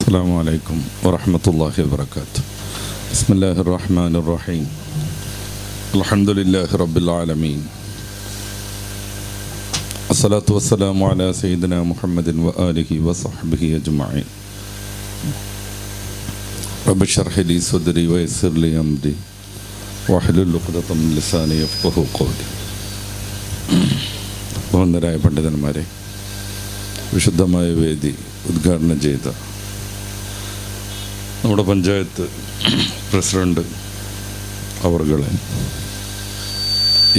السلام عليكم ورحمة الله وبركاته. بسم الله الرحمن الرحيم. الحمد لله رب العالمين. الصلاة والسلام على سيدنا محمد وآله وصحبه أجمعين. رب اشرح لي صدري ويسر لي أمري واحلل عقدة من لساني يفقهوا قولي. ബഹുമാന്യരായ പണ്ഡിതന്മാരെ, വിശുദ്ധമായ വേദി ഉദ്ഘാടനം ചെയ്ത നമ്മുടെ പഞ്ചായത്ത് പ്രസിഡന്റ് അവർകളെ,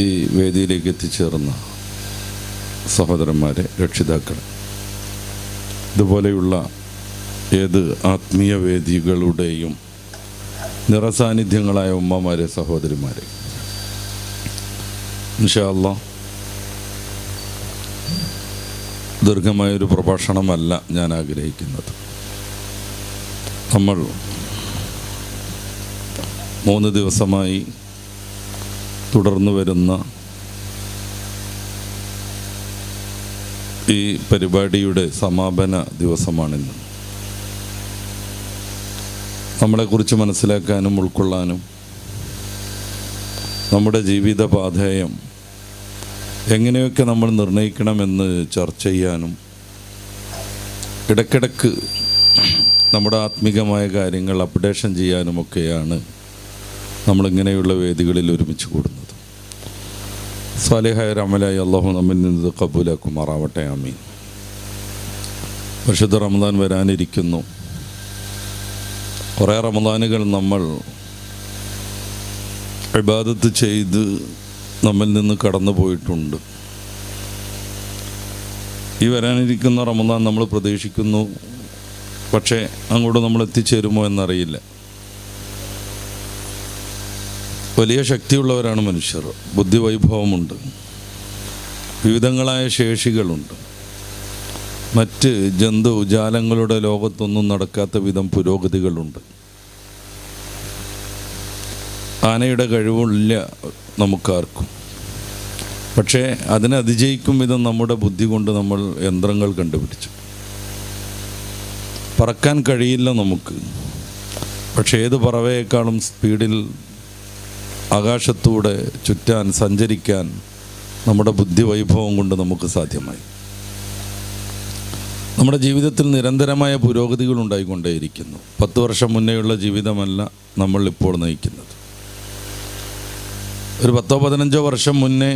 ഈ വേദിയിലേക്ക് എത്തിച്ചേർന്ന സഹോദരന്മാരെ, രക്ഷിതാക്കളെ, ഇതുപോലെയുള്ള ഏത് ആത്മീയ വേദികളുടെയും നിറസാന്നിധ്യങ്ങളായ ഉമ്മമാരെ, സഹോദരിമാരെ, ഇൻഷാ അല്ലാഹ് ദീർഘമായൊരു പ്രഭാഷണമല്ല ഞാൻ ആഗ്രഹിക്കുന്നത്. നമ്മൾ 3 ദിവസമായി തുടർന്നു വരുന്ന ഈ പരിപാടിയുടെ സമാപന ദിവസമാണിന്ന്. നമ്മളെക്കുറിച്ച് മനസ്സിലാക്കാനും ഉൾക്കൊള്ളാനും നമ്മുടെ ജീവിത പാഥേയം എങ്ങനെയൊക്കെ നമ്മൾ നിർണ്ണയിക്കണമെന്ന് ചർച്ച ചെയ്യാനും ഇടയ്ക്കിടയ്ക്ക് നമ്മുടെ ആത്മീകമായ കാര്യങ്ങൾ അപ്ഡേഷൻ ചെയ്യാനുമൊക്കെയാണ് നമ്മളിങ്ങനെയുള്ള വേദികളിൽ ഒരുമിച്ച് കൂടുന്നത്. സ്വാലിഹായ അമലായി അള്ളാഹു നമ്മിൽ നിന്ന് കബൂലാക്കുമാറാവട്ടെ. ആമീൻ. പരിശുദ്ധ റമദാൻ വരാനിരിക്കുന്നു. കുറേ റമദാനുകൾ നമ്മൾ ഇബാദത്ത് ചെയ്ത് നമ്മിൽ നിന്ന് കടന്നു പോയിട്ടുണ്ട്. ഈ വരാനിരിക്കുന്ന റമദാൻ നമ്മൾ പ്രതീക്ഷിക്കുന്നു, പക്ഷേ അങ്ങോട്ട് നമ്മൾ എത്തിച്ചേരുമോ എന്നറിയില്ല. വലിയ ശക്തിയുള്ളവരാണ് മനുഷ്യർ. ബുദ്ധിവൈഭവമുണ്ട്, വിവിധങ്ങളായ ശേഷികളുണ്ട്. മറ്റ് ജന്തുജാലങ്ങളുടെ ലോകത്തൊന്നും നടക്കാത്ത വിധം പുരോഗതികളുണ്ട്. ആനയുടെ കഴിവില്ല നമുക്കാർക്കും. പക്ഷേ അതിനെ അതിജയിക്കും വിധം നമ്മുടെ ബുദ്ധി കൊണ്ട് നമ്മൾ യന്ത്രങ്ങൾ കണ്ടുപിടിച്ചു. പറക്കാൻ കഴിയില്ല നമുക്ക്, പക്ഷേ ഏത് പറവയേക്കാളും സ്പീഡിൽ ആകാശത്തൂടെ ചുറ്റാൻ, സഞ്ചരിക്കാൻ നമ്മുടെ ബുദ്ധിവൈഭവം കൊണ്ട് നമുക്ക് സാധ്യമായി. നമ്മുടെ ജീവിതത്തിൽ നിരന്തരമായ പുരോഗതികൾ ഉണ്ടായിക്കൊണ്ടേയിരിക്കുന്നു. 10 വർഷം മുന്നേയുള്ള ജീവിതമല്ല നമ്മൾ ഇപ്പോൾ നയിക്കുന്നത്. ഒരു 10-15 വർഷം മുന്നേ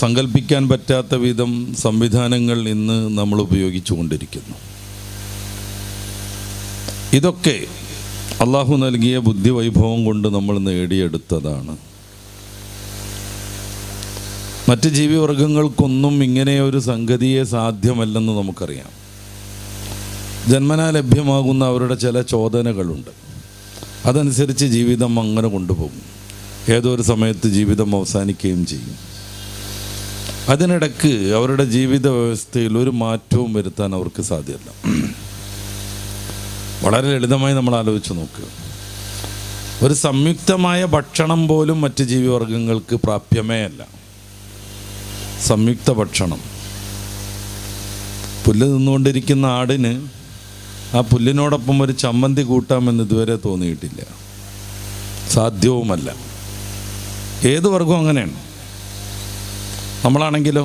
സങ്കല്പിക്കാൻ പറ്റാത്ത വിധം സംവിധാനങ്ങൾ ഇന്ന് നമ്മൾ ഉപയോഗിച്ചു കൊണ്ടിരിക്കുന്നു. ഇതൊക്കെ അള്ളാഹു നൽകിയ ബുദ്ധിവൈഭവം കൊണ്ട് നമ്മൾ നേടിയെടുത്തതാണ്. മറ്റ് ജീവിവർഗങ്ങൾക്കൊന്നും ഇങ്ങനെ ഒരു സംഗതിയെ സാധ്യമല്ലെന്ന് നമുക്കറിയാം. ജന്മനാ ലഭ്യമാകുന്ന അവരുടെ ചില ചോദനകളുണ്ട്. അതനുസരിച്ച് ജീവിതം അങ്ങനെ കൊണ്ടുപോകും. ഏതോ ഒരു സമയത്ത് ജീവിതം അവസാനിക്കുകയും ചെയ്യും. അതിനിടയ്ക്ക് അവരുടെ ജീവിത വ്യവസ്ഥയിൽ ഒരു മാറ്റവും വരുത്താൻ അവർക്ക് സാധ്യമല്ല. വളരെ ലളിതമായി നമ്മൾ ആലോചിച്ച് നോക്കുക. ഒരു സംയുക്തമായ ഭക്ഷണം പോലും മറ്റ് ജീവിവർഗങ്ങൾക്ക് പ്രാപ്യമേ അല്ല. സംയുക്ത ഭക്ഷണം. പുല്ല് തിന്നുകൊണ്ടിരിക്കുന്ന ആടിന് ആ പുല്ലിനോടൊപ്പം ഒരു ചമ്മന്തി കൂട്ടാമെന്ന് ഇതുവരെ തോന്നിയിട്ടില്ല. സാധ്യവുമല്ല. ഏത് വർഗവും അങ്ങനെയാണ്. നമ്മളാണെങ്കിലോ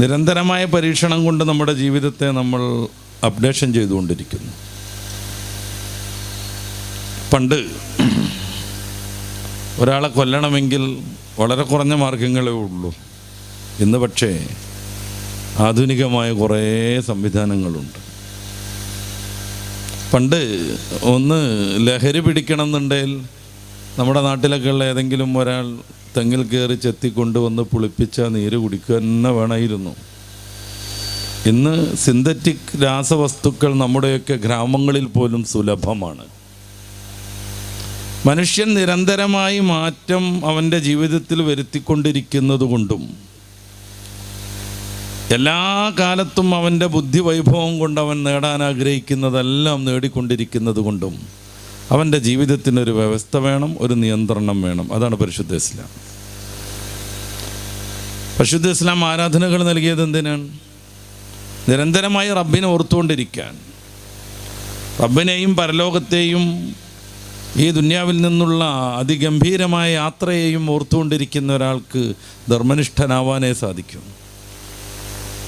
നിരന്തരമായ പരീക്ഷണം കൊണ്ട് നമ്മുടെ ജീവിതത്തെ നമ്മൾ അപ്ഡേഷൻ ചെയ്തുകൊണ്ടിരിക്കുന്നു. പണ്ട് ഒരാളെ കൊല്ലണമെങ്കിൽ വളരെ കുറഞ്ഞ മാർഗങ്ങളേ ഉള്ളൂ. ഇന്ന് പക്ഷേ ആധുനികമായ കുറേ സംവിധാനങ്ങളുണ്ട്. പണ്ട് ഒന്ന് ലഹരി പിടിക്കണം എന്നുണ്ടെങ്കിൽ നമ്മുടെ നാട്ടിലൊക്കെ ഉള്ള ഏതെങ്കിലും ഒരാൾ തെങ്ങിൽ കയറി ചെത്തിക്കൊണ്ടുവന്ന് പുളിപ്പിച്ച നീര് കുടിക്കുക തന്നെ വേണമായിരുന്നു. ഇന്ന് സിന്തറ്റിക് രാസവസ്തുക്കൾ നമ്മുടെയൊക്കെ ഗ്രാമങ്ങളിൽ പോലും സുലഭമാണ്. മനുഷ്യൻ നിരന്തരമായി മാറ്റം അവൻ്റെ ജീവിതത്തിൽ വരുത്തിക്കൊണ്ടിരിക്കുന്നത് കൊണ്ടും എല്ലാ കാലത്തും അവൻ്റെ ബുദ്ധിവൈഭവം കൊണ്ട് അവൻ നേടാൻ ആഗ്രഹിക്കുന്നതെല്ലാം നേടിക്കൊണ്ടിരിക്കുന്നത് കൊണ്ടും അവൻ്റെ ജീവിതത്തിനൊരു വ്യവസ്ഥ വേണം, ഒരു നിയന്ത്രണം വേണം. അതാണ് പരിശുദ്ധ ഇസ്ലാം. പരിശുദ്ധ ഇസ്ലാം ആരാധനകൾ നൽകിയത് എന്തിനാണ്? നിരന്തരമായി റബ്ബിനെ ഓർത്തുകൊണ്ടിരിക്കാൻ, റബ്ബിനെയും പരലോകത്തെയും ഈ ദുന്യാവിൽ നിന്നുള്ള അതിഗംഭീരമായ യാത്രയെയും ഓർത്തുകൊണ്ടിരിക്കുന്ന ഒരാൾക്ക് ധർമ്മനിഷ്ഠനാവാനേ സാധിക്കും.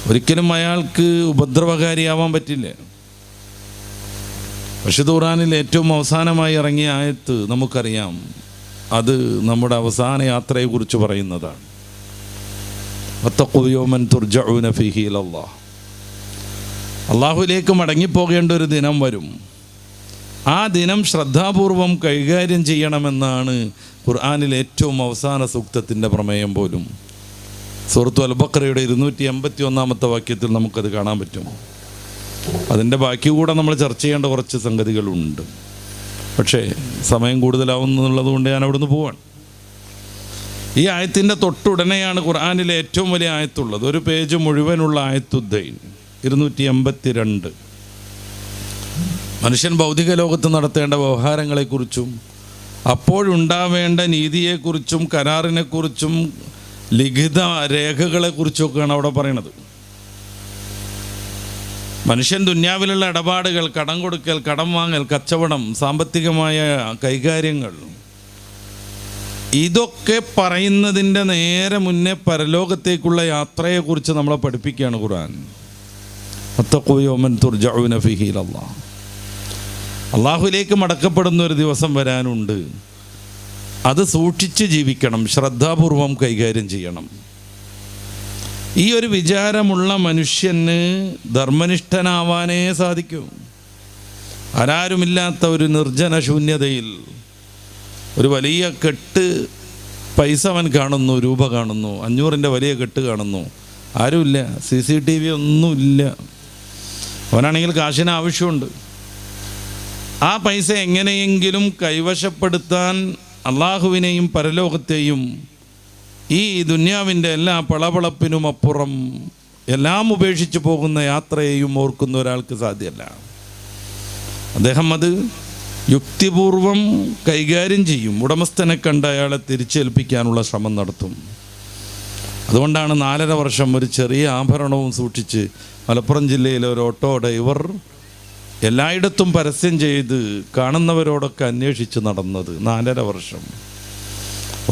ഒരിക്കലും അയാൾക്ക് ഉപദ്രവകാരിയാവാൻ പറ്റില്ല. പരിശുദ്ധ ഖുർആനിൽ ഏറ്റവും അവസാനമായി ഇറങ്ങിയ ആയത്ത് നമുക്കറിയാം. അത് നമ്മുടെ അവസാന യാത്രയെക്കുറിച്ച് പറയുന്നതാണ്. വത്തഖൂ യൗമൻ തുർജഊന ഫീഹി ഇലല്ലാഹ്. അള്ളാഹുവിലേക്ക് മടങ്ങിപ്പോകേണ്ട ഒരു ദിനം വരും. ആ ദിനം ശ്രദ്ധാപൂർവം കൈകാര്യം ചെയ്യണമെന്നാണ് ഖുർആനിൽ ഏറ്റവും അവസാന സൂക്തത്തിൻ്റെ പ്രമേയം പോലും. സൂറത്തു അൽ ബഖറയുടെ 281 വാക്യത്തിൽ നമുക്കത് കാണാൻ പറ്റും. അതിൻ്റെ ബാക്കി കൂടെ നമ്മൾ ചർച്ച ചെയ്യേണ്ട കുറച്ച് സംഗതികളുണ്ട്. പക്ഷേ സമയം കൂടുതലാവുന്നുള്ളത് കൊണ്ട് ഞാൻ അവിടുന്ന് പോവാണ്. ഈ ആയത്തിൻ്റെ തൊട്ടുടനെയാണ് ഖുർആനിലെ ഏറ്റവും വലിയ ആയത്തുള്ളത്. ഒരു പേജ് മുഴുവനുള്ള ആയത്തുദ്ദൈൻ 282. മനുഷ്യൻ ഭൗതിക ലോകത്ത് നടത്തേണ്ട വ്യവഹാരങ്ങളെക്കുറിച്ചും അപ്പോഴുണ്ടാവേണ്ട നീതിയെക്കുറിച്ചും കരാറിനെക്കുറിച്ചും ലിഖിത രേഖകളെക്കുറിച്ചൊക്കെയാണ് അവിടെ പറയണത്. മനുഷ്യൻ ദുന്യാവിലുള്ള ഇടപാടുകൾ, കടം കൊടുക്കൽ, കടം വാങ്ങൽ, കച്ചവടം, സാമ്പത്തികമായ കൈകാര്യങ്ങൾ, ഇതൊക്കെ പറയുന്നതിൻ്റെ നേരെ മുന്നേ പരലോകത്തേക്കുള്ള യാത്രയെക്കുറിച്ച് നമ്മളെ പഠിപ്പിക്കുകയാണ് ഖുർആൻ. വത്തഖൂ യൗമൻ തുർജഊന ഫീഹി ഇലല്ലാഹ്. അള്ളാഹുവിലേക്ക് മടക്കപ്പെടുന്ന ഒരു ദിവസം വരാനുണ്ട്. അത് സൂക്ഷിച്ച് ജീവിക്കണം, ശ്രദ്ധാപൂർവം കൈകാര്യം ചെയ്യണം. ഈ ഒരു വിചാരമുള്ള മനുഷ്യന് ധർമ്മനിഷ്ഠനാവാനേ സാധിക്കൂ. ആരാരുമില്ലാത്ത ഒരു നിർജ്ജന ശൂന്യതയിൽ ഒരു വലിയ കെട്ട് പൈസ അവൻ കാണുന്നു, രൂപ കാണുന്നു, 500 വലിയ കെട്ട് കാണുന്നു. ആരുമില്ല, CCTV ഒന്നുമില്ല. അവനാണെങ്കിൽ കാശിന് ആവശ്യമുണ്ട്. ആ പൈസ എങ്ങനെയെങ്കിലും കൈവശപ്പെടുത്താൻ അള്ളാഹുവിനെയും പരലോകത്തെയും ഈ ദുന്യാവിൻ്റെ എല്ലാ പളപളപ്പിനും അപ്പുറം എല്ലാം ഉപേക്ഷിച്ച് പോകുന്ന യാത്രയെയും ഓർക്കുന്ന ഒരാൾക്ക് സാധ്യമല്ല. അദ്ദേഹം അത് യുക്തിപൂർവം കൈകാര്യം ചെയ്യും. ഉടമസ്ഥനെ കണ്ട് അയാളെ തിരിച്ചേൽപ്പിക്കാനുള്ള ശ്രമം നടത്തും. അതുകൊണ്ടാണ് 4.5 വർഷം ഒരു ചെറിയ ആഭരണവും സൂക്ഷിച്ച് മലപ്പുറം ജില്ലയിലെ ഒരു ഓട്ടോ ഡ്രൈവർ എല്ലായിടത്തും പരസ്യം ചെയ്ത് കാണുന്നവരോടൊക്കെ അന്വേഷിച്ച് നടന്നത്. 4.5 വർഷം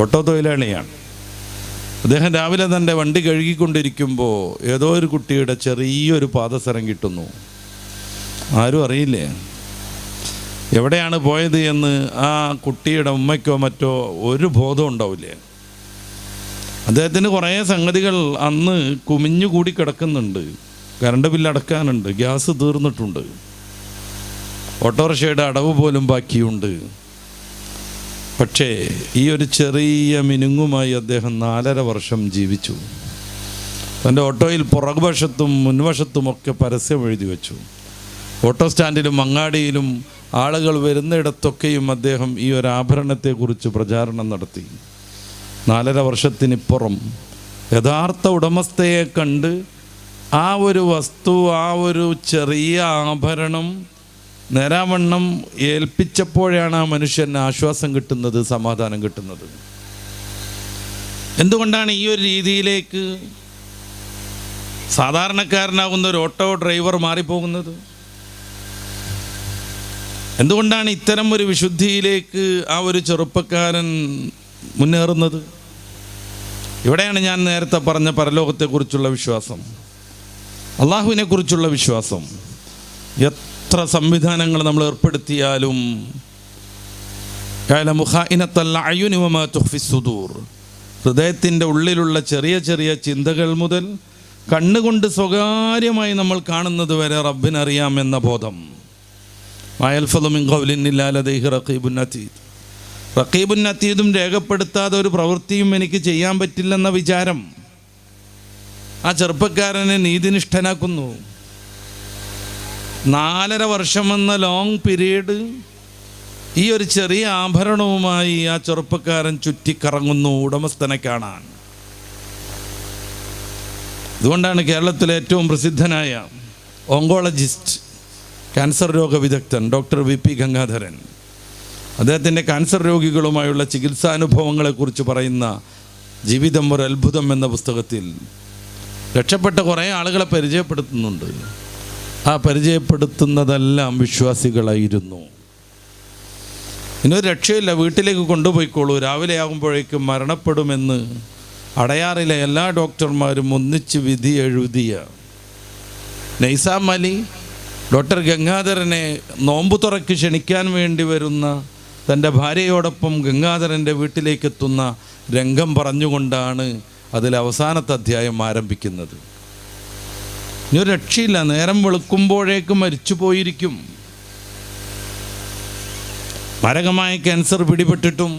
ഓട്ടോ തൊഴിലാളിയാണ് അദ്ദേഹം. രാവിലെ തൻ്റെ വണ്ടി കഴുകിക്കൊണ്ടിരിക്കുമ്പോൾ ഏതോ ഒരു കുട്ടിയുടെ ചെറിയൊരു പാദസരം കിട്ടുന്നു. ആരും അറിയില്ലേ എവിടെയാണ് പോയത് എന്ന്. ആ കുട്ടിയുടെ ഉമ്മയ്ക്കോ മറ്റോ ഒരു ബോധം ഉണ്ടാവില്ലേ. അദ്ദേഹത്തിന് കുറേ സംഗതികൾ അന്ന് കുമിഞ്ഞുകൂടി കിടക്കുന്നുണ്ട്. കറണ്ട് ബില്ല് അടക്കാനുണ്ട്, ഗ്യാസ് തീർന്നിട്ടുണ്ട്, ഓട്ടോറിക്ഷയുടെ അടവ് പോലും ബാക്കിയുണ്ട്. പക്ഷേ ഈ ഒരു ചെറിയ മിനുങ്ങുമായി അദ്ദേഹം 4.5 വർഷം ജീവിച്ചു. തൻ്റെ ഓട്ടോയിൽ പുറകുവശത്തും മുൻവശത്തുമൊക്കെ പരസ്യം എഴുതി വെച്ചു. ഓട്ടോ സ്റ്റാൻഡിലും അങ്ങാടിയിലും ആളുകൾ വരുന്നിടത്തൊക്കെയും അദ്ദേഹം ഈ ഒരു ആഭരണത്തെക്കുറിച്ച് പ്രചാരണം നടത്തി. 4.5 വർഷത്തിനിപ്പുറം യഥാർത്ഥ ഉടമസ്ഥയെ കണ്ട് ആ ഒരു വസ്തു, ആ ഒരു ചെറിയ ആഭരണം നേരാവണ്ണം ഏൽപ്പിച്ചപ്പോഴാണ് ആ മനുഷ്യന് ആശ്വാസം കിട്ടുന്നത്, സമാധാനം കിട്ടുന്നത്. എന്തുകൊണ്ടാണ് ഈ ഒരു രീതിയിലേക്ക് സാധാരണക്കാരനാകുന്ന ഒരു ഓട്ടോ ഡ്രൈവർ മാറിപ്പോകുന്നത്? എന്തുകൊണ്ടാണ് ഇത്തരം ഒരു വിശുദ്ധിയിലേക്ക് ആ ഒരു ചെറുപ്പക്കാരൻ മുന്നേറുന്നത്? ഇവിടെയാണ് ഞാൻ നേരത്തെ പറഞ്ഞ പരലോകത്തെക്കുറിച്ചുള്ള വിശ്വാസം, അള്ളാഹുവിനെക്കുറിച്ചുള്ള വിശ്വാസം. എത്ര സംവിധാനങ്ങൾ നമ്മൾ ഏർപ്പെടുത്തിയാലും ഹൃദയത്തിൻ്റെ ഉള്ളിലുള്ള ചെറിയ ചെറിയ ചിന്തകൾ മുതൽ കണ്ണുകൊണ്ട് സ്വകാര്യമായി നമ്മൾ കാണുന്നത് വരെ റബ്ബിനറിയാം എന്ന ബോധം. റഖീബുൻ അതീദും രേഖപ്പെടുത്താതെ ഒരു പ്രവൃത്തിയും എനിക്ക് ചെയ്യാൻ പറ്റില്ലെന്ന വിചാരം ആ ചെറുപ്പക്കാരനെ നീതിനിഷ്ഠനാക്കുന്നു. 4.5 വർഷമെന്ന ലോങ് പീരീഡ് ഈ ഒരു ചെറിയ ആഭരണവുമായി ആ ചെറുപ്പക്കാരൻ ചുറ്റിക്കറങ്ങുന്നു ഉടമസ്ഥനെ കാണാൻ. അതുകൊണ്ടാണ് കേരളത്തിലെ ഏറ്റവും പ്രസിദ്ധനായ ഓങ്കോളജിസ്റ്റ്, ക്യാൻസർ രോഗ വിദഗ്ധൻ ഡോക്ടർ VP ഗംഗാധരൻ അദ്ദേഹത്തിൻ്റെ ക്യാൻസർ രോഗികളുമായുള്ള ചികിത്സാനുഭവങ്ങളെക്കുറിച്ച് പറയുന്ന ജീവിതം ഒരു അത്ഭുതം എന്ന പുസ്തകത്തിൽ രക്ഷപ്പെട്ട കുറേ ആളുകളെ പരിചയപ്പെടുത്തുന്നുണ്ട്. ആ പരിചയപ്പെടുത്തുന്നതെല്ലാം വിശ്വാസികളായിരുന്നു. ഇനിയൊരു രക്ഷയില്ല, വീട്ടിലേക്ക് കൊണ്ടുപോയിക്കോളൂ, രാവിലെ ആകുമ്പോഴേക്കും മരണപ്പെടുമെന്ന് അടയാറിലെ എല്ലാ ഡോക്ടർമാരും ഒന്നിച്ച് വിധി എഴുതിയ നൈസാം അലി ഡോക്ടർ ഗംഗാധരനെ നോമ്പ് തുറക്ക് ക്ഷണിക്കാൻ വേണ്ടി വരുന്ന തൻ്റെ ഭാര്യയോടൊപ്പം ഗംഗാധരൻ്റെ വീട്ടിലേക്ക് എത്തുന്ന രംഗം പറഞ്ഞുകൊണ്ടാണ് അതിൽ അവസാനത്തെ അധ്യായം ആരംഭിക്കുന്നത്. ഇനിയൊരു രക്ഷയില്ല, നേരം വെളുക്കുമ്പോഴേക്കും മരിച്ചു പോയിരിക്കും. മാരകമായ ക്യാൻസർ പിടിപെട്ടിട്ടും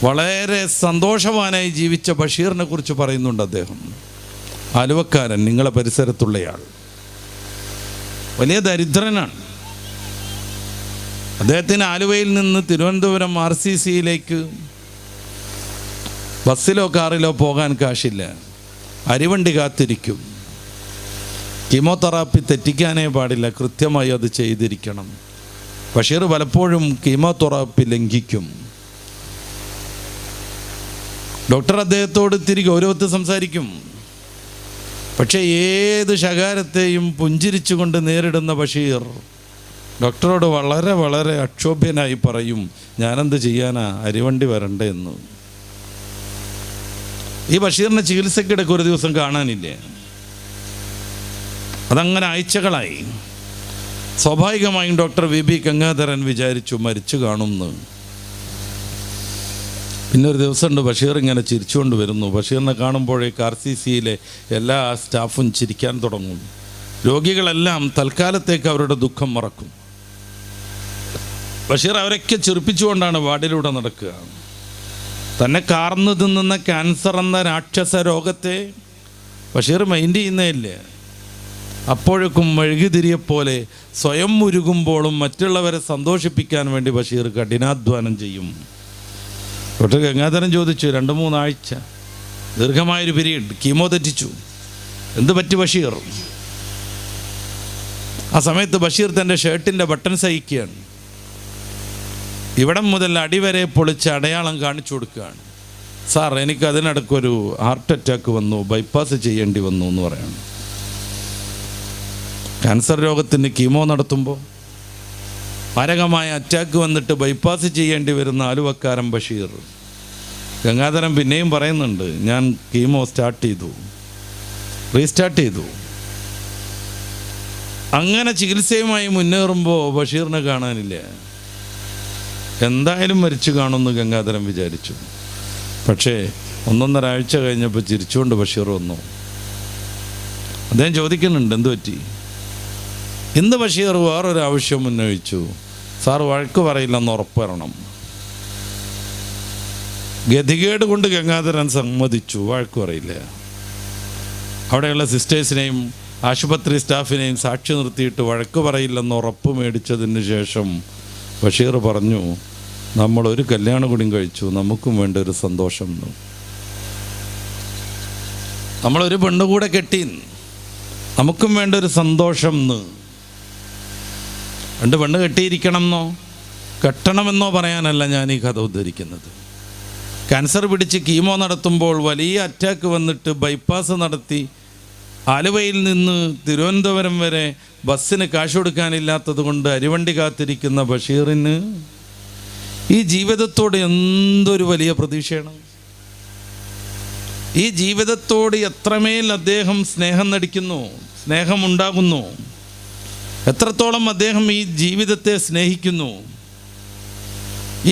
വളരെ സന്തോഷവാനായി ജീവിച്ച ബഷീറിനെ കുറിച്ച് പറയുന്നുണ്ട് അദ്ദേഹം. ആലുവക്കാരൻ, നിങ്ങളെ പരിസരത്തുള്ളയാൾ, വലിയ ദരിദ്രനാണ്. അദ്ദേഹത്തിന് ആലുവയിൽ നിന്ന് തിരുവനന്തപുരം RCCയിലേക്ക് ബസ്സിലോ കാറിലോ പോകാൻ കാശില്ല. അരിവണ്ടി കാത്തിരിക്കും. കീമോതെറാപ്പി തെറ്റിക്കാനേ പാടില്ല, കൃത്യമായി അത് ചെയ്തിരിക്കണം. ബഷീർ പലപ്പോഴും കീമോതെറാപ്പി ലംഘിക്കും. ഡോക്ടർ അദ്ദേഹത്തോട് ഇത്തിരി ഗൗരവത്തിൽ സംസാരിക്കും. പക്ഷേ ഏത് ശകാരത്തെയും പുഞ്ചിരിച്ചുകൊണ്ട് നേരിടുന്ന ബഷീർ ഡോക്ടറോട് വളരെ വളരെ അക്ഷോഭ്യനായി പറയും, ഞാനെന്ത് ചെയ്യാനാ, അരിവണ്ടി വരണ്ടേ എന്ന്. ഈ ബഷീറിനെ ചികിത്സക്കിടയ്ക്ക് ഒരു ദിവസം കാണാനില്ലേ. അതങ്ങനെ ആഴ്ചകളായി. സ്വാഭാവികമായും ഡോക്ടർ VB ഗംഗാധരൻ വിചാരിച്ചു മരിച്ചു കാണുമെന്ന്. പിന്നെ ഒരു ദിവസമുണ്ട്, ബഷീർ ഇങ്ങനെ ചിരിച്ചുകൊണ്ട് വരുന്നു. ബഷീറിനെ കാണുമ്പോഴേക്ക് RCCയിലെ എല്ലാ സ്റ്റാഫും ചിരിക്കാൻ തുടങ്ങും. രോഗികളെല്ലാം തൽക്കാലത്തേക്ക് അവരുടെ ദുഃഖം മറക്കും. ബഷീർ അവരൊക്കെ ചിരിപ്പിച്ചുകൊണ്ടാണ് വാർഡിലൂടെ നടക്കുക. തന്നെ കാർന്നു തിന്നുന്ന ക്യാൻസർ എന്ന രാക്ഷസ രോഗത്തെ ബഷീർ മൈൻഡ് ചെയ്യുന്നേയില്ല. അപ്പോഴേക്കും മെഴുകുതിരിയെപ്പോലെ സ്വയം ഉരുകുമ്പോഴും മറ്റുള്ളവരെ സന്തോഷിപ്പിക്കാൻ വേണ്ടി ബഷീർ കഠിനാധ്വാനം ചെയ്യും. ഡോക്ടർ ഗംഗാധരൻ ചോദിച്ചു, 2-3 ആഴ്ച ദീർഘമായൊരു പീരീഡ് കീമോ തെറ്റിച്ചു, എന്ത് പറ്റി ബഷീർ? ആ സമയത്ത് ബഷീർ തൻ്റെ ഷർട്ടിൻ്റെ ബട്ടൺ സഹിക്കുകയാണ്. ഇവിടം മുതൽ അടിവരെ പൊളിച്ച് അടയാളം കാണിച്ചു കൊടുക്കുകയാണ്. സാർ, എനിക്ക് അതിനിടയ്ക്കൊരു ഹാർട്ട് അറ്റാക്ക് വന്നു, ബൈപ്പാസ് ചെയ്യേണ്ടി വന്നു എന്ന് പറയാണ്. ക്യാൻസർ രോഗത്തിന് കീമോ നടത്തുമ്പോൾ മാരകമായ അറ്റാക്ക് വന്നിട്ട് ബൈപ്പാസ് ചെയ്യേണ്ടി വരുന്ന ആലുവക്കാരൻ ബഷീർ. ഗംഗാധരൻ പിന്നെയും പറയുന്നുണ്ട്, ഞാൻ കീമോ റീസ്റ്റാർട്ട് ചെയ്തു. അങ്ങനെ ചികിത്സയുമായി മുന്നേറുമ്പോൾ ബഷീറിനെ കാണാനില്ല. എന്തായാലും മരിച്ചു കാണുമെന്ന് ഗംഗാധരൻ വിചാരിച്ചു. പക്ഷേ 1-1.5 ആഴ്ച കഴിഞ്ഞപ്പോൾ ചിരിച്ചുകൊണ്ട് ബഷീർ വന്നു. അദ്ദേഹം ചോദിക്കുന്നുണ്ട്, എന്തു പറ്റി? ഇന്ന് ബഷീർ വേറൊരു ആവശ്യം ഉന്നയിച്ചു, സാർ വഴക്ക് പറയില്ലെന്ന് ഉറപ്പ് തരണം. ഗതികേട് കൊണ്ട് ഗംഗാധരൻ സമ്മതിച്ചു, വഴക്ക് പറയില്ല. അവിടെയുള്ള സിസ്റ്റേഴ്സിനെയും ആശുപത്രി സ്റ്റാഫിനെയും സാക്ഷി നിർത്തിയിട്ട് വഴക്ക് പറയില്ലെന്ന് ഉറപ്പ് മേടിച്ചതിന് ശേഷം ബഷീർ പറഞ്ഞു, നമ്മളൊരു കല്യാണം കൂടി കഴിച്ചു, നമുക്കും വേണ്ട ഒരു സന്തോഷം. നമ്മളൊരു പെണ്ണ് കൂടെ കെട്ടി, നമുക്കും വേണ്ട ഒരു സന്തോഷം. 2 പെണ്ണ് കെട്ടിയിരിക്കണമെന്നോ കെട്ടണമെന്നോ പറയാനല്ല ഞാൻ ഈ കഥ ഉദ്ധരിക്കുന്നത്. ക്യാൻസർ പിടിച്ച് കീമോ നടത്തുമ്പോൾ വലിയ അറ്റാക്ക് വന്നിട്ട് ബൈപ്പാസ് നടത്തി ആലുവയിൽ നിന്ന് തിരുവനന്തപുരം വരെ ബസ്സിന് കാശ് കൊടുക്കാനില്ലാത്തത് കൊണ്ട് അരിവണ്ടി കാത്തിരിക്കുന്ന ബഷീറിന് ഈ ജീവിതത്തോട് എന്തൊരു വലിയ പ്രതീക്ഷയാണ്. ഈ ജീവിതത്തോട് എത്രമേൽ അദ്ദേഹം സ്നേഹം നടിക്കുന്നു, സ്നേഹമുണ്ടാകുന്നു, എത്രത്തോളം അദ്ദേഹം ഈ ജീവിതത്തെ സ്നേഹിക്കുന്നു.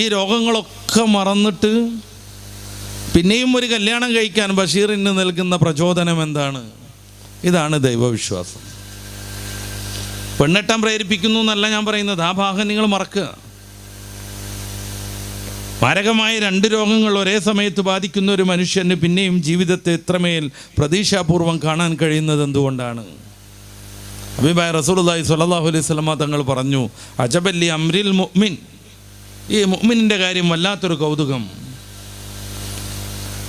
ഈ രോഗങ്ങളൊക്കെ മറന്നിട്ട് പിന്നെയും ഒരു കല്യാണം കഴിക്കാൻ ബഷീറിന് നൽകുന്ന പ്രചോദനം എന്താണ്? ഇതാണ് ദൈവവിശ്വാസം. പെണ്ണെട്ടാൻ പ്രേരിപ്പിക്കുന്നു എന്നല്ല ഞാൻ പറയുന്നത്, ആ ഭാഗം നിങ്ങൾ മറക്കുക. മാരകമായ 2 രോഗങ്ങൾ ഒരേ സമയത്ത് ബാധിക്കുന്ന ഒരു മനുഷ്യന് പിന്നെയും ജീവിതത്തെ ഇത്രമേൽ പ്രതീക്ഷാപൂർവം കാണാൻ കഴിയുന്നത് എന്തുകൊണ്ടാണ്? ഹബീബായ റസൂലുള്ളാഹി സ്വല്ലല്ലാഹു അലൈഹി വസല്ലമ തങ്ങൾ പറഞ്ഞു, അജബല്ലി അംരിൽ മുഅ്മിൻ, ഈ മുഅ്മിനിൻ്റെ കാര്യം വല്ലാത്തൊരു കൗതുകം.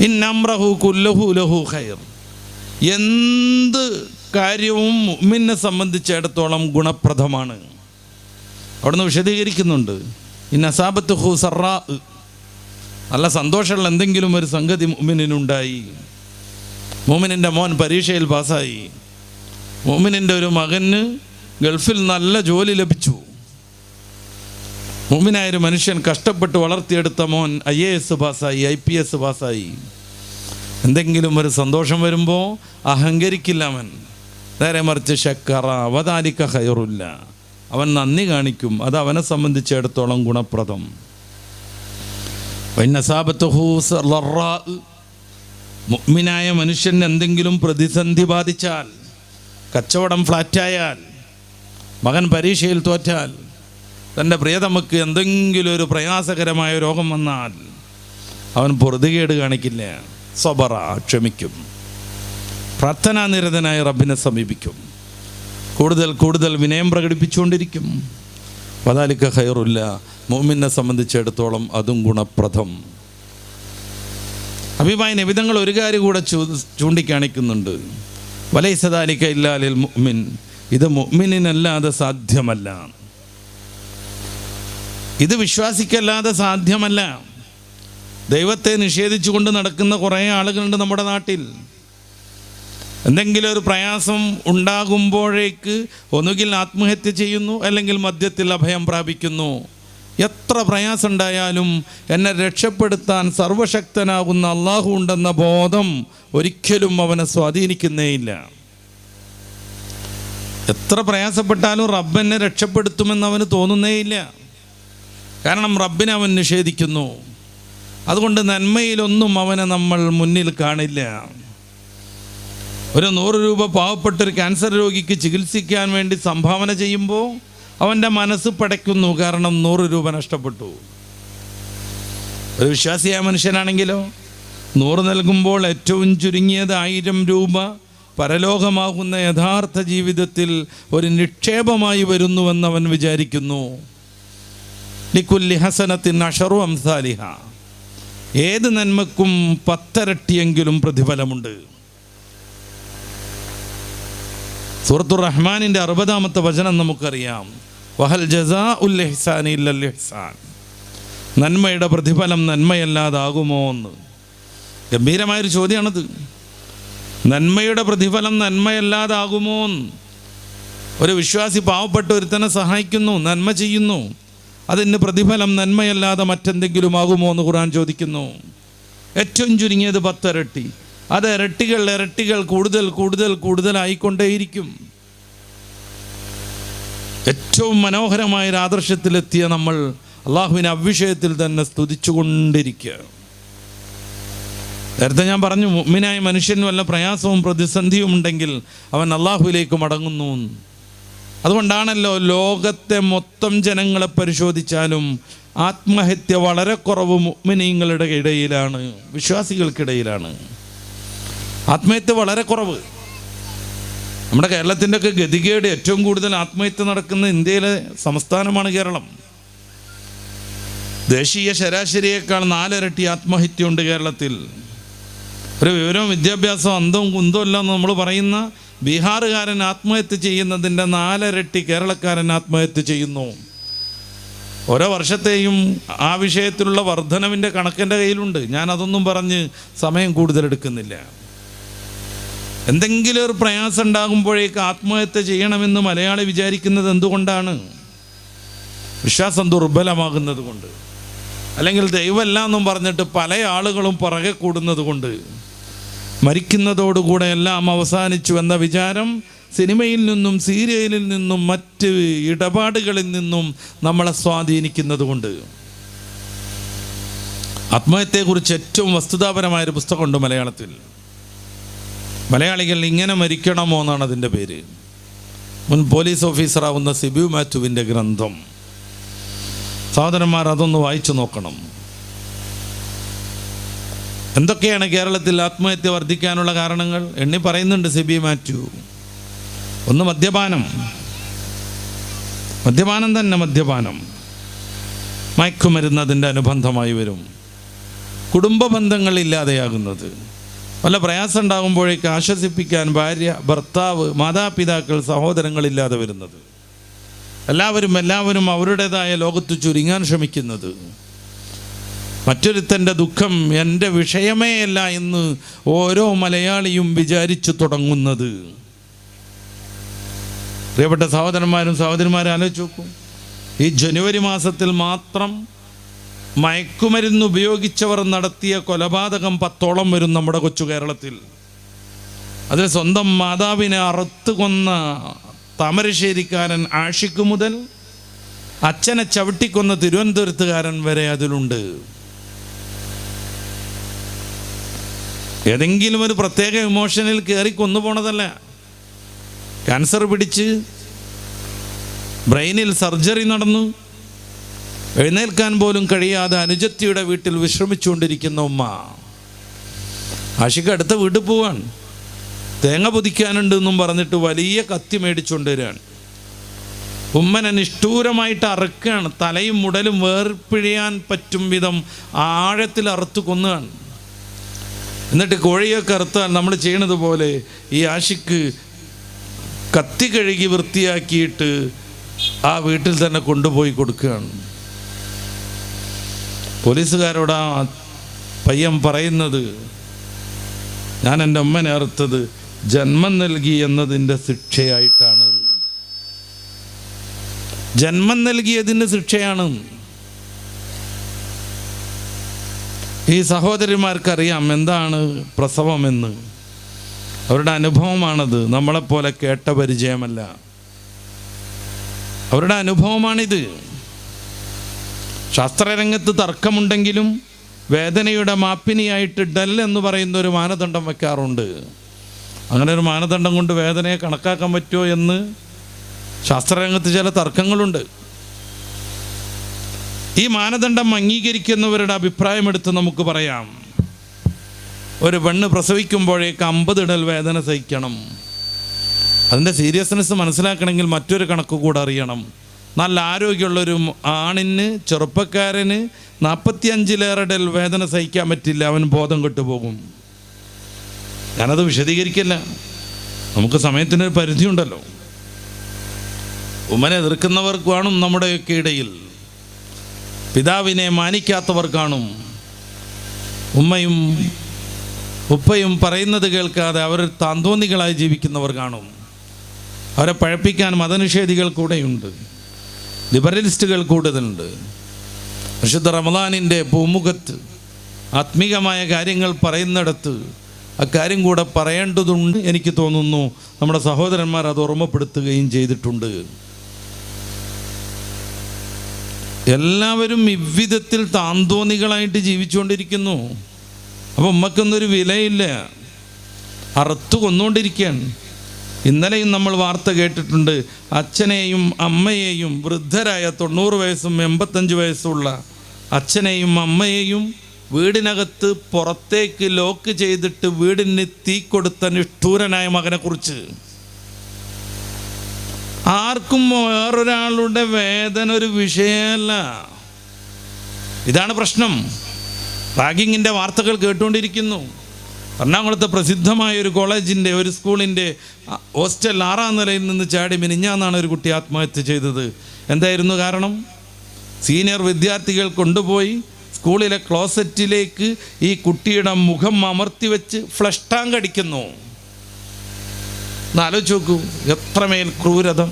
ഇന്നംറഹു കുല്ലഹു ലഹു ഖൈർ, എന്ത് കാര്യവും മുഅ്മിനെ സംബന്ധിച്ചിടത്തോളം ഗുണപ്രദമാണ്. അവിടുന്ന് വിശദീകരിക്കുന്നുണ്ട്, ഇന്നസാബത്തുഹു സറാ, നല്ല സന്തോഷമുള്ള എന്തെങ്കിലും ഒരു സംഗതി മുഅ്മിനുണ്ടായി, മുഅ്മിനിൻ്റെ മോൻ പരീക്ഷയിൽ പാസ്സായി, മുഅ്മിനിൻ്റെ ഒരു മകന് ഗൾഫിൽ നല്ല ജോലി ലഭിച്ചു. മുഅ്മിനായൊരു മനുഷ്യൻ കഷ്ടപ്പെട്ട് വളർത്തിയെടുത്ത മോൻ IAS പാസ്സായി, IPS പാസ്സായി. എന്തെങ്കിലും ഒരു സന്തോഷം വരുമ്പോൾ അഹങ്കരിക്കില്ല അവൻ. നേരെ മറിച്ച് ശക്കറ വദാലിക ഖൈറുല്ല, അവൻ നന്ദി കാണിക്കും. അത് അവനെ സംബന്ധിച്ചിടത്തോളം ഗുണപ്രദം. മുഅ്മിനായ മനുഷ്യന് എന്തെങ്കിലും പ്രതിസന്ധി ബാധിച്ചാൽ, കച്ചവടം ഫ്ലാറ്റായാൽ, മകൻ പരീക്ഷയിൽ തോറ്റാൽ, തൻ്റെ പ്രിയതമക്ക് എന്തെങ്കിലും ഒരു പ്രയാസകരമായ രോഗം വന്നാൽ അവൻ പൊറുതികേട് കാണിക്കില്ല. സബറ, ക്ഷമിക്കും. പ്രാർത്ഥനാനിരതനായ റബ്ബിനെ സമീപിക്കും. കൂടുതൽ കൂടുതൽ വിനയം പ്രകടിപ്പിച്ചുകൊണ്ടിരിക്കും. വദാലിക ഖൈറുല്ല, മുഅ്മിനെ സംബന്ധിച്ചിടത്തോളം അതും ഗുണപ്രദം. ഹബീബായ നബി തങ്ങൾ ഒരു കാര്യം കൂടെ ചൂണ്ടിക്കാണിക്കുന്നുണ്ട്. വലൈസ ദാലിക ഇല്ലാ ലിൽ മുഅ്മിൻ, ഇത് മുഅ്മിനിനല്ലാതെ സാധ്യമല്ല, ഇത് വിശ്വാസിക്കല്ലാതെ സാധ്യമല്ല. ദൈവത്തെ നിഷേധിച്ചുകൊണ്ട് നടക്കുന്ന കുറേ ആളുകളുണ്ട് നമ്മുടെ നാട്ടിൽ. എന്തെങ്കിലും ഒരു പ്രയാസം ഉണ്ടാകുമ്പോഴേക്ക് ഒന്നുകിൽ ആത്മഹത്യ ചെയ്യുന്നു, അല്ലെങ്കിൽ മദ്യത്തിൽ അഭയം പ്രാപിക്കുന്നു. എത്ര പ്രയാസം ഉണ്ടായാലും എന്നെ രക്ഷപ്പെടുത്താൻ സർവശക്തനാകുന്ന അള്ളാഹു ഉണ്ടെന്ന ബോധം ഒരിക്കലും അവനെ സ്വാധീനിക്കുന്നേയില്ല. എത്ര പ്രയാസപ്പെട്ടാലും റബ്ബ് എന്നെ രക്ഷപ്പെടുത്തുമെന്ന് അവന് തോന്നുന്നേയില്ല. കാരണം റബ്ബിനെ അവൻ നിഷേധിക്കുന്നു. അതുകൊണ്ട് നന്മയിലൊന്നും അവനെ നമ്മൾ മുന്നിൽ കാണില്ല. ഒരു 100 രൂപ പാവപ്പെട്ടൊരു ക്യാൻസർ രോഗിക്ക് ചികിത്സിക്കാൻ വേണ്ടി സംഭാവന ചെയ്യുമ്പോൾ അവൻ്റെ മനസ്സ് പടയ്ക്കുന്നു. കാരണം 100 രൂപ നഷ്ടപ്പെട്ടു. ഒരു വിശ്വാസിയായ മനുഷ്യനാണെങ്കിലോ 100 നൽകുമ്പോൾ ഏറ്റവും ചുരുങ്ങിയത് 1000 രൂപ പരലോകമാകുന്ന യഥാർത്ഥ ജീവിതത്തിൽ ഒരു നിക്ഷേപമായി വരുന്നുവെന്ന് അവൻ വിചാരിക്കുന്നു. ലിക്കുല്ലി ഹസനത്തിൻ അശറു അംസാലിഹ, ഏത് നന്മക്കും 10 ഇരട്ടിയെങ്കിലും പ്രതിഫലമുണ്ട്. സൂറത്തുർ റഹ്മാനിൻ്റെ 60-ാമത്തെ വചനം നമുക്കറിയാം. വഹൽ ജസാഉൽ ഇഹ്സാനി ഇല്ലൽ ഇഹ്സാൻ, നന്മയുടെ പ്രതിഫലം നന്മയല്ലാതാകുമോ എന്ന്. ഗംഭീരമായൊരു ചോദ്യമാണത്. നന്മയുടെ പ്രതിഫലം നന്മയല്ലാതാകുമോ എന്ന്. ഒരു വിശ്വാസി പാവപ്പെട്ട ഒരുത്തനെ സഹായിക്കുന്നു, നന്മ ചെയ്യുന്നു, അതിന് പ്രതിഫലം നന്മയല്ലാതെ മറ്റെന്തെങ്കിലും ആകുമോ എന്ന് ഖുർആൻ ചോദിക്കുന്നു. ഏറ്റവും ചുരുങ്ങിയത് 10 ഇരട്ടി. അത് ഇരട്ടികൾ കൂടുതൽ കൂടുതൽ കൂടുതലായിക്കൊണ്ടേയിരിക്കും. ഏറ്റവും മനോഹരമായ ഒരു ആദർശത്തിലെത്തിയ നമ്മൾ അള്ളാഹുവിനെ അവിഷയത്തിൽ തന്നെ സ്തുതിച്ചുകൊണ്ടിരിക്കുക. നേരത്തെ ഞാൻ പറഞ്ഞു, മുഅ്മിനായ മനുഷ്യന് വല്ല പ്രയാസവും പ്രതിസന്ധിയും ഉണ്ടെങ്കിൽ അവൻ അള്ളാഹുവിലേക്ക് മടങ്ങുന്നു. അതുകൊണ്ടാണല്ലോ ലോകത്തെ മൊത്തം ജനങ്ങളെ പരിശോധിച്ചാലും ആത്മഹത്യ വളരെ കുറവ് മുഅ്മിനീങ്ങളുടെ ഇടയിലാണ്, വിശ്വാസികൾക്കിടയിലാണ് ആത്മഹത്യ വളരെ കുറവ്. നമ്മുടെ കേരളത്തിൻ്റെ ഒക്കെ ഗതികേട്, ഏറ്റവും കൂടുതൽ ആത്മഹത്യ നടക്കുന്ന ഇന്ത്യയിലെ സംസ്ഥാനമാണ് കേരളം. ദേശീയ ശരാശരിയേക്കാൾ 4 ഇരട്ടി ആത്മഹത്യയുണ്ട് കേരളത്തിൽ. ഒരു വിവരവും വിദ്യാഭ്യാസം അന്തവും കുന്തവും എല്ലാം നമ്മൾ പറയുന്ന ബീഹാറുകാരൻ ആത്മഹത്യ ചെയ്യുന്നതിൻ്റെ 4 ഇരട്ടി കേരളക്കാരൻ ആത്മഹത്യ ചെയ്യുന്നു. ഓരോ വർഷത്തെയും ആ വിഷയത്തിലുള്ള വർധനവിൻ്റെ കണക്കെൻ്റെ കയ്യിലുണ്ട്. ഞാൻ അതൊന്നും പറഞ്ഞ് സമയം കൂടുതലെടുക്കുന്നില്ല. എന്തെങ്കിലും ഒരു പ്രയാസം ഉണ്ടാകുമ്പോഴേക്ക് ആത്മഹത്യ ചെയ്യണമെന്ന് മലയാളി വിചാരിക്കുന്നത് എന്തുകൊണ്ടാണ്? വിശ്വാസം ദുർബലമാകുന്നത് കൊണ്ട്, അല്ലെങ്കിൽ ദൈവമല്ല എന്നും പറഞ്ഞിട്ട് പല ആളുകളും പുറകെ കൂടുന്നത് കൊണ്ട്. മരിക്കുന്നതോടുകൂടെ എല്ലാം അവസാനിച്ചു എന്ന വിചാരം സിനിമയിൽ നിന്നും സീരിയലിൽ നിന്നും മറ്റ് ഇടപാടുകളിൽ നിന്നും നമ്മളെ സ്വാധീനിക്കുന്നത് കൊണ്ട്. ആത്മഹത്യയെക്കുറിച്ച് ഏറ്റവും വസ്തുതാപരമായൊരു പുസ്തകമുണ്ട് മലയാളത്തിൽ. മലയാളികൾ ഇങ്ങനെ മരിക്കണമോ എന്നാണ് അതിൻ്റെ പേര്. മുൻ പോലീസ് ഓഫീസറാവുന്ന സിബി മാത്യുവിൻ്റെ ഗ്രന്ഥം. സഹോദരന്മാർ, അതൊന്ന് വായിച്ചു നോക്കണം. എന്തൊക്കെയാണ് കേരളത്തിൽ ആത്മഹത്യ വർദ്ധിക്കാനുള്ള കാരണങ്ങൾ എണ്ണി പറയുന്നുണ്ട് സിബി മാത്യു. ഒന്ന് മദ്യപാനം തന്നെ, മദ്യപാനം. മയക്കുമരുന്ന് അതിൻ്റെ അനുബന്ധമായി വരും. കുടുംബ ബന്ധങ്ങൾ ഇല്ലാതെയാകുന്നത്, വല്ല പ്രയാസം ഉണ്ടാകുമ്പോഴേക്ക് ആശ്വസിപ്പിക്കാൻ ഭാര്യ, ഭർത്താവ്, മാതാപിതാക്കൾ, സഹോദരങ്ങളില്ലാതെ വരുന്നത്, എല്ലാവരും അവരുടേതായ ലോകത്ത് ചുരുങ്ങാൻ ശ്രമിക്കുന്നത്, മറ്റൊരുത്തൻ്റെ ദുഃഖം എൻ്റെ വിഷയമേ അല്ല എന്ന് ഓരോ മലയാളിയും വിചാരിച്ചു തുടങ്ങുന്നത്. പ്രിയപ്പെട്ട സഹോദരന്മാരും സഹോദരിമാരും ആലോചിച്ച് നോക്കൂ, ഈ ജനുവരി മാസത്തിൽ മാത്രം മയക്കുമരുന്ന് ഉപയോഗിച്ചവർ നടത്തിയ കൊലപാതകം 10ഓളം വരും നമ്മുടെ കൊച്ചു കേരളത്തിൽ. അതിൽ സ്വന്തം മാതാവിനെ അറുത്ത് കൊന്ന താമരശ്ശേരിക്കാരൻ ആഷിഖ് മുതൽ അച്ഛനെ ചവിട്ടിക്കൊന്ന തിരുവനന്തപുരത്തുകാരൻ വരെ അതിലുണ്ട്. ഏതെങ്കിലും ഒരു പ്രത്യേക ഇമോഷനിൽ കയറി കൊന്നു പോണതല്ല. ക്യാൻസർ പിടിച്ച് ബ്രെയിനിൽ സർജറി നടന്നു എഴുന്നേൽക്കാൻ പോലും കഴിയാതെ അനുജത്തിയുടെ വീട്ടിൽ വിശ്രമിച്ചുകൊണ്ടിരിക്കുന്ന ഉമ്മ ആഷിഖ് അടുത്ത വീട്ടിൽ പോവാൻ തേങ്ങ പൊതിക്കാനുണ്ട് എന്നും പറഞ്ഞിട്ട് വലിയ കത്തി മേടിച്ചുകൊണ്ട് വരികയാണ്. ഉമ്മനെ നിഷ്ഠൂരമായിട്ട് അറുക്കുകയാണ്. തലയും മുടലും വേർപിഴിയാൻ പറ്റും വിധം ആഴത്തിൽ അറുത്ത് കൊന്നുകയാണ്. എന്നിട്ട് കോഴിയൊക്കെ അറുത്താൽ നമ്മൾ ചെയ്യണത് പോലെ ഈ ആഷിഖ് കത്തി കഴുകി വൃത്തിയാക്കിയിട്ട് ആ വീട്ടിൽ തന്നെ കൊണ്ടുപോയി കൊടുക്കുകയാണ്. പോലീസുകാരോട് ആ പയ്യൻ പറയുന്നത്, ഞാൻ എൻ്റെ അമ്മനെ അറുത്തത് ജന്മം നൽകി എന്നതിൻ്റെ ശിക്ഷയായിട്ടാണ്. ജന്മം നൽകിയതിൻ്റെ ശിക്ഷയാണ്. ഈ സഹോദരിമാർക്കറിയാം എന്താണ് പ്രസവമെന്ന്. അവരുടെ അനുഭവമാണത്. നമ്മളെപ്പോലെ കേട്ട പരിചയമല്ല, അവരുടെ അനുഭവമാണിത്. ശാസ്ത്രരംഗത്ത് തർക്കമുണ്ടെങ്കിലും വേദനയുടെ മാപ്പിനിയായിട്ട് ഡെൽ എന്ന് പറയുന്ന ഒരു മാനദണ്ഡം വയ്ക്കാറുണ്ട്. അങ്ങനെ ഒരു മാനദണ്ഡം കൊണ്ട് വേദനയെ കണക്കാക്കാൻ പറ്റുമോ എന്ന് ശാസ്ത്രരംഗത്ത് ചില തർക്കങ്ങളുണ്ട്. ഈ മാനദണ്ഡം അംഗീകരിക്കുന്നവരുടെ അഭിപ്രായമെടുത്ത് നമുക്ക് പറയാം, ഒരു പെണ്ണ് പ്രസവിക്കുമ്പോഴേക്ക് 50 ഇടൽ വേദന സഹിക്കണം. അതിൻ്റെ സീരിയസ്നെസ് മനസ്സിലാക്കണമെങ്കിൽ മറ്റൊരു കണക്ക് കൂടെ അറിയണം. നല്ല ആരോഗ്യമുള്ളൊരു ആണിന്, ചെറുപ്പക്കാരന് 45 ഇടൽ വേദന സഹിക്കാൻ പറ്റില്ല, അവൻ ബോധം കെട്ടുപോകും. ഞാനത് വിശദീകരിക്കില്ല, നമുക്ക് സമയത്തിനൊരു പരിധിയുണ്ടല്ലോ. ഉമ്മനെ എതിർക്കുന്നവർ കാണും നമ്മുടെയൊക്കെ ഇടയിൽ, പിതാവിനെ മാനിക്കാത്തവർ കാണും, ഉമ്മയും ഉപ്പയും പറയുന്നത് കേൾക്കാതെ അവർ താന്തോന്നികളായി ജീവിക്കുന്നവർ കാണും. അവരെ പഴപ്പിക്കാൻ മതനിഷേധികൾ കൂടെയുണ്ട്, ലിബറലിസ്റ്റുകൾ കൂടുതലുണ്ട്. വിശുദ്ധ റമദാനിൻ്റെ പൂമുഖത്ത് ആത്മീകമായ കാര്യങ്ങൾ പറയുന്നിടത്ത് അക്കാര്യം കൂടെ പറയേണ്ടതുണ്ട്. എനിക്ക് തോന്നുന്നു നമ്മുടെ സഹോദരന്മാർ അത് ഓർമ്മപ്പെടുത്തുകയും ചെയ്തിട്ടുണ്ട്. എല്ലാവരും ഇவ்விധത്തിൽ താന്തോന്നികളായിട്ട് ജീവിച്ചുകൊണ്ടിരിക്കുന്നു. അപ്പം ഉമ്മക്കൊന്നൊരു വിലയില്ല, അറുത്തു കൊന്നുകൊണ്ടിരിക്കുകയാണ്. ഇന്നലെയും നമ്മൾ വാർത്ത കേട്ടിട്ടുണ്ട്, അച്ഛനെയും അമ്മയെയും, വൃദ്ധരായ 90 വയസ്സും 85 വയസ്സുള്ള അച്ഛനെയും അമ്മയെയും വീടിനകത്ത് പുറത്തേക്ക് ലോക്ക് ചെയ്തിട്ട് വീടിന് തീ കൊടുത്ത നിഷ്ഠൂരനായ മകനെക്കുറിച്ച്. ആർക്കും വേറൊരാളുടെ വേദന ഒരു വിഷയമല്ല. ഇതാണ് പ്രശ്നം. റാഗിങ്ങിൻ്റെ വാർത്തകൾ കേട്ടുകൊണ്ടിരിക്കുന്നു. എറണാകുളത്തെ പ്രസിദ്ധമായ ഒരു കോളേജിൻ്റെ, ഒരു സ്കൂളിൻ്റെ ഹോസ്റ്റൽ 6ാം നിലയിൽ നിന്ന് ചാടി മിനിഞ്ഞാന്നാണ് ഒരു കുട്ടി ആത്മഹത്യ ചെയ്തത്. എന്തായിരുന്നു കാരണം? സീനിയർ വിദ്യാർത്ഥികൾ കൊണ്ടുപോയി സ്കൂളിലെ ക്ലോസറ്റിലേക്ക് ഈ കുട്ടിയുടെ മുഖം അമർത്തി വെച്ച് ഫ്ലഷ് ടാങ്ക് അടിക്കുന്നു. എന്നാലോചിച്ച് നോക്കൂ, എത്രമേൽ ക്രൂരത.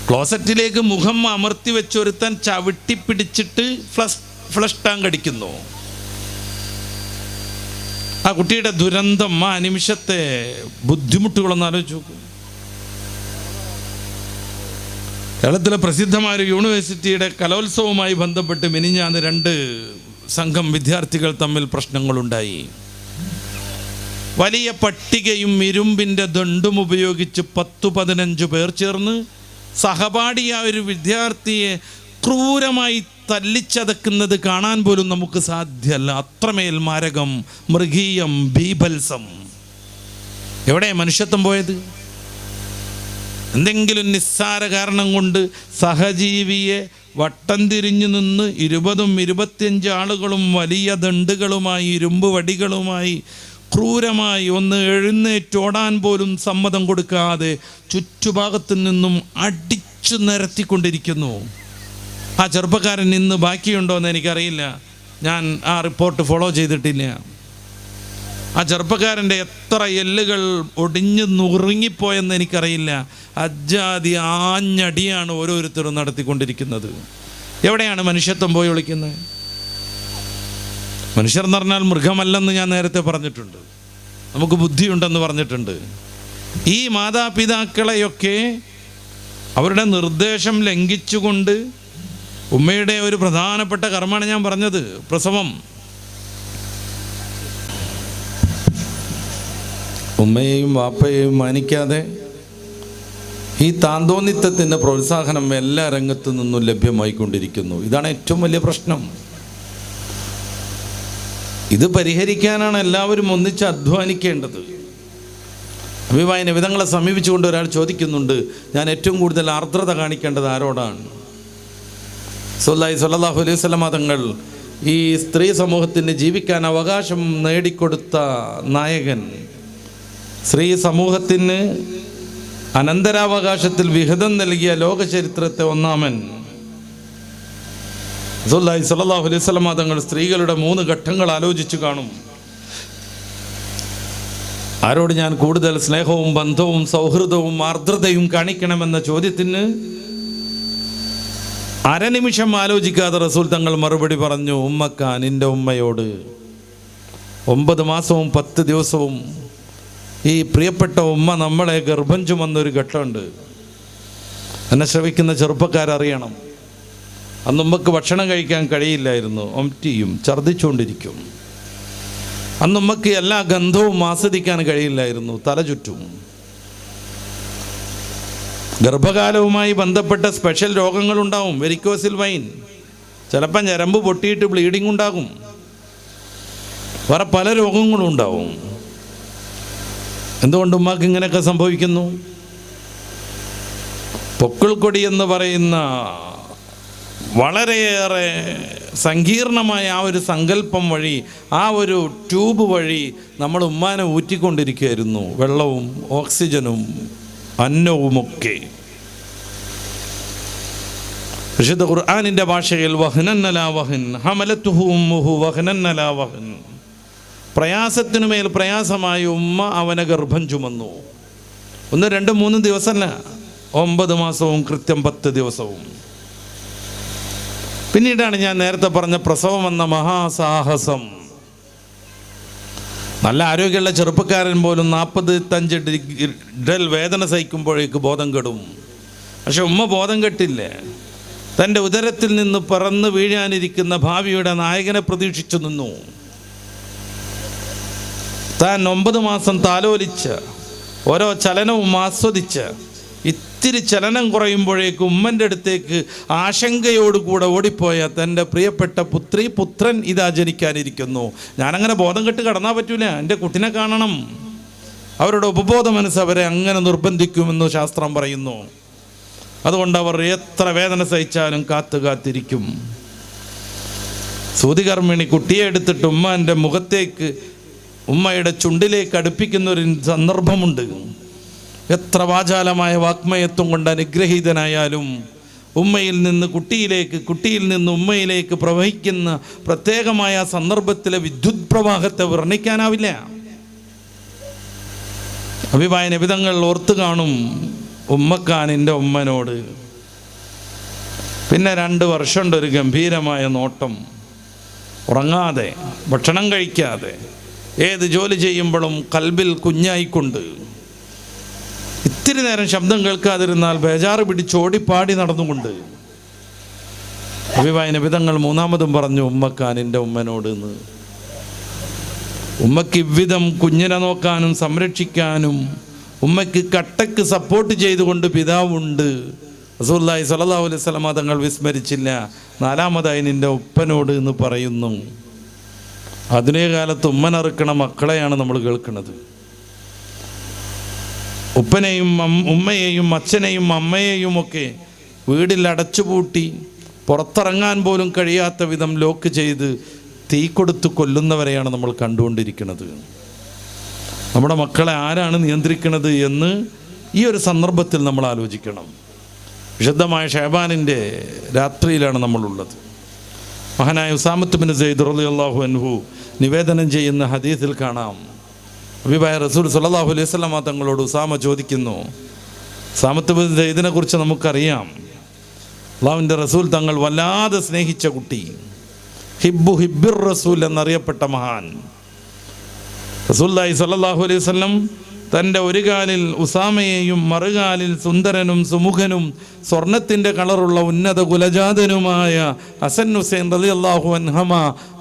ക്ലോസറ്റിലേക്ക് മുഖം അമർത്തി വെച്ച് ഒരുത്തൻ ചവിട്ടിപ്പിടിച്ചിട്ട് ഫ്ലഷ് ടാങ്ക് അടിക്കുന്നു. ആ കുട്ടിയുടെ ദുരന്തം, ആ നിമിഷത്തെ ബുദ്ധിമുട്ടുകളൊന്ന് ആലോചിച്ച് നോക്കൂ. കേരളത്തിലെ പ്രസിദ്ധമായ ഒരു യൂണിവേഴ്സിറ്റിയുടെ കലോത്സവവുമായി ബന്ധപ്പെട്ട് മിനിഞ്ഞാന്ന് 2 സംഘം വിദ്യാർത്ഥികൾ തമ്മിൽ പ്രശ്നങ്ങളുണ്ടായി. വലിയ പട്ടികയും ഇരുമ്പിൻ്റെ ദണ്ഡും ഉപയോഗിച്ച് 10-15 പേർ ചേർന്ന് സഹപാഠിയായ ഒരു വിദ്യാർത്ഥിയെ ക്രൂരമായി തല്ലിച്ചതക്കുന്നത് കാണാൻ പോലും നമുക്ക് സാധ്യമല്ല. അത്രമേൽ മാരകം, മൃഗീയം, ബീഭത്സം. എവിടെ മനുഷ്യത്വം പോയത്? എന്തെങ്കിലും നിസ്സാര കാരണം കൊണ്ട് സഹജീവിയെ വട്ടം തിരിഞ്ഞു നിന്ന് 20-25 ആളുകളും വലിയ ദണ്ഡുകളുമായി, ഇരുമ്പ് വടികളുമായി ക്രൂരമായി ഒന്ന് എഴുന്നേറ്റോടാൻ പോലും സമ്മതം കൊടുക്കാതെ ചുറ്റുഭാഗത്തു നിന്നും അടിച്ചു നിരത്തിക്കൊണ്ടിരിക്കുന്നു. ആ ചെറുപ്പക്കാരൻ ഇന്ന് ബാക്കിയുണ്ടോ എന്ന് എനിക്കറിയില്ല, ഞാൻ ആ റിപ്പോർട്ട് ഫോളോ ചെയ്തിട്ടില്ല. ആ ചെറുപ്പക്കാരൻ്റെ എത്ര എല്ലുകൾ ഒടിഞ്ഞു നുറുങ്ങിപ്പോയെന്ന് എനിക്കറിയില്ല. അജാതി ആഞ്ഞടിയാണ് ഓരോരുത്തരും നടത്തിക്കൊണ്ടിരിക്കുന്നത്. എവിടെയാണ് മനുഷ്യത്വം പോയി ഒളിക്കുന്നത്? മനുഷ്യർ എന്ന് പറഞ്ഞാൽ മൃഗമല്ലെന്ന് ഞാൻ നേരത്തെ പറഞ്ഞിട്ടുണ്ട്, നമുക്ക് ബുദ്ധിയുണ്ടെന്ന് പറഞ്ഞിട്ടുണ്ട്. ഈ മാതാപിതാക്കളെയൊക്കെ അവരുടെ നിർദ്ദേശം ലംഘിച്ചുകൊണ്ട് ഉമ്മയുടെ ഒരു പ്രധാനപ്പെട്ട കർമ്മമാണ് ഞാൻ പറഞ്ഞത്, പ്രസവം. ഉമ്മയെയും വാപ്പയെയും മാനിക്കാതെ ഈ താന്തോന്നിത്തത്തിൻ്റെ പ്രോത്സാഹനം എല്ലാ രംഗത്തു നിന്നും ലഭ്യമായിക്കൊണ്ടിരിക്കുന്നു. ഇതാണ് ഏറ്റവും വലിയ പ്രശ്നം. ഇത് പരിഹരിക്കാനാണ് എല്ലാവരും ഒന്നിച്ച് അധ്വാനിക്കേണ്ടത്. അഭിവായ നിവിധങ്ങളെ സമീപിച്ചുകൊണ്ട് ഒരാൾ ചോദിക്കുന്നുണ്ട്, ഞാൻ ഏറ്റവും കൂടുതൽ ആർദ്രത കാണിക്കേണ്ടത് ആരോടാണ്? സല്ലല്ലാഹു അലൈഹി വസല്ലം തങ്ങൾ ഈ സ്ത്രീ സമൂഹത്തിന് ജീവിക്കാൻ അവകാശം നേടിക്കൊടുത്ത നായകൻ, സ്ത്രീ സമൂഹത്തിന് അനന്തരാവകാശത്തിൽ വിഹിതം നൽകിയ ലോക ചരിത്രത്തെ ഒന്നാമൻ സല്ലല്ലാഹു അലൈഹി വസല്ലം തങ്ങൾ സ്ത്രീകളുടെ 3 ഘട്ടങ്ങൾ ആലോചിച്ചു കാണും. ആരോട് ഞാൻ കൂടുതൽ സ്നേഹവും ബന്ധവും സൗഹൃദവും ആർദ്രതയും കാണിക്കണമെന്ന ചോദ്യത്തിന് അരനിമിഷം ആലോചിക്കാതെ റസൂൽ തങ്ങൾ മറുപടി പറഞ്ഞു, ഉമ്മക്ക, നിന്റെ ഉമ്മയോട്. 9 മാസവും 10 ദിവസവും ഈ പ്രിയപ്പെട്ട ഉമ്മ നമ്മളെ ഗർഭം ചുമന്നൊരു ഘട്ടമുണ്ട്. എന്നെ ശ്രവിക്കുന്ന ചെറുപ്പക്കാരറിയണം, അന്ന് ഉമ്മക്ക് ഭക്ഷണം കഴിക്കാൻ കഴിയില്ലായിരുന്നു, ഒംറ്റിയും ഛർദ്ദിച്ചുകൊണ്ടിരിക്കും. അന്ന് ഉമ്മക്ക് എല്ലാ ഗന്ധവും ആസ്വദിക്കാൻ കഴിയില്ലായിരുന്നു, തല ചുറ്റും. ഗർഭകാലവുമായി ബന്ധപ്പെട്ട സ്പെഷ്യൽ രോഗങ്ങളുണ്ടാവും, വെരിക്കോസിൽ വൈൻ, ചിലപ്പോൾ ഞരമ്പ് പൊട്ടിയിട്ട് ബ്ലീഡിങ് ഉണ്ടാകും, വേറെ പല രോഗങ്ങളും ഉണ്ടാവും. എന്തുകൊണ്ട് ഉമ്മാക്ക് ഇങ്ങനെയൊക്കെ സംഭവിക്കുന്നു? പൊക്കിൾക്കൊടി എന്ന് പറയുന്ന വളരെയേറെ സങ്കീർണമായ ആ ഒരു സങ്കല്പം വഴി, ആ ഒരു ട്യൂബ് വഴി നമ്മൾ ഉമ്മാനെ ഊറ്റിക്കൊണ്ടിരിക്കുകയായിരുന്നു, വെള്ളവും ഓക്സിജനും അന്നവുമൊക്കെ. വിശുദ്ധ ഖുർആനിൻ്റെ ഭാഷയിൽ വഹ്നൻ അലാ വഹ്ൻ ഹമലത്തുഹു ഉമ്മുഹു വഹ്നൻ അലാ വഹ്ൻ, പ്രയാസത്തിനുമേൽ പ്രയാസമായി ഉമ്മ അവനെ ഗർഭം ചുമന്നു. 1, 2, 3 ദിവസമല്ല, 9 മാസവും കൃത്യം 10 ദിവസവും. പിന്നീടാണ് ഞാൻ നേരത്തെ പറഞ്ഞ പ്രസവം എന്ന മഹാസാഹസം. നല്ല ആരോഗ്യമുള്ള ചെറുപ്പക്കാരൻ പോലും 45 ഡിഗ്രി വേദന സഹിക്കുമ്പോഴേക്ക് ബോധം കെടും. പക്ഷെ ഉമ്മ ബോധം കെട്ടില്ലേ. തൻ്റെ ഉദരത്തിൽ നിന്ന് പറന്ന് വീഴാനിരിക്കുന്ന ഭാവിയുടെ നായകനെ പ്രതീക്ഷിച്ചു നിന്നു. താൻ 9 മാസം താലോലിച്ച് ഓരോ ചലനവും ആസ്വദിച്ച് ഇത്തിരി ചലനം കുറയുമ്പോഴേക്കും ഉമ്മൻ്റെ അടുത്തേക്ക് ആശങ്കയോടുകൂടെ ഓടിപ്പോയ തൻ്റെ പ്രിയപ്പെട്ട പുത്രൻ ഇതാ ജനിക്കാനിരിക്കുന്നു. ഞാനങ്ങനെ ബോധം കെട്ട് കടന്നാൽ പറ്റൂല, എൻ്റെ കുട്ടിനെ കാണണം. അവരുടെ ഉപബോധ മനസ്സ് അവരെ അങ്ങനെ നിർബന്ധിക്കുമെന്ന് ശാസ്ത്രം പറയുന്നു. അതുകൊണ്ട് അവർ എത്ര വേദന സഹിച്ചാലും കാത്തിരിക്കും. സൂതികർമ്മിണി കുട്ടിയെ എടുത്തിട്ട് ഉമ്മാൻ്റെ മുഖത്തേക്ക്, ഉമ്മയുടെ ചുണ്ടിലേക്ക് അടുപ്പിക്കുന്നൊരു സന്ദർഭമുണ്ട്. എത്ര വാചാലമായ വാഗ്മയത്വം കൊണ്ട് അനുഗ്രഹീതനായാലും ഉമ്മയിൽ നിന്ന് കുട്ടിയിലേക്ക്, കുട്ടിയിൽ നിന്ന് ഉമ്മയിലേക്ക് പ്രവഹിക്കുന്ന പ്രത്യേകമായ സന്ദർഭത്തിലെ വിദ്യുത് പ്രവാഹത്തെ വർണ്ണിക്കാനാവില്ല. അഭിവായ നിബിധങ്ങൾ ഓർത്തു കാണും ഉമ്മക്കാനിൻ്റെ ഉമ്മനോട്. പിന്നെ 2 വർഷമുണ്ട് ഒരു ഗംഭീരമായ നോട്ടം, ഉറങ്ങാതെ ഭക്ഷണം കഴിക്കാതെ ഏത് ജോലി ചെയ്യുമ്പോഴും കൽബിൽ കുഞ്ഞായിക്കൊണ്ട്, ഇത്തിരി നേരം ശബ്ദം കേൾക്കാതിരുന്നാൽ ബേജാറ് പിടിച്ചോടിപ്പാടി നടന്നുകൊണ്ട്. അഭിവായ നിബിധങ്ങൾ 3ാമതും പറഞ്ഞു ഉമ്മക്കാനിൻ്റെ ഉമ്മനോട് എന്ന്. ഉമ്മയ്ക്ക് ഇவ்விധം കുഞ്ഞിനെ നോക്കാനും സംരക്ഷിക്കാനും ഉമ്മയ്ക്ക് കട്ടക്ക് സപ്പോർട്ട് ചെയ്തുകൊണ്ട് പിതാവുണ്ട്. റസൂലുള്ളാഹി സ്വല്ലല്ലാഹു അലൈഹി വസല്ലം തങ്ങൾ വിസ്മരിച്ചില്ല. 4ാമതായി നിൻ്റെ ഉപ്പനോട് എന്ന് പറയുന്നു. ആധുനിക കാലത്ത് ഉമ്മനറുക്കണ മക്കളെയാണ് നമ്മൾ കേൾക്കുന്നത്. ഉപ്പനെയും ഉമ്മയെയും അച്ഛനെയും അമ്മയെയും ഒക്കെ വീടിൽ അടച്ചുപൂട്ടി പുറത്തിറങ്ങാൻ പോലും കഴിയാത്ത വിധം ലോക്ക് ചെയ്ത് തീ കൊടുത്ത് കൊല്ലുന്നവരെയാണ് നമ്മൾ കണ്ടുകൊണ്ടിരിക്കുന്നത്. നമ്മുടെ മക്കളെ ആരാണ് നിയന്ത്രിക്കുന്നത് എന്ന് ഈ ഒരു സന്ദർഭത്തിൽ നമ്മൾ ആലോചിക്കണം. വിശുദ്ധമായ ഷഅബാനിൻ്റെ രാത്രിയിലാണ് നമ്മളുള്ളത്. മഹാനായ ഉസാമത്ത് ബിൻ സെയ്ദ് റളിയല്ലാഹു അൻഹു നിവേദനം ചെയ്യുന്ന ഹദീസിൽ കാണാം, ഹബീബായ റസൂൽ സ്വല്ലല്ലാഹു അലൈഹി വസല്ലം തങ്ങളോട് ഉസാമ ചോദിക്കുന്നു, ഉസാമത്ത് ബിൻ സെയ്ദിനെ കുറിച്ച് നമുക്കറിയാം. അള്ളാഹുവിൻ്റെ റസൂൽ തങ്ങൾ വല്ലാതെ സ്നേഹിച്ച കുട്ടി, ഹിബ്ബിർ റസൂൽ എന്നറിയപ്പെട്ട മഹാൻ. റസൂലുള്ളാഹി സ്വല്ലല്ലാഹു അലൈഹി വസല്ലം തൻ്റെ ഒരു കാലിൽ ഉസാമയെയും മറുകാലിൽ സുന്ദരനും സുമുഖനും സ്വർണത്തിൻ്റെ കളറുള്ള ഉന്നത കുലജാതനുമായ ഹസൻ ഹുസൈൻ റളിയല്ലാഹു അൻഹുമ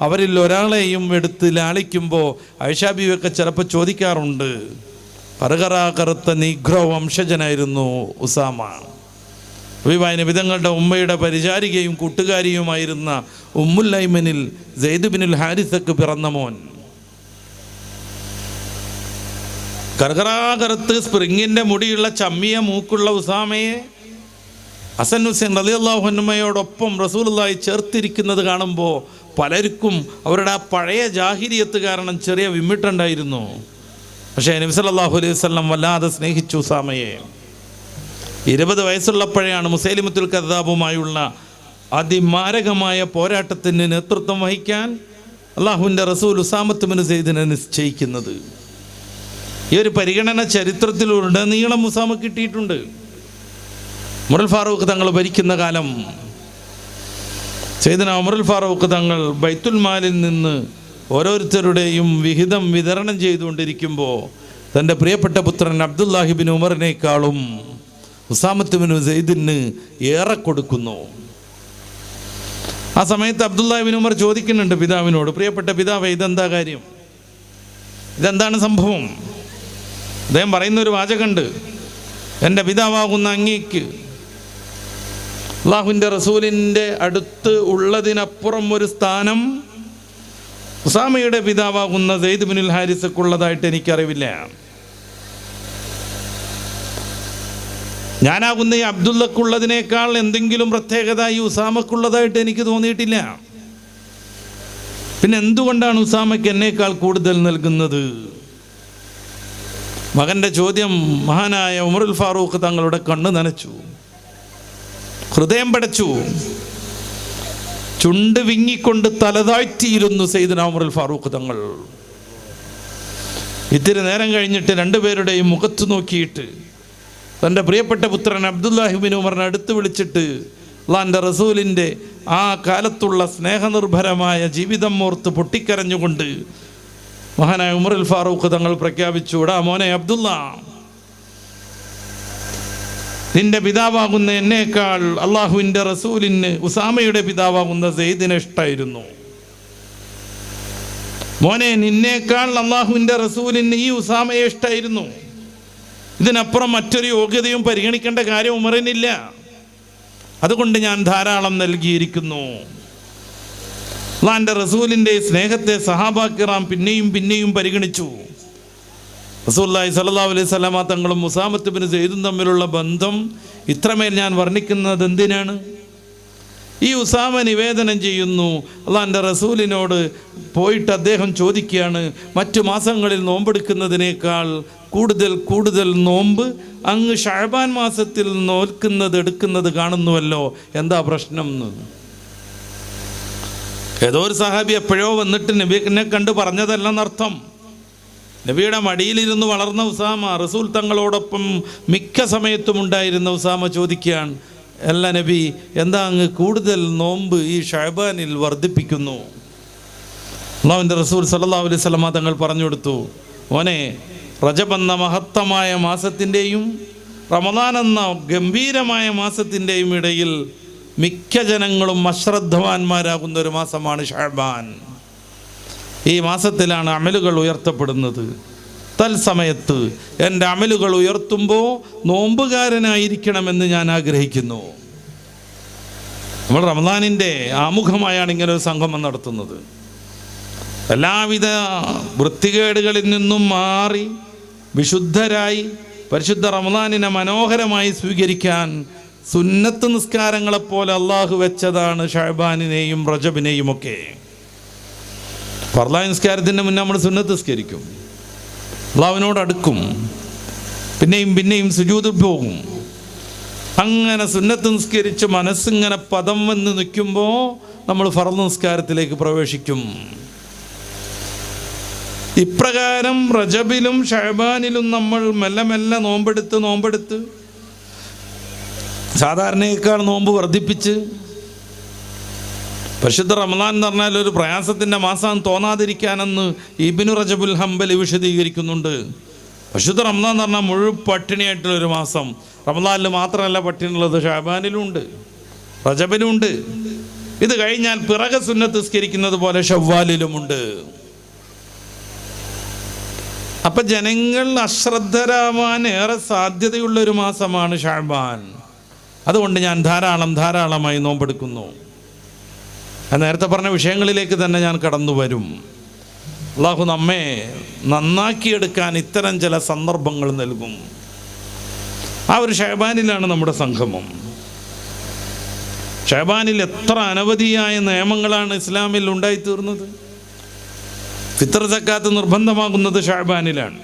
അവരിൽ ഒരാളെയും എടുത്ത് ലാളിക്കുമ്പോൾ ആയിഷ ബീവിയൊക്കെ ചിലപ്പോൾ ചോദിക്കാറുണ്ട്, കറുകറുത്ത നീഗ്രോ വംശജനായിരുന്നു ഉസാമ. നബിതങ്ങളുടെ ഉമ്മയുടെ പരിചാരികയും കൂട്ടുകാരിയുമായിരുന്ന ഉമ്മുൽ ഐമനിൽ സെയ്ദ് ബിനുൽ ഹാരിസക്ക് പിറന്ന മോൻ. കറുകറുത്ത് സ്പ്രിങ്ങിൻ്റെ മുടിയുള്ള ചമ്മിയ മൂക്കുള്ള ഉസാമയെ ഹസൻ ഹുസൈൻ റളിയല്ലാഹു അൻഹുമയോടൊപ്പം റസൂലുള്ളാഹി ചേർത്തിരിക്കുന്നത് കാണുമ്പോൾ പലർക്കും അവരുടെ ആ പഴയ ജാഹിലിയത്ത് കാരണം ചെറിയ വിമ്മിട്ടുണ്ടായിരുന്നു. പക്ഷേ നബി സല്ലല്ലാഹു അലൈഹി വസല്ലം വല്ലാതെ സ്നേഹിച്ചു ഉസാമയെ. 20 വയസ്സുള്ളപ്പോഴാണ് മുസൈലിമത്തുൽ കദ്ദാബുമായുള്ള അതിമാരകമായ പോരാട്ടത്തിന് നേതൃത്വം വഹിക്കാൻ അള്ളാഹുവിൻ്റെ റസൂൽ ഉസാമത്ത് ബിൻ സെയ്ദിനെ നിശ്ചയിക്കുന്നത്. ഈ ഒരു പരിഗണന ചരിത്രത്തിലുടനീളം ഉസാമ കിട്ടിയിട്ടുണ്ട്. ഉമറുൽ ഫാറൂഖ് തങ്ങൾ ഭരിക്കുന്ന കാലം സയ്യിദുനാ ഉമറുൽ ഫാറൂഖ് തങ്ങൾ ബൈത്തുൽ മാലിൽ നിന്ന് ഓരോരുത്തരുടെയും വിഹിതം വിതരണം ചെയ്തുകൊണ്ടിരിക്കുമ്പോൾ തൻ്റെ പ്രിയപ്പെട്ട പുത്രൻ അബ്ദുല്ലാഹി ബിൻ ഉമറിനേക്കാളും ഉസാമത്ത് ബിൻ സെയ്ദിന് ഏറെ കൊടുക്കുന്നു. ആ സമയത്ത് അബ്ദുല്ലാഹി ബിൻ ഉമർ ചോദിക്കുന്നുണ്ട് പിതാവിനോട്, പ്രിയപ്പെട്ട പിതാവേ, ഇതെന്താ കാര്യം, ഇതെന്താണ് സംഭവം? അദ്ദേഹം പറയുന്നൊരു വാചകമുണ്ട്, എൻ്റെ പിതാവാകുന്ന അങ്ങേക്ക് അള്ളാഹുവിൻ്റെ റസൂലിൻ്റെ അടുത്ത് ഉള്ളതിനപ്പുറം ഒരു സ്ഥാനം ഉസാമയുടെ പിതാവാകുന്ന സെയ്ദ് ബിനുൽ ഹാരിസക്കുള്ളതായിട്ട് എനിക്കറിവില്ല. ഞാനാകുന്ന ഈ അബ്ദുള്ളക്കുള്ളതിനേക്കാൾ എന്തെങ്കിലും പ്രത്യേകത ഈ ഉസാമക്കുള്ളതായിട്ട് എനിക്ക് തോന്നിയിട്ടില്ല. പിന്നെ എന്തുകൊണ്ടാണ് ഉസാമയ്ക്ക് എന്നേക്കാൾ കൂടുതൽ നൽകുന്നത്? മകൻ്റെ ചോദ്യം മഹാനായ ഉമറുൽ ഫാറൂഖ് തങ്ങളുടെ കണ്ണ് നനച്ചു, ഹൃദയം പടച്ചു. ചുണ്ട് വിങ്ങിക്കൊണ്ട് തലതാഴ്ത്തിയിരുന്നു സയ്യിദുനാ ഉമറുൽ ഫാറൂഖ് തങ്ങൾ. ഇത്തിരി നേരം കഴിഞ്ഞിട്ട് രണ്ടുപേരുടെയും മുഖത്ത് നോക്കിയിട്ട് തൻ്റെ പ്രിയപ്പെട്ട പുത്രൻ അബ്ദുല്ലാഹി ബിൻ ഉമറിനെ അടുത്ത് വിളിച്ചിട്ട് അള്ളാഹിൻ്റെ റസൂലിൻ്റെ ആ കാലത്തുള്ള സ്നേഹനിർഭരമായ ജീവിതം ഓർത്ത് പൊട്ടിക്കരഞ്ഞുകൊണ്ട് മഹാനായ ഉമറുൽ ഫാറൂഖ് തങ്ങൾ പ്രഖ്യാപിച്ചു, എടാ മോനെ അബ്ദുള്ള, നിന്റെ പിതാവാകുന്ന എന്നേക്കാൾ അള്ളാഹുവിൻ്റെ റസൂലിന് ഉസാമയുടെ പിതാവാകുന്ന സെയ്ദിനെ ഇഷ്ടമായിരുന്നു. മോനെ, നിന്നേക്കാൾ അള്ളാഹുവിൻ്റെ റസൂലിന് ഈ ഉസാമയെ ഇഷ്ടമായിരുന്നു. ഇതിനപ്പുറം മറ്റൊരു യോഗ്യതയും പരിഗണിക്കേണ്ട കാര്യം ഉമറിനില്ല. അതുകൊണ്ട് ഞാൻ ധാരാളം നൽകിയിരിക്കുന്നു. അള്ളാഹിൻ്റെ റസൂലിൻ്റെ സ്നേഹത്തെ സഹാബാക്കിറാം പിന്നെയും പിന്നെയും പരിഗണിച്ചു. റസൂലുള്ളാഹി സ്വല്ലല്ലാഹു അലൈഹി വസല്ലമ തങ്ങളും ഉസാമത്ത് ബിൻ സെയ്ദും തമ്മിലുള്ള ബന്ധം ഇത്രമേൽ ഞാൻ വർണ്ണിക്കുന്നത് എന്തിനാണ്? ഈ ഉസാമ നിവേദനം ചെയ്യുന്നു, അള്ളാഹിൻ്റെ റസൂലിനോട് പോയിട്ട് അദ്ദേഹം ചോദിക്കുകയാണ്, മറ്റു മാസങ്ങളിൽ നോമ്പെടുക്കുന്നതിനേക്കാൾ കൂടുതൽ നോമ്പ് അങ്ങ് ശഅബാൻ മാസത്തിൽ എടുക്കുന്നത് കാണുന്നുവല്ലോ, എന്താ പ്രശ്നം എന്ന്. ഏതോ ഒരു സഹാബി എപ്പോഴോ വന്നിട്ട് നബിയെ കണ്ട് പറഞ്ഞതല്ലെന്നർത്ഥം. നബിയുടെ മടിയിലിരുന്ന് വളർന്ന ഉസാമ, റസൂൽ തങ്ങളോടൊപ്പം മിക്ക സമയത്തും ഉണ്ടായിരുന്ന ഉസാമ ചോദിക്കുകയാണ്, അല്ല നബി, എന്താ അങ്ങ് കൂടുതൽ നോമ്പ് ഈ ശഅബാനിൽ വർദ്ധിപ്പിക്കുന്നു? അല്ലാഹുവിൻ്റെ റസൂൽ സല്ലല്ലാഹു അലൈഹി വസല്ലമ തങ്ങൾ പറഞ്ഞു കൊടുത്തു, മോനെ, റജബ് എന്ന മഹത്തമായ മാസത്തിൻ്റെയും റമദാൻ എന്ന ഗംഭീരമായ മാസത്തിൻ്റെയും ഇടയിൽ മിക്ക ജനങ്ങളും അശ്രദ്ധവാന്മാരാകുന്ന ഒരു മാസമാണ് ശഅബാൻ. ഈ മാസത്തിലാണ് അമലുകൾ ഉയർത്തപ്പെടുന്നത്. തൽസമയത്ത് എൻ്റെ അമലുകൾ ഉയർത്തുമ്പോൾ നോമ്പുകാരനായിരിക്കണമെന്ന് ഞാൻ ആഗ്രഹിക്കുന്നു. നമ്മൾ റമദാനിൻ്റെ ആമുഖമായാണ് ഇങ്ങനെ ഒരു സംഗമം നടത്തുന്നത്. എല്ലാവിധ വൃത്തികേടുകളിൽ നിന്നും മാറി വിശുദ്ധരായി പരിശുദ്ധ റമദാനിനെ മനോഹരമായി സ്വീകരിക്കാൻ സുന്നത്ത് നിസ്കാരങ്ങളെപ്പോലെ അള്ളാഹു വെച്ചതാണ് ശഅബാനിനെയും റജബിനെയും ഒക്കെ. ഫർളായ നിസ്കാരത്തിൻ്റെ മുന്നേ നമ്മൾ സുന്നത്ത് നിസ്കരിക്കും, അള്ളാഹുവിനോട് അടുക്കും, പിന്നെയും സുജൂദിൽ പോകും. അങ്ങനെ സുന്നത്ത് നിസ്കരിച്ച് മനസ്സിങ്ങനെ പദം വന്ന് നിൽക്കുമ്പോൾ നമ്മൾ ഫർള് നിസ്കാരത്തിലേക്ക് പ്രവേശിക്കും. ഇപ്രകാരം റജബിലും ശഅബാനിലും നമ്മൾ മെല്ലെ മെല്ലെ നോമ്പെടുത്ത് സാധാരണയേക്കാൾ നോമ്പ് വർദ്ധിപ്പിച്ച്, പരിശുദ്ധ റമദാൻ എന്ന് പറഞ്ഞാൽ ഒരു പ്രയാസത്തിൻ്റെ മാസം തോന്നാതിരിക്കാനെന്ന് ഇബ്നു റജബുൽ ഹംബലി വിശദീകരിക്കുന്നുണ്ട്. പരിശുദ്ധ റമദാൻ എന്ന് പറഞ്ഞാൽ മുഴുവൻ പട്ടിണിയായിട്ടുള്ളൊരു മാസം. റമദാനിൽ മാത്രമല്ല പട്ടിണിയുള്ളത്, ഷഅബാനിലുണ്ട്, റജബിലുമുണ്ട്. ഇത് കഴിഞ്ഞാൽ പിറകെ സുന്നത്ത് നിസ്കരിക്കുന്നത് പോലെ ഷവ്വാലിലുമുണ്ട്. അപ്പം ജനങ്ങൾ അശ്രദ്ധരാവാൻ ഏറെ സാധ്യതയുള്ളൊരു മാസമാണ് ഷഅബാൻ. അതുകൊണ്ട് ഞാൻ ധാരാളമായി നോമ്പെടുക്കുന്നു. നേരത്തെ പറഞ്ഞ വിഷയങ്ങളിലേക്ക് തന്നെ ഞാൻ കടന്നു വരും. അള്ളാഹു നമ്മെ നന്നാക്കിയെടുക്കാൻ ഇത്തരം ചില സന്ദർഭങ്ങൾ നൽകും. ആ ഒരു ഷഅബാനിലാണ് നമ്മുടെ സംഗമം. ഷഅബാനിൽ എത്ര അനവധിയായ നിയമങ്ങളാണ് ഇസ്ലാമിൽ ഉണ്ടായിത്തീർന്നത്. ഫിത്ർ സക്കാത്ത് നിർബന്ധമാകുന്നത് ഷഅബാനിലാണ്.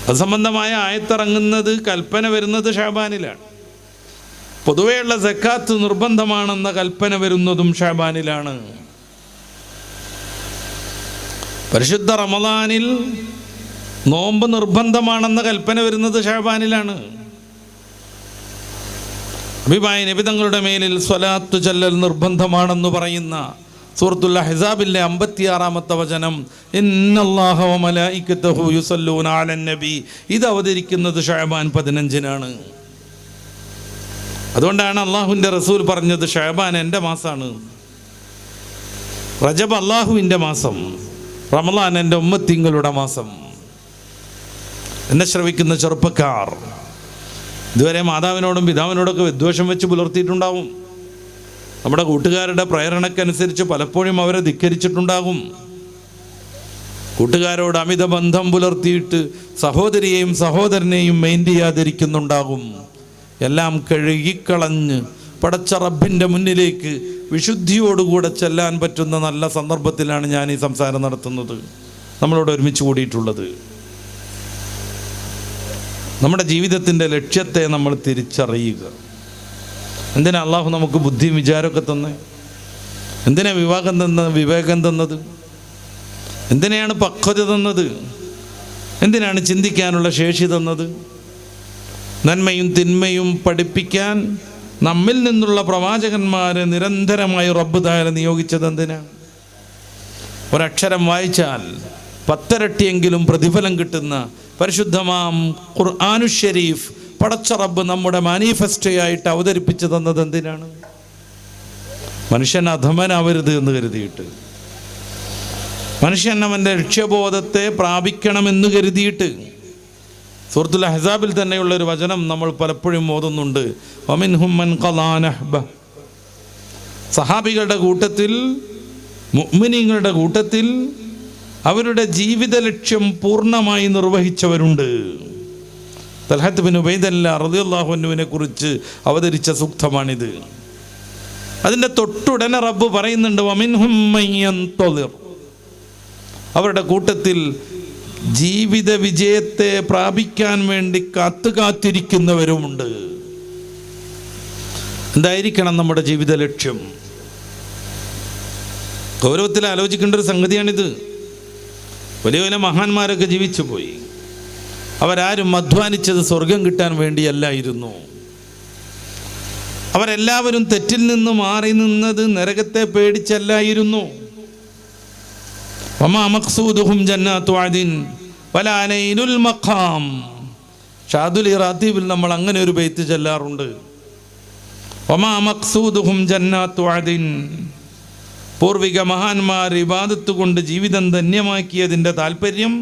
അത് സംബന്ധമായ ആയത്തിറങ്ങുന്നത്, കൽപ്പന വരുന്നത് ഷഅബാനിലാണ്. പൊതുവെയുള്ള സക്കാത്ത് നിർബന്ധമാണെന്ന കൽപ്പന വരുന്നതും ഷഅബാനിലാണ്. പരിശുദ്ധ റമദാനിൽ നോമ്പ് നിർബന്ധമാണെന്ന കൽപ്പന വരുന്നത് ഷഅബാനിലാണ്. ഹബീബായ നബി തങ്ങളുടെ മേലിൽ സ്വലാത്ത് ചൊല്ലൽ നിർബന്ധമാണെന്ന് പറയുന്ന സൂറത്തുൽ അഹ്സാബിലെ 56-ാമത്തെ വചനം, ഇന്നല്ലാഹ വ മലായികതഹു യുസല്ലൂന അലൻ നബി, ഇത് അവതരിക്കുന്നത് ഷഅബാൻ 15-നാണ്. അതുകൊണ്ടാണ് അള്ളാഹുവിൻ്റെ റസൂൽ പറഞ്ഞത് ഷഅബാൻ എൻ്റെ മാസമാണ്, റജബ് അള്ളാഹുവിൻ്റെ മാസം, റമളാൻ എൻ്റെ ഉമ്മത്തിങ്ങളുടെ മാസം. എന്നെ ശ്രവിക്കുന്ന ചെറുപ്പക്കാർ ഇതുവരെ മാതാവിനോടും പിതാവിനോടൊക്കെ വിദ്വേഷം വെച്ച് പുലർത്തിയിട്ടുണ്ടാവും. നമ്മുടെ കൂട്ടുകാരുടെ പ്രേരണക്കനുസരിച്ച് പലപ്പോഴും അവരെ ധിക്കരിച്ചിട്ടുണ്ടാകും. കൂട്ടുകാരോട് അമിത ബന്ധം പുലർത്തിയിട്ട് സഹോദരിയെയും സഹോദരനെയും മൈൻഡ് ചെയ്യാതിരിക്കുന്നുണ്ടാകും. എല്ലാം കഴുകിക്കളഞ്ഞ് പടച്ച റബ്ബിൻ്റെ മുന്നിലേക്ക് വിശുദ്ധിയോടുകൂടെ ചെല്ലാൻ പറ്റുന്ന നല്ല സന്ദർഭത്തിലാണ് ഞാൻ ഈ സംസാരം നടത്തുന്നത്, നമ്മളോട് ഒരുമിച്ച് കൂടിയിട്ടുള്ളത്. നമ്മുടെ ജീവിതത്തിൻ്റെ ലക്ഷ്യത്തെ നമ്മൾ തിരിച്ചറിയുക. എന്തിനാ അള്ളാഹു നമുക്ക് ബുദ്ധിയും വിചാരമൊക്കെ തന്നെ? എന്തിനാ വിവേകം തന്നത്? എന്തിനാണ് പക്വത തന്നത്? എന്തിനാണ് ചിന്തിക്കാനുള്ള ശേഷി തന്നത്? നന്മയും തിന്മയും പഠിപ്പിക്കാൻ നമ്മിൽ നിന്നുള്ള പ്രവാചകന്മാരെ നിരന്തരമായി റബ്ബ് തആല നിയോഗിച്ചത് എന്തിനാണ്? ഒരക്ഷരം വായിച്ചാൽ 10 ഇരട്ടിയെങ്കിലും പ്രതിഫലം കിട്ടുന്ന പരിശുദ്ധമാം ഖുർആനു ശരീഫ് പടച്ച റബ്ബ് നമ്മുടെ മാനിഫെസ്റ്റോയായിട്ട് അവതരിപ്പിച്ചു തന്നത് എന്തിനാണ്? മനുഷ്യൻ അധമനാവരുത് എന്ന് കരുതിയിട്ട്, മനുഷ്യൻ അവൻ്റെ ലക്ഷ്യബോധത്തെ പ്രാപിക്കണമെന്ന് കരുതിയിട്ട്. സൂറത്തുൽ അഹ്സാബിൽ തന്നെയുള്ളൊരു വചനം നമ്മൾ പലപ്പോഴും ഓതുന്നുണ്ട്, വമിൻഹും മൻ ഖളാ നഹ്ബഹ്. സഹാബികളുടെ കൂട്ടത്തിൽ, മുഅ്മിനീങ്ങളുടെ കൂട്ടത്തിൽ അവരുടെ ജീവിത ലക്ഷ്യം പൂർണ്ണമായി നിർവഹിച്ചവരുണ്ട്. തൽഹത്ത് ബിൻ ഉബൈദല്ലാ റളിയല്ലാഹു അൻഹുവിനെ കുറിച്ച് അവതരിച്ച സൂക്തമാണിത്. അതിൻ്റെ തൊട്ടുടനെ റബ്ബ് പറയുന്നുണ്ട്, വമിൻഹും മൻ യന്തളിർ. അവരുടെ കൂട്ടത്തിൽ ജീവിത വിജയത്തെ പ്രാപിക്കാൻ വേണ്ടി കാത്തിരിക്കുന്നവരുമുണ്ട്. എന്തായിരിക്കണം നമ്മുടെ ജീവിത ലക്ഷ്യം? ഗൗരവത്തിൽ ആലോചിക്കേണ്ട ഒരു സംഗതിയാണിത്. വലിയ വലിയ മഹാന്മാരൊക്കെ ജീവിച്ചു പോയി. അവരാരും അധ്വാനിച്ചത് സ്വർഗം കിട്ടാൻ വേണ്ടിയല്ലായിരുന്നു. അവരെല്ലാവരും തെറ്റിൽ നിന്ന് മാറി നിന്നത് നരകത്തെ പേടിച്ചല്ലായിരുന്നു. വമാ മഖ്സൂദുഹും ജന്നാത്തു അദിൻ വലാ നൈലുൽ മഖാം. ഷാദുൽ റാത്തീബിൽ നമ്മൾ അങ്ങനെ ഒരു ബൈത്ത് ചൊല്ലാറുണ്ട്, വമാ മഖ്സൂദുഹും ജന്നാത്തു അദിൻ. പൂർവിക മഹാന്മാർ ഇബാദത്ത് കൊണ്ട് ജീവിതം ധന്യമാക്കിയതിൻ്റെ താല്പര്യം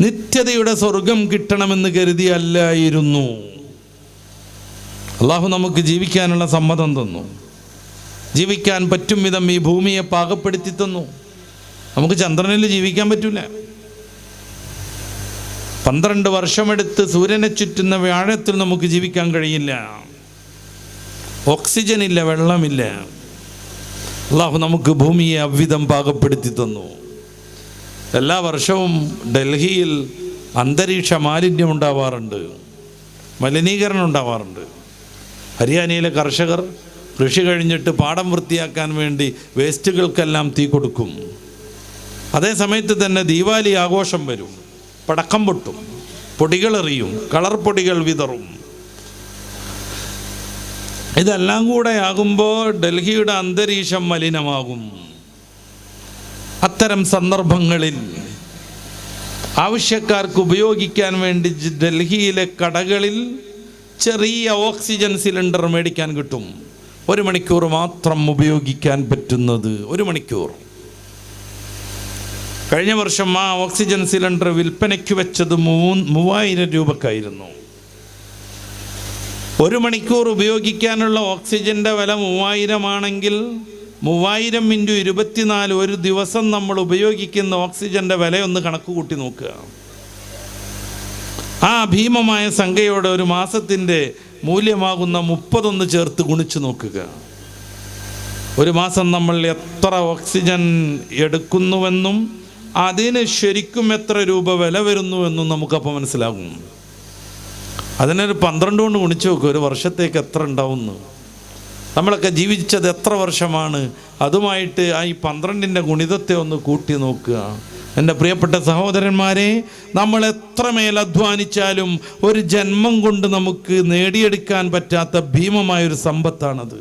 നിത്യതയുടെ സ്വർഗം കിട്ടണമെന്ന് കരുതിയല്ലായിരുന്നു. അള്ളാഹു നമുക്ക് ജീവിക്കാനുള്ള സമ്മതം തന്നു, ജീവിക്കാൻ പറ്റും വിധം ഈ ഭൂമിയെ പാകപ്പെടുത്തി തന്നു. നമുക്ക് ചന്ദ്രനിൽ ജീവിക്കാൻ പറ്റൂല. 12 വർഷമെടുത്ത് സൂര്യനെ ചുറ്റുന്ന വ്യാഴത്തിൽ നമുക്ക് ജീവിക്കാൻ കഴിയില്ല. ഓക്സിജൻ ഇല്ല, വെള്ളമില്ല. അള്ളാഹു നമുക്ക് ഭൂമിയെ അவ்விധം പാകപ്പെടുത്തി തന്നു. എല്ലാ വർഷവും ഡൽഹിയിൽ അന്തരീക്ഷ മാലിന്യം ഉണ്ടാവാറുണ്ട്, മലിനീകരണം ഉണ്ടാവാറുണ്ട്. ഹരിയാനയിലെ കർഷകർ കൃഷി കഴിഞ്ഞിട്ട് പാടം വൃത്തിയാക്കാൻ വേണ്ടി വേസ്റ്റുകൾക്കെല്ലാം തീ കൊടുക്കും. അതേ സമയത്ത് തന്നെ ദീപാവലി ആഘോഷം വരും, പടക്കം പൊട്ടും, പൊടികളെറിയും, കളർ പൊടികൾ വിതറും. ഇതെല്ലാം കൂടെ ആകുമ്പോൾ ഡൽഹിയുടെ അന്തരീക്ഷം മലിനമാകും. അത്തരം സന്ദർഭങ്ങളിൽ ആവശ്യക്കാർക്ക് ഉപയോഗിക്കാൻ വേണ്ടി ഡൽഹിയിലെ കടകളിൽ ചെറിയ ഓക്സിജൻ സിലിണ്ടർ മേടിക്കാൻ കിട്ടും. 1 മണിക്കൂർ മാത്രം ഉപയോഗിക്കാൻ പറ്റുന്നത്. 1 മണിക്കൂർ. കഴിഞ്ഞ വർഷം ആ ഓക്സിജൻ സിലിണ്ടർ വിൽപ്പനയ്ക്ക് വെച്ചത് 3000 രൂപക്കായിരുന്നു. 1 മണിക്കൂർ ഉപയോഗിക്കാനുള്ള ഓക്സിജൻ്റെ വില 3000 ആണെങ്കിൽ 3000 × 24 ഒരു ദിവസം നമ്മൾ ഉപയോഗിക്കുന്ന ഓക്സിജൻ്റെ വിലയൊന്ന് കണക്ക് കൂട്ടി നോക്കുക. ആ ഭീമമായ സംഖ്യയോടെ ഒരു മാസത്തിൻ്റെ മൂല്യമാകുന്ന 30 ചേർത്ത് ഗുണിച്ച് നോക്കുക. ഒരു മാസം നമ്മൾ എത്ര ഓക്സിജൻ എടുക്കുന്നുവെന്നും അതിന് ശരിക്കും എത്ര രൂപ വില വരുന്നുവെന്നും നമുക്കപ്പോൾ മനസ്സിലാകും. അതിനൊരു 12 കൊണ്ട് ഗുണിച്ച് നോക്കുക, ഒരു വർഷത്തേക്ക് എത്ര ഉണ്ടാവുന്നു. നമ്മളൊക്കെ ജീവിച്ചത് എത്ര വർഷമാണ്, അതുമായിട്ട് ആ ഈ 12ൻ്റെ ഗുണിതത്തെ ഒന്ന് കൂട്ടി നോക്കുക. എൻ്റെ പ്രിയപ്പെട്ട സഹോദരന്മാരെ, നമ്മൾ എത്രമേൽ അധ്വാനിച്ചാലും ഒരു ജന്മം കൊണ്ട് നമുക്ക് നേടിയെടുക്കാൻ പറ്റാത്ത ഭീമമായൊരു സമ്പത്താണത്.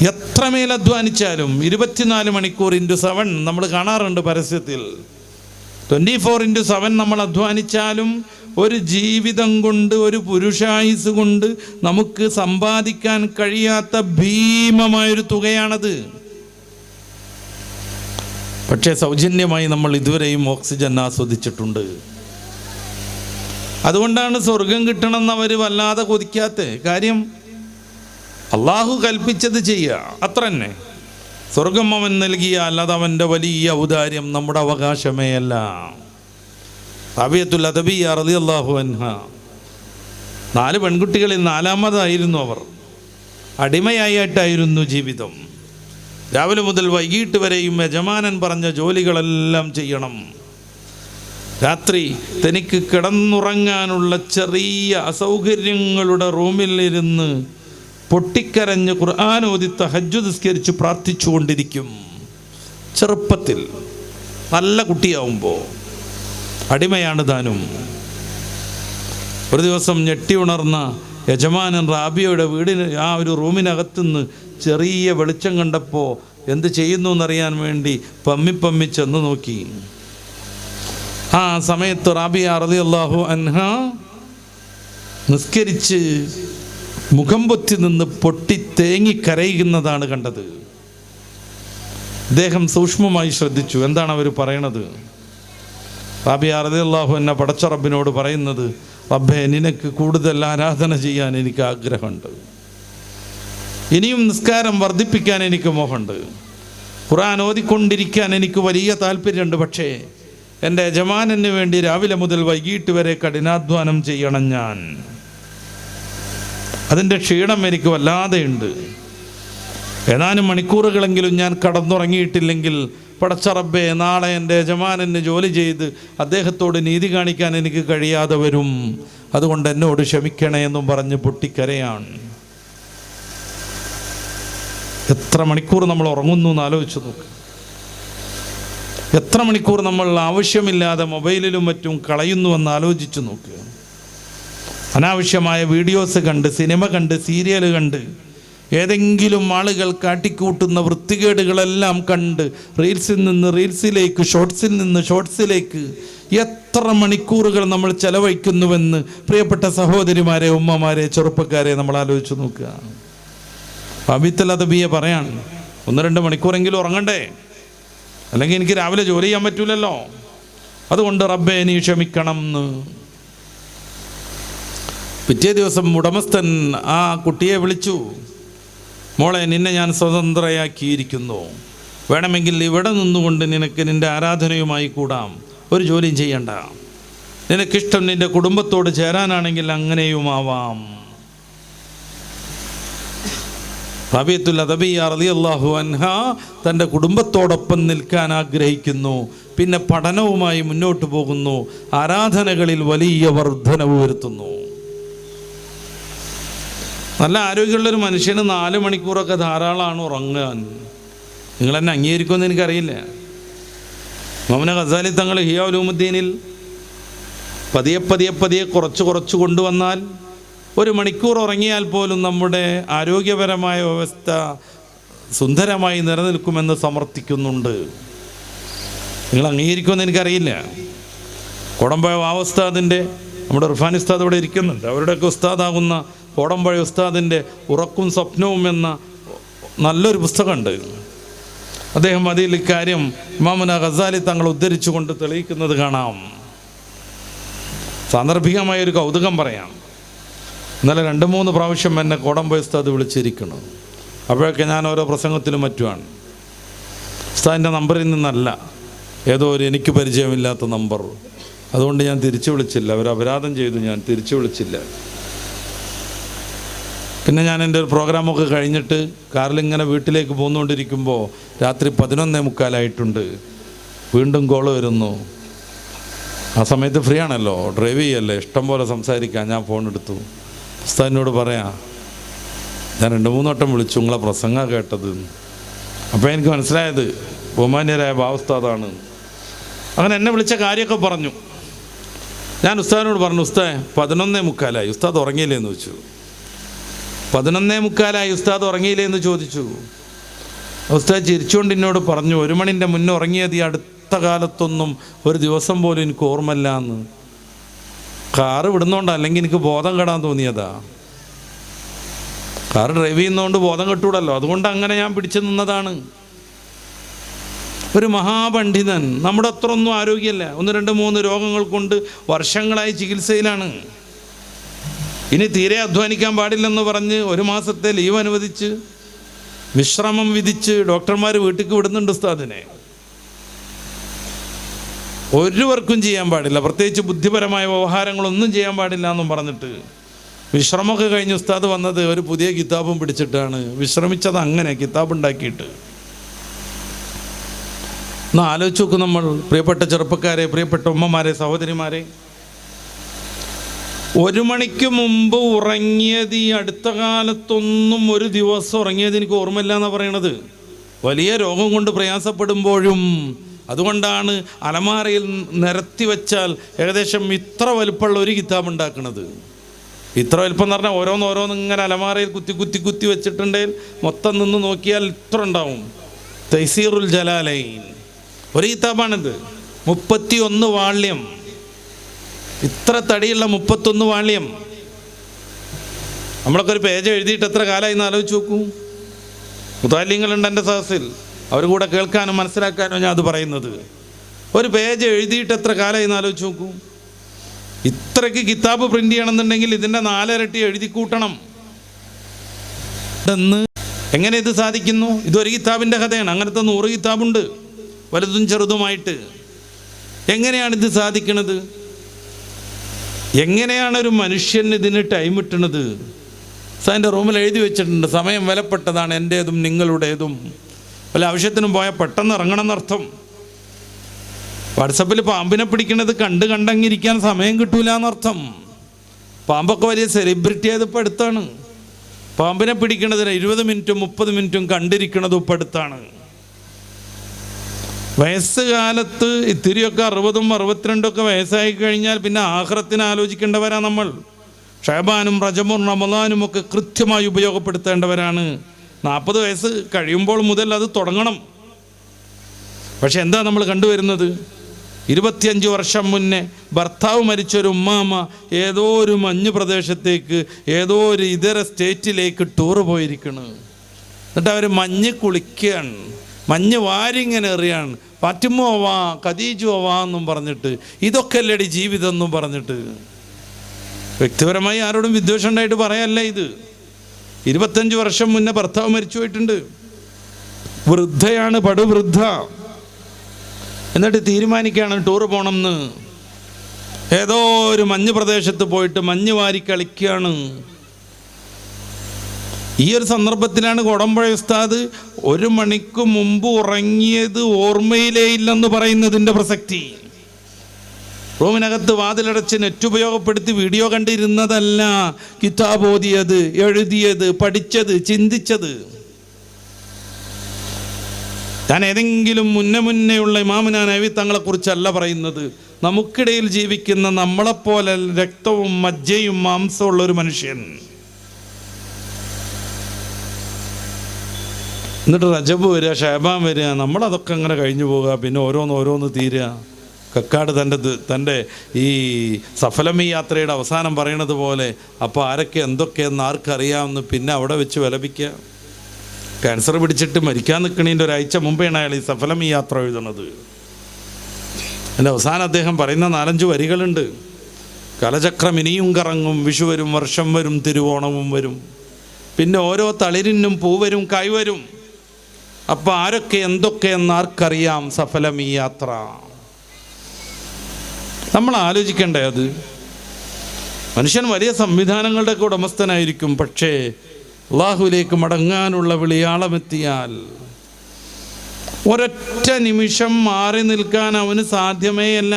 എത്രമേൽ അധ്വാനിച്ചാലും 24 മണിക്കൂർ × 7 നമ്മൾ കാണാറുണ്ട് പരസ്യത്തിൽ. 24/7 നമ്മൾ അധ്വാനിച്ചാലും ഒരു ജീവിതം കൊണ്ട്, ഒരു പുരുഷായുസ് കൊണ്ട് നമുക്ക് സമ്പാദിക്കാൻ കഴിയാത്ത ഭീമമായൊരു തുകയാണത്. പക്ഷേ സൗജന്യമായി നമ്മൾ ഇതുവരെയും ഓക്സിജൻ ആസ്വദിച്ചിട്ടുണ്ട്. അതുകൊണ്ടാണ് സ്വർഗം കിട്ടണമെന്ന് അവർ വല്ലാതെ കൊതിക്കാത്ത കാര്യം. അള്ളാഹു കൽപ്പിച്ചത് ചെയ്യുക, അത്ര തന്നെ. സ്വർഗം അവൻ നൽകിയാൽ അതവൻ്റെ വലിയ ഔദാര്യം, നമ്മുടെ അവകാശമേ അല്ല. റാബിയത്തുൽ അദവിയ്യ റളിയല്ലാഹു അൻഹ, 4 പെൺകുട്ടികളിൽ 4ാമതായിരുന്നു അവർ. അടിമയായിട്ടായിരുന്നു ജീവിതം. രാവിലെ മുതൽ വൈകിട്ട് വരെയും യജമാനൻ പറഞ്ഞ ജോലികളെല്ലാം ചെയ്യണം. രാത്രി തനിക്ക് കിടന്നുറങ്ങാനുള്ള ചെറിയ അസൗകര്യങ്ങളുടെ റൂമിലിരുന്ന് പൊട്ടിക്കരഞ്ഞ് ഖുർആൻ ഓതി തഹജ്ജുദ് നിസ്കരിച്ച് പ്രാർത്ഥിച്ചുകൊണ്ടിരിക്കും. ചെറുപ്പത്തിൽ, നല്ല കുട്ടിയാവുമ്പോൾ. അടിമയാണ് താനും. ഒരു ദിവസം ഞെട്ടി ഉണർന്ന യജമാനൻ റാബിയയുടെ വീടിന് ആ ഒരു റൂമിനകത്തുനിന്ന് ചെറിയ വെളിച്ചം കണ്ടപ്പോൾ എന്ത് ചെയ്യുന്നു എന്നറിയാൻ വേണ്ടി പമ്മി ചെന്ന് നോക്കി. ആ സമയത്ത് റാബിയ റളിയല്ലാഹു അൻഹ നിസ്കരിച്ച് മുഖം പൊത്തി നിന്ന് പൊട്ടി തേങ്ങി കരയുന്നതാണ് കണ്ടത്. അദ്ദേഹം സൂക്ഷ്മമായി ശ്രദ്ധിച്ചു. എന്താണ് അവർ പറയണത്? റാബിയ റളിയല്ലാഹു അൻഹ പടച്ച റബ്ബിനോട് പറയുന്നത്, റബ്ബേ, നിനക്ക് കൂടുതൽ ആരാധന ചെയ്യാൻ എനിക്ക് ആഗ്രഹമുണ്ട്. ഇനിയും നിസ്കാരം വർദ്ധിപ്പിക്കാൻ എനിക്ക് മോഹമുണ്ട്. ഖുർആൻ ഓതിക്കൊണ്ടിരിക്കാൻ എനിക്ക് വലിയ താല്പര്യമുണ്ട്. പക്ഷേ എൻ്റെ യജമാനന് വേണ്ടി രാവിലെ മുതൽ വൈകിട്ട് വരെ കഠിനാധ്വാനം ചെയ്യണം ഞാൻ. അതിൻ്റെ ക്ഷീണം എനിക്ക് വല്ലാതെയുണ്ട്. ഏതാനും മണിക്കൂറുകളെങ്കിലും ഞാൻ കടന്നുറങ്ങിയിട്ടില്ലെങ്കിൽ പടച്ച റബ്ബേ, നാളെ എൻ്റെ യജമാനന് ജോലി ചെയ്ത് അദ്ദേഹത്തോട് നീതി കാണിക്കാൻ എനിക്ക് കഴിയാതെ വരും. അതുകൊണ്ട് എന്നോട് ക്ഷമിക്കണേ എന്നും പറഞ്ഞ് പൊട്ടിക്കരയാണ്. എത്ര മണിക്കൂർ നമ്മൾ ഉറങ്ങുന്നു എന്ന് ആലോചിച്ച് നോക്ക്. എത്ര മണിക്കൂർ നമ്മൾ ആവശ്യമില്ലാതെ മൊബൈലിലും മറ്റും കളയുന്നുവെന്ന് ആലോചിച്ച് നോക്ക്. അനാവശ്യമായ വീഡിയോസ് കണ്ട്, സിനിമ കണ്ട്, സീരിയൽ കണ്ട്, ഏതെങ്കിലും ആളുകൾ കാട്ടിക്കൂട്ടുന്ന വൃത്തികേടുകളെല്ലാം കണ്ട്, റീൽസിൽ നിന്ന് റീൽസിലേക്ക്, ഷോർട്സിൽ നിന്ന് ഷോർട്സിലേക്ക് എത്ര മണിക്കൂറുകൾ നമ്മൾ ചെലവഴിക്കുന്നുവെന്ന് പ്രിയപ്പെട്ട സഹോദരിമാരെ, ഉമ്മമാരെ, ചെറുപ്പക്കാരെ നമ്മൾ ആലോചിച്ച് നോക്കുക. റാബിയത്തുൽ അദവിയ്യ പറയാൻ 1-2 മണിക്കൂറെങ്കിലും ഉറങ്ങണ്ടേ? അല്ലെങ്കിൽ എനിക്ക് രാവിലെ ജോലി ചെയ്യാൻ പറ്റൂലല്ലോ. അതുകൊണ്ട് റബ്ബേ നീ ക്ഷമിക്കണം എന്ന്. പിറ്റേ ദിവസം ഉടമസ്ഥൻ ആ കുട്ടിയെ വിളിച്ചു. മോളെ, നിന്നെ ഞാൻ സ്വതന്ത്രയാക്കിയിരിക്കുന്നു. വേണമെങ്കിൽ ഇവിടെ നിന്നുകൊണ്ട് നിനക്ക് നിൻ്റെ ആരാധനയുമായി കൂടാം. ഒരു ജോലിയും ചെയ്യണ്ട. നിനക്കിഷ്ടം നിൻ്റെ കുടുംബത്തോട് ചേരാനാണെങ്കിൽ അങ്ങനെയുമാവാം. റാബിയത്തുൽ അദവിയ്യ റളിയല്ലാഹു അൻഹ തൻ്റെ കുടുംബത്തോടൊപ്പം നിൽക്കാൻ ആഗ്രഹിക്കുന്നു. പിന്നെ പഠനവുമായി മുന്നോട്ട് പോകുന്നു. ആരാധനകളിൽ വലിയ വർധനവ് വരുത്തുന്നു. നല്ല ആരോഗ്യമുള്ളൊരു മനുഷ്യന് 4 മണിക്കൂറൊക്കെ ധാരാളമാണ് ഉറങ്ങാൻ. നിങ്ങളെന്നെ അംഗീകരിക്കുമെന്ന് എനിക്കറിയില്ല. ഇമാം ഗസാലി തങ്ങൾ ഇഹ്യാ ഉലൂമുദ്ദീനിൽ പതിയെ കുറച്ച് കൊണ്ടുവന്നാൽ 1 മണിക്കൂർ ഉറങ്ങിയാൽ പോലും നമ്മുടെ ആരോഗ്യപരമായ വ്യവസ്ഥ സുന്ദരമായി നിലനിൽക്കുമെന്ന് സമർത്ഥിക്കുന്നുണ്ട്. നിങ്ങൾ അംഗീകരിക്കുമെന്ന് എനിക്കറിയില്ല. കോടമ്പഴ ഉസ്താദിൻ്റെ, നമ്മുടെ ഇർഫാൻ ഉസ്താദ് ഇവിടെ ഇരിക്കുന്നുണ്ട്, അവരുടെയൊക്കെ ഉസ്താദാകുന്ന കോടമ്പഴ ഉസ്താദിൻ്റെ ഉറക്കും സ്വപ്നവും എന്ന നല്ലൊരു പുസ്തകമുണ്ട്. അദ്ദേഹം അതിൽ ഇക്കാര്യം ഇമാമുന ഗസാലി തങ്ങൾ ഉദ്ധരിച്ചുകൊണ്ട് തെളിയിക്കുന്നത് കാണാം. സാന്ദർഭികമായൊരു കൗതുകം പറയാം. ഇന്നലെ 2-3 പ്രാവശ്യം എന്നെ കോടമ്പഴ ഉസ്താദ് വിളിച്ചിരിക്കണം. അപ്പോഴൊക്കെ ഞാൻ ഓരോ പ്രസംഗത്തിലും മറ്റുമാണ്. ഉസ്താദിൻ്റെ നമ്പറിൽ നിന്നല്ല, ഏതോ ഒരു എനിക്ക് പരിചയമില്ലാത്ത നമ്പർ. അതുകൊണ്ട് ഞാൻ തിരിച്ചു വിളിച്ചില്ല. അവർ അപരാധം ചെയ്തു, ഞാൻ തിരിച്ചു വിളിച്ചില്ല. പിന്നെ ഞാൻ എൻ്റെ ഒരു പ്രോഗ്രാമൊക്കെ കഴിഞ്ഞിട്ട് കാറിലിങ്ങനെ വീട്ടിലേക്ക് പോന്നുകൊണ്ടിരിക്കുമ്പോൾ രാത്രി 11:45 വീണ്ടും കോള് വരുന്നു. ആ സമയത്ത് ഫ്രീ ആണല്ലോ, ഡ്രൈവ് ചെയ്യല്ലേ, ഇഷ്ടം പോലെ സംസാരിക്കാം. ഞാൻ ഫോൺ എടുത്തു. ഉസ്താദിനോട് പറയാം, ഞാൻ 2-3 വട്ടം വിളിച്ചു, നിങ്ങളെ പ്രസംഗം കേട്ടത്. അപ്പോൾ എനിക്ക് മനസ്സിലായത് ബഹുമാന്യരായ ഉസ്താദാണ്. അങ്ങനെ എന്നെ വിളിച്ച കാര്യമൊക്കെ പറഞ്ഞു. ഞാൻ ഉസ്താദിനോട് പറഞ്ഞു, ഉസ്താദ് 11:45 ഉസ്താദ് ഉറങ്ങിയില്ലേ എന്ന് ചോദിച്ചു. 11:45 ഉസ്താദ് ഉറങ്ങിയില്ലേ എന്ന് ചോദിച്ചു. ഉസ്താദ് ചിരിച്ചുകൊണ്ട് എന്നോട് പറഞ്ഞു, 1 മണിൻ്റെ മുന്നേ ഉറങ്ങിയത് ഈ അടുത്ത കാലത്തൊന്നും ഒരു ദിവസം പോലും എനിക്ക് ഓർമ്മയില്ല എന്ന്. കാറ് വിടുന്നോണ്ടാ, അല്ലെങ്കിൽ എനിക്ക് ബോധം കെടാൻ തോന്നിയതാ. കാറ് ഡ്രൈവ് ചെയ്യുന്നതുകൊണ്ട് ബോധം കെട്ടൂടല്ലോ, അതുകൊണ്ട് അങ്ങനെ ഞാൻ പിടിച്ചു നിന്നതാണ്. ഒരു മഹാപണ്ഡിതൻ, നമ്മുടെ അത്ര ഒന്നും ആരോഗ്യമല്ല, 1-2-3 രോഗങ്ങൾ കൊണ്ട് വർഷങ്ങളായി ചികിത്സയിലാണ്. ഇനി തീരെ അധ്വാനിക്കാൻ പാടില്ലെന്ന് പറഞ്ഞ് 1 മാസത്തെ ലീവ് അനുവദിച്ച് വിശ്രമം വിധിച്ച് ഡോക്ടർമാർ വീട്ടിലേക്ക് വിടുന്നുണ്ട് ഉസ്താദിനെ. ഒരു വർക്കും ചെയ്യാൻ പാടില്ല, പ്രത്യേകിച്ച് ബുദ്ധിപരമായ വ്യവഹാരങ്ങളൊന്നും ചെയ്യാൻ പാടില്ല എന്നും പറഞ്ഞിട്ട് വിശ്രമമൊക്കെ കഴിഞ്ഞ് ഉസ്താദ് വന്നത് ഒരു പുതിയ കിതാബും പിടിച്ചിട്ടാണ്. വിശ്രമിച്ചത് അങ്ങനെ കിതാബ് ഉണ്ടാക്കിയിട്ട്. എന്നാൽ ആലോചിച്ച് നോക്കും നമ്മൾ, പ്രിയപ്പെട്ട ചെറുപ്പക്കാരെ, പ്രിയപ്പെട്ട ഉമ്മമാരെ, സഹോദരിമാരെ, 1 മണിക്ക് മുമ്പ് ഉറങ്ങിയത് ഈ അടുത്ത കാലത്തൊന്നും ഒരു ദിവസം ഉറങ്ങിയത് എനിക്ക് ഓർമ്മയില്ല എന്നാണ് പറയണത്. വലിയ രോഗം കൊണ്ട് പ്രയാസപ്പെടുമ്പോഴും. അതുകൊണ്ടാണ് അലമാരയിൽ നിരത്തി വെച്ചാൽ ഏകദേശം ഇത്ര വലുപ്പമുള്ള ഒരു കിതാബ് ഉണ്ടാക്കുന്നത്. ഇത്ര വലുപ്പം എന്ന് പറഞ്ഞാൽ ഓരോന്നോരോന്ന് ഇങ്ങനെ അലമാരയിൽ കുത്തി വെച്ചിട്ടുണ്ടെങ്കിൽ മൊത്തം നിന്ന് നോക്കിയാൽ ഇത്ര ഉണ്ടാവും. തൈസീറുൽ ജലാലൈൻ ഒരു കിതാബാണിത്. 31 വാള്യം, ഇത്ര തടിയുള്ള 31 വാള്യം. നമ്മളൊക്കെ ഒരു പേജ് എഴുതിയിട്ട് എത്ര കാലമായി എന്ന് ആലോചിച്ച് നോക്കൂ. മുതാലിങ്ങളുണ്ട് എൻ്റെ സദസ്സിൽ, അവർ കൂടെ കേൾക്കാനും മനസ്സിലാക്കാനും ഞാൻ അത് പറയുന്നത്. ഒരു പേജ് എഴുതിയിട്ട് എത്ര കാലമായി എന്ന് ആലോചിച്ച് നോക്കൂ. ഇത്രയ്ക്ക് കിതാബ് പ്രിൻ്റ് ചെയ്യണമെന്നുണ്ടെങ്കിൽ ഇതിൻ്റെ 4 ഇരട്ടി എഴുതി കൂട്ടണം. എങ്ങനെ ഇത് സാധിക്കുന്നു? ഇതൊരു കിതാബിൻ്റെ കഥയാണ്. അങ്ങനത്തെ 100 കിതാബുണ്ട്, വലുതും ചെറുതുമായിട്ട്. എങ്ങനെയാണിത് സാധിക്കുന്നത്? എങ്ങനെയാണ് ഒരു മനുഷ്യന് ഇതിന് ടൈം കിട്ടുന്നത്? സാറിൻ്റെ റൂമിൽ എഴുതി വെച്ചിട്ടുണ്ട്, സമയം വിലപ്പെട്ടതാണ്, എൻ്റേതും നിങ്ങളുടേതും. വല്ല ആവശ്യത്തിനും പോയാൽ പെട്ടെന്ന് ഇറങ്ങണം എന്നർത്ഥം. വാട്സപ്പിൽ പാമ്പിനെ പിടിക്കണത് കണ്ടങ്ങിരിക്കാൻ സമയം കിട്ടൂല എന്നർത്ഥം. പാമ്പൊക്കെ വലിയ സെലിബ്രിറ്റി ആയത് ഇപ്പം അടുത്താണ്. പാമ്പിനെ പിടിക്കണതിന് 20 മിനിറ്റും 30 മിനിറ്റും കണ്ടിരിക്കണത് ഇപ്പം അടുത്താണ്. വയസ്സുകാലത്ത് ഇത്തിരിയൊക്കെ 60ഉം 62ഒക്കെ വയസ്സായി കഴിഞ്ഞാൽ പിന്നെ ആഖിറത്തിനെ ആലോചിക്കേണ്ടവരാ നമ്മൾ. ഷഅബാനും റജബും റമളാനും ഒക്കെ കൃത്യമായി ഉപയോഗപ്പെടുത്തേണ്ടവരാണ്. 40 വയസ്സ് കഴിയുമ്പോൾ മുതൽ അത് തുടങ്ങണം. പക്ഷെ എന്താ നമ്മൾ കണ്ടുവരുന്നത്? 25 വർഷം മുന്നേ ഭർത്താവ് മരിച്ചൊരു ഉമ്മാമ ഏതോ ഒരു മഞ്ഞ് പ്രദേശത്തേക്ക്, ഏതോ ഒരു ഇതര സ്റ്റേറ്റിലേക്ക് ടൂറ് പോയിരിക്കണ്. എന്നിട്ട് അവർ മഞ്ഞ് കുളിക്കുകയാണ്, മഞ്ഞ് വാരിങ്ങനെ എറിയാണ്. ഫാത്തിമ വാ, ഖദീജ വാ എന്നും പറഞ്ഞിട്ട്, ഇതൊക്കെ അല്ലേടി ജീവിതം എന്നും പറഞ്ഞിട്ട്. വ്യക്തിപരമായി ആരോടും വിദ്വേഷം ഉണ്ടായിട്ട് പറയല്ല ഇത്. 25 വർഷം മുന്നേ ഭർത്താവ് മരിച്ചു പോയിട്ടുണ്ട്. വൃദ്ധയാണ്, പടുവൃദ്ധ. എന്നിട്ട് തീരുമാനിക്കുകയാണ് ടൂറ് പോകണം എന്ന്. ഏതോ ഒരു മഞ്ഞ് പ്രദേശത്ത് പോയിട്ട് മഞ്ഞ് വാരി കളിക്കുകയാണ്. ഈ ഒരു സന്ദർഭത്തിലാണ് കോടമ്പഴ ഉസ്താദ് 1 മണിക്ക് മുമ്പ് ഉറങ്ങിയത് ഓർമ്മയിലേ ഇല്ലെന്ന് പറയുന്നതിൻ്റെ പ്രസക്തി. റൂമിനകത്ത് വാതിലടച്ച് നെറ്റ് ഉപയോഗപ്പെടുത്തി വീഡിയോ കണ്ടിരുന്നതല്ല കിതാബ് ഓതിയത്, എഴുതിയത്, പഠിച്ചത്, ചിന്തിച്ചത്. ഞാൻ ഏതെങ്കിലും മുന്നേയുള്ള ഇമാമുന നബവി തങ്ങളെക്കുറിച്ചല്ല പറയുന്നത്. നമുക്കിടയിൽ ജീവിക്കുന്ന നമ്മളെപ്പോലെ രക്തവും മജ്ജയും മാംസവും ഉള്ളൊരു മനുഷ്യൻ. എന്നിട്ട് റജബ് വരിക, ഷഅബാൻ വരിക, നമ്മളതൊക്കെ അങ്ങനെ കഴിഞ്ഞു പോവുക. പിന്നെ ഓരോന്ന് തീരുക. കക്കാട് തൻ്റെ ഈ സഫലമി യാത്രയുടെ അവസാനം പറയണത് പോലെ, അപ്പോൾ ആരൊക്കെ എന്തൊക്കെയെന്ന് ആർക്കറിയാമെന്ന് പിന്നെ അവിടെ വെച്ച് വിലപിക്കുക. ക്യാൻസർ പിടിച്ചിട്ട് മരിക്കാൻ നിൽക്കണതിൻ്റെ ഒരാഴ്ച മുമ്പെയാണ് അയാൾ ഈ സഫലമി യാത്ര എഴുതുന്നത്. അതിൻ്റെ അവസാനം അദ്ദേഹം പറയുന്ന 4-5 വരികളുണ്ട്. കലചക്രം ഇനിയും കറങ്ങും, വിഷു വരും, വർഷം വരും, തിരുവോണവും വരും, പിന്നെ ഓരോ തളിരിനും പൂവരും കായ്വരും. അപ്പം ആരൊക്കെ എന്തൊക്കെയെന്ന് ആർക്കറിയാം സഫലമി യാത്ര. നമ്മൾ ആലോചിക്കണ്ടേ അത്? മനുഷ്യൻ വലിയ സംവിധാനങ്ങളുടെയൊക്കെ ഉടമസ്ഥനായിരിക്കും, പക്ഷേ അള്ളാഹുവിലേക്ക് മടങ്ങാനുള്ള വിളിയാളമെത്തിയാൽ ഒരൊറ്റ നിമിഷം മാറി നിൽക്കാൻ അവന് സാധ്യമേയല്ല.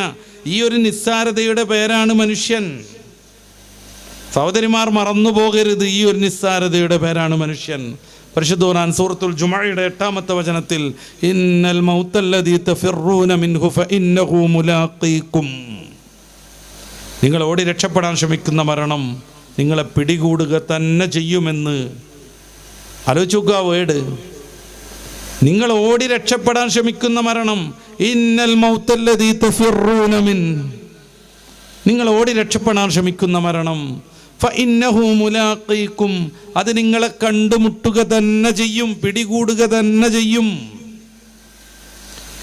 ഈ ഒരു നിസ്സാരതയുടെ പേരാണ് മനുഷ്യൻ. സഹോദരിമാർ മറന്നു പോകരുത്, ഈ ഒരു നിസ്സാരതയുടെ പേരാണ് മനുഷ്യൻ. പരിശുദ്ധ ഖുർആൻ സൂറത്തുൽ ജുമുഅയുടെ 8-ാമത്തെ വചനത്തിൽ ഇന്നൽ മൗത്തല്ലദീ തഫിറൂന മിൻഹു ഫഇന്നഹു മുലാഖീകും, നിങ്ങൾ ഓടി രക്ഷപ്പെടാൻ ശ്രമിക്കുന്ന മരണം നിങ്ങളെ പിടികൂടുക തന്നെ ചെയ്യുമെന്ന്. ആലോചിച്ച് നോക്കുക വേട്. നിങ്ങൾ ഓടി രക്ഷപ്പെടാൻ ശ്രമിക്കുന്ന മരണം, ഇന്നൽ മൗത്തല്ലദീ തഫിറൂന മിൻ, നിങ്ങൾ ഓടി രക്ഷപ്പെടാൻ ശ്രമിക്കുന്ന മരണം, ഫഇന്നഹു മുലാഖീകും, അത് നിങ്ങളെ കണ്ടുമുട്ടുക തന്നെ ചെയ്യും, പിടികൂടുക തന്നെ ചെയ്യും.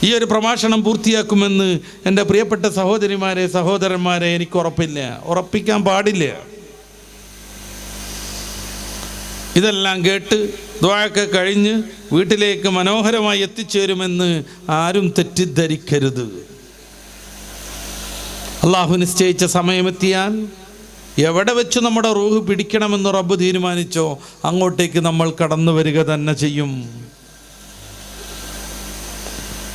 ഈ ഒരു പ്രഭാഷണം പൂർത്തിയാക്കുമെന്ന് എൻ്റെ പ്രിയപ്പെട്ട സഹോദരിമാരെ, സഹോദരന്മാരെ, എനിക്ക് ഉറപ്പില്ല, ഉറപ്പിക്കാൻ പാടില്ല. ഇതെല്ലാം കേട്ട് ദുആയൊക്കെ കഴിഞ്ഞ് വീട്ടിലേക്ക് മനോഹരമായി എത്തിച്ചേരുമെന്ന് ആരും തെറ്റിദ്ധരിക്കരുത്. അള്ളാഹു നിശ്ചയിച്ച സമയമെത്തിയാൽ എവിടെ വെച്ച് നമ്മുടെ റൂഹ് പിടിക്കണമെന്ന് റബ്ബ് തീരുമാനിച്ചോ അങ്ങോട്ടേക്ക് നമ്മൾ കടന്നു വരിക തന്നെ ചെയ്യും.